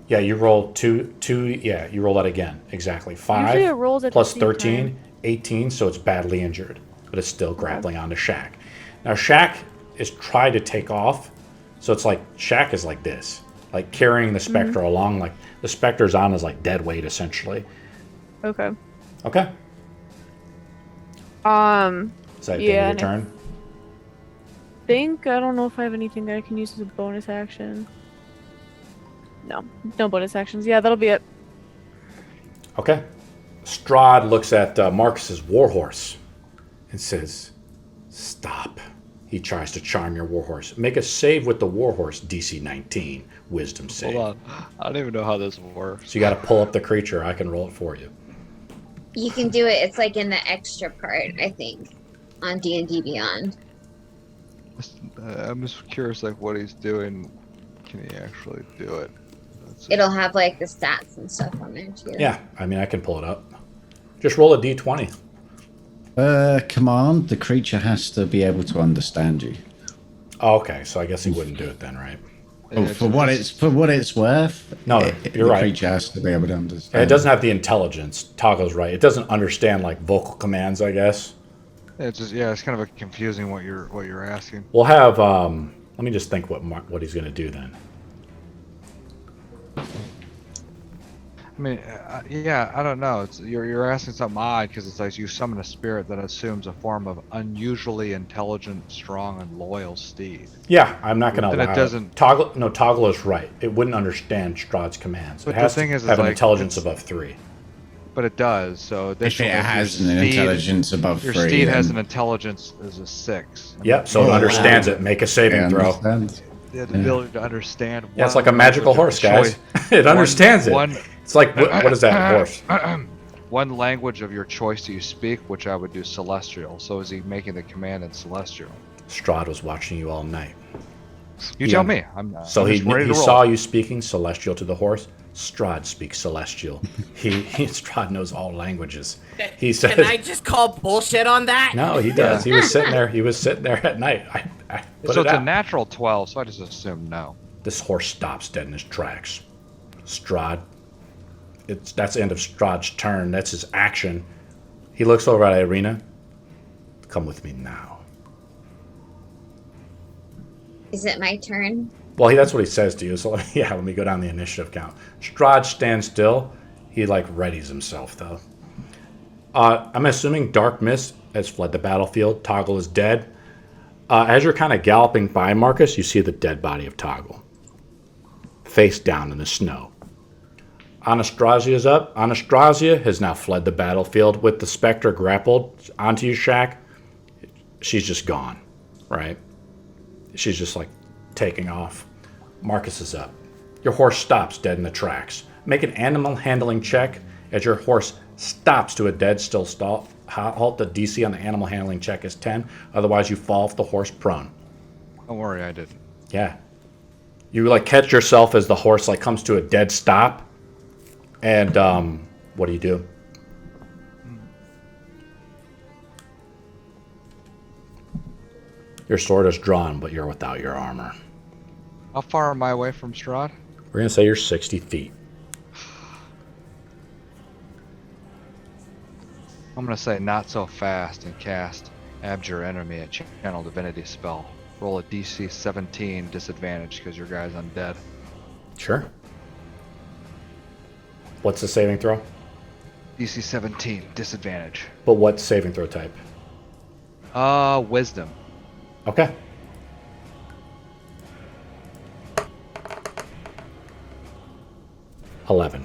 Yeah, you roll two. Yeah, you roll that again. Exactly. 5 Usually it rolls at the plus same 13, time. 18. So it's badly injured, but it's still grappling onto Shaq. Now Shaq is trying to take off, so it's like Shaq is like this, like carrying the Spectre along. Like the Spectre's on his like dead weight essentially. Okay. Okay. Is that the end of your and turn? I don't know if I have anything that I can use as a bonus action. No bonus actions. Yeah, that'll be it. Okay. Strahd looks at Marcus's warhorse and says, "Stop." He tries to charm your warhorse. Make a save with the warhorse, DC 19, wisdom save. Hold on. I don't even know how this works. So you got to pull up the creature. I can roll it for you. You can do it. It's like in the extra part, I think, on D&D Beyond. I'm just curious, like, what he's doing. Can he actually do it? It'll have like the stats and stuff on there too. Yeah, I mean, I can pull it up. Just roll a d20. Command, the creature has to be able to understand you. Oh, okay, so I guess he wouldn't do it then, right? Oh, for what it's worth. No, you're right. The creature has to be able to understand. And it doesn't have the intelligence. Toggle's right. It doesn't understand like vocal commands, I guess. It's just it's kind of confusing what you're asking. We'll have. Let me just think what he's gonna do then. I mean, I don't know. You're asking something odd because it's like you summon a spirit that assumes a form of unusually intelligent, strong, and loyal steed. Yeah, I'm not gonna. Then allow it doesn't. Toggle. No, Toggle is right. It wouldn't understand Strahd's commands. But it has the thing to is, have an like, intelligence above 3. But it does. So If it has an intelligence above your 3, steed has then- an intelligence as a 6. Yep. So it understands it. Make a saving throw. understands. The ability to understand. Yeah, it's like a magical horse, guys. It understands it. It's like what is that horse? One language of your choice that you speak, which I would do Celestial. So is he making the command in Celestial? Strahd was watching you all night. You tell me. So I'm he just ready to roll. saw you speaking Celestial to the horse. Strahd speaks Celestial. Strahd knows all languages. He says, Can I just call bullshit on that? "No, he does. He was sitting there. He was sitting there at night. I put So it it's a out. natural 12, so I just assume no. This horse stops dead in his tracks. Strahd. That's the end of Strahd's turn. That's his action. He looks over at Ireena. Come with me now. Is it my turn? Well, that's what he says to you. So yeah, let me go down the initiative count. Strahd stands still. He like readies himself though. I'm assuming Dark Mist has fled the battlefield. Toggle is dead. As you're kind of galloping by, Marcus, you see the dead body of Toggle, face down in the snow. Anastasia up. Anastasia has now fled the battlefield with the Spectre grappled onto you, Shaq. She's just gone, right? She's just like taking off. Marcus is up. Your horse stops dead in the tracks. Make an animal handling check as your horse stops to a dead still halt. The DC on the animal handling check is 10. Otherwise, you fall off the horse prone. Don't worry, I didn't. Yeah. You like catch yourself as the horse like comes to a dead stop. And what do? Your sword is drawn, but you're without your armor. How far am I away from Strahd? We're going to say you're 60 feet. I'm going to say not so fast and cast Abjure Enemy, a channel divinity spell. Roll a DC 17 disadvantage because your guy's undead. Sure. What's the saving throw? DC 17 disadvantage. But what saving throw type? Wisdom. Okay. $11.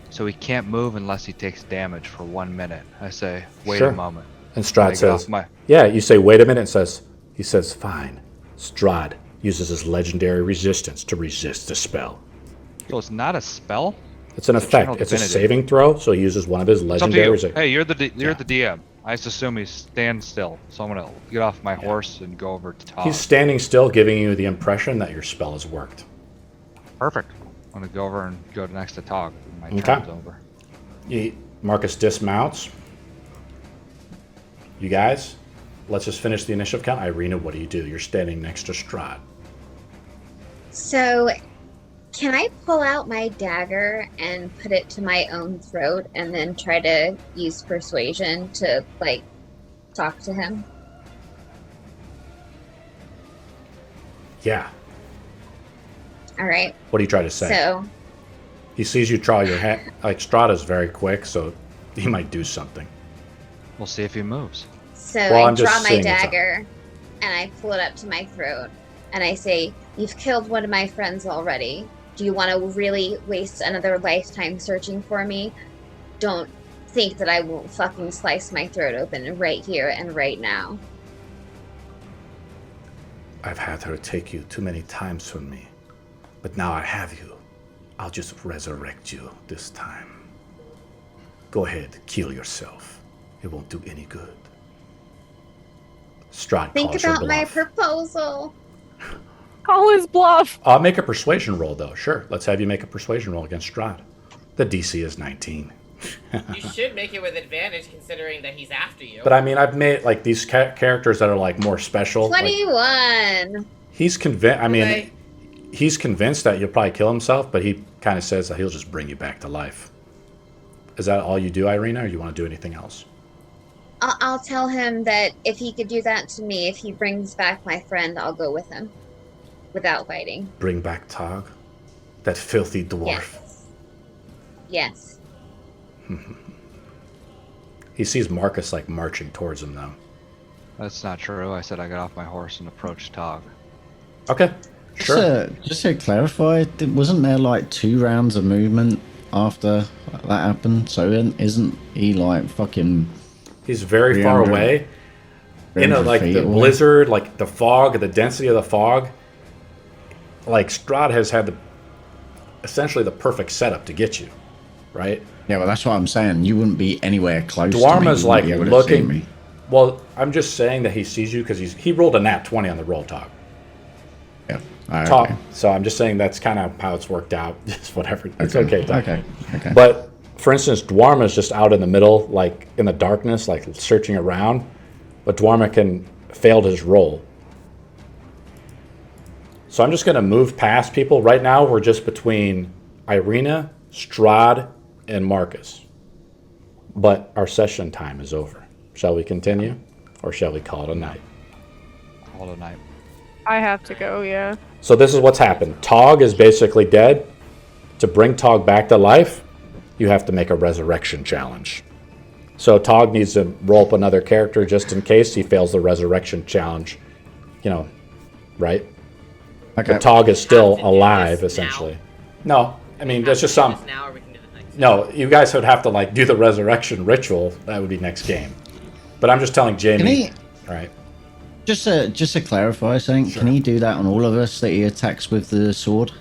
So he can't move unless he takes damage for 1 minute. I say, wait Sure. a moment. And Strahd I get says, off my- yeah, you say, wait a minute. He says, fine. Strahd uses his legendary resistance to resist the spell. So it's not a spell? It's an It's a channel effect. It's a divinity. saving throw, so he uses one of his It's up to legendary you. resistance. Hey, you're the DM. I just assume he's stand still. So I'm gonna get off my horse and go over to Tog. He's standing still, giving you the impression that your spell has worked. Perfect. I'm gonna go over and go next to Tog. My Okay. turn's over. Marcus dismounts. You guys, let's just finish the initiative count. Ireena, what do? You're standing next to Strahd. So, can I pull out my dagger and put it to my own throat and then try to use persuasion to, like, talk to him? Yeah. All right. What do you try to say? So, He sees you draw your hand. Like, Strahd is very quick, so he might do something. We'll see if he moves. Well, I I'm just draw my seeing what's up. dagger and I pull it up to my throat and I say, "You've killed one of my friends already. Do you want to really waste another lifetime searching for me? Don't think that I won't fucking slice my throat open right here and right now." I've had her take you too many times from me, but now I have you. I'll just resurrect you this time. Go ahead, kill yourself. It won't do any good. Strahd Think calls your about my bluff. proposal. Call his bluff. Make a persuasion roll, though. Sure, let's have you make a persuasion roll against Strahd. The DC is 19. You should make it with advantage considering that he's after you. But I mean, I've made like these characters that are like more special. 21. He's convinced. I mean, Okay. he's convinced that you'll probably kill himself, but he kind of says that he'll just bring you back to life. Is that all you do, Ireena, or do you want to do anything else? I'll tell him that if he could do that to me, if he brings back my friend, I'll go with him without fighting. Bring back Tog, that filthy dwarf. Yes. He sees Marcus like marching towards him though. That's not true. I said I got off my horse and approached Tog. Okay, sure. Just to clarify, wasn't there like 2 rounds of movement after that happened? So isn't he like fucking... He's very far 300 away. In a, 300 like feet the away? blizzard, like the fog, the density of the fog. Like Strahd has had essentially the perfect setup to get you, right? Yeah, well, that's what I'm saying. You wouldn't be anywhere close to me. Daerma's You like wouldn't be able to see looking. me. Well, I'm just saying that he sees you because he rolled a nat 20 on the roll Tog. Yeah. Oh, Tog. okay. So I'm just saying that's kind of how it's worked out. Just whatever. It's okay. Tog. Okay. But for instance, Daerma's just out in the middle, like in the darkness, like searching around. But Daerma failed his roll. So I'm just going to move past people. Right now, we're just between Ireena, Strahd, and Marcus. But our session time is over. Shall we continue? Or shall we call it a night? Call it a night. I have to go, yeah. So this is what's happened. Tog is basically dead. To bring Tog back to life, you have to make a resurrection challenge. So Tog needs to roll up another character just in case he fails the resurrection challenge. You know, right? Okay. But Tog is still Have to do alive, this essentially. No, I mean, there's just Can we some... do this now, or we can do this next No, you guys would have to, like, do the resurrection ritual. That would be next game. But I'm just telling Jamie... Can he, All right. just to clarify something, Sure. can he do that on all of us that he attacks with the sword?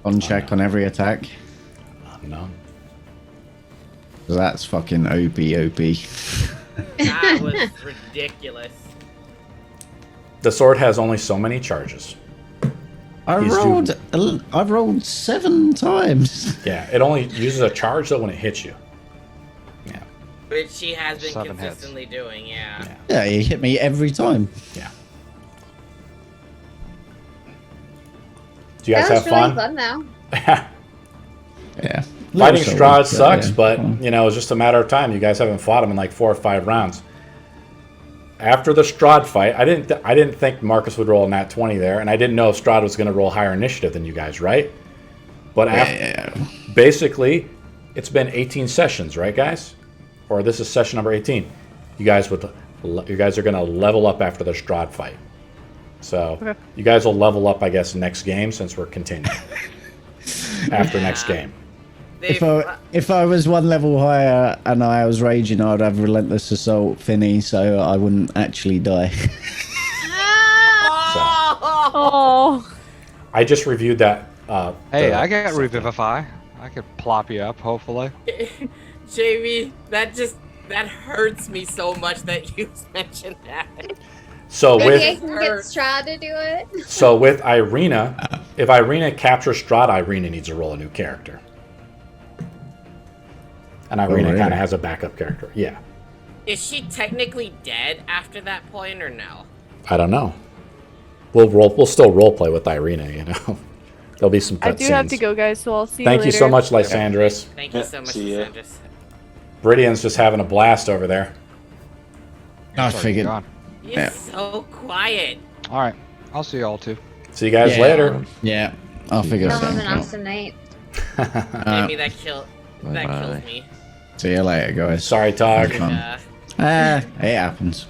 On check on every attack? No. That's fucking OP. That was ridiculous. The sword has only so many charges. I've rolled 7 times. Yeah, it only uses a charge, though, when it hits you. Yeah. Which she has been 7 hits. consistently doing, yeah. Yeah. Yeah, he hit me every time. Yeah. Do you guys That was have really fun? fun, though. Yeah. Fighting Little Strahd soldiers, sucks, yeah. but you know, it's just a matter of time. You guys haven't fought him in like 4 or 5 rounds. After the Strahd fight, I didn't think Marcus would roll a nat 20 there, and I didn't know if Strahd was going to roll higher initiative than you guys, right? But basically, it's been 18 sessions, right, guys? Or this is session number 18. You guys are going to level up after the Strahd fight. So Okay. you guys will level up, I guess, next game since we're continuing. After next game. If I was 1 level higher and I was raging, I'd have relentless assault, Finny, so I wouldn't actually die. Oh, I just reviewed that. Hey, I get Revivify. I could plop you up, hopefully. Jamie, that hurts me so much that you mentioned that. So Maybe I with can get Strahd to do it. so with Ireena, if Ireena captures Strahd, Ireena needs to roll a new character. And Ireena really? kind of has a backup character. Yeah. Is she technically dead after that point, or no? I don't know. We'll still roleplay with Ireena, you know. There'll be some cutscenes. I do have to go, guys, so I'll see Thank you you later. so much, Lysandris. Thank you Yeah, so much, see ya. Sandras. Baridian's just having a blast over there. I Sorry, figured. gone. You're Yeah. so quiet. All right, I'll see y'all too. See you guys Yeah. later. Yeah, I'll figure Y'all it have an out. awesome night. Jamie, that kills Bye-bye. me. See you later, guys. Sorry, Tog. Fun. Uh, It happens.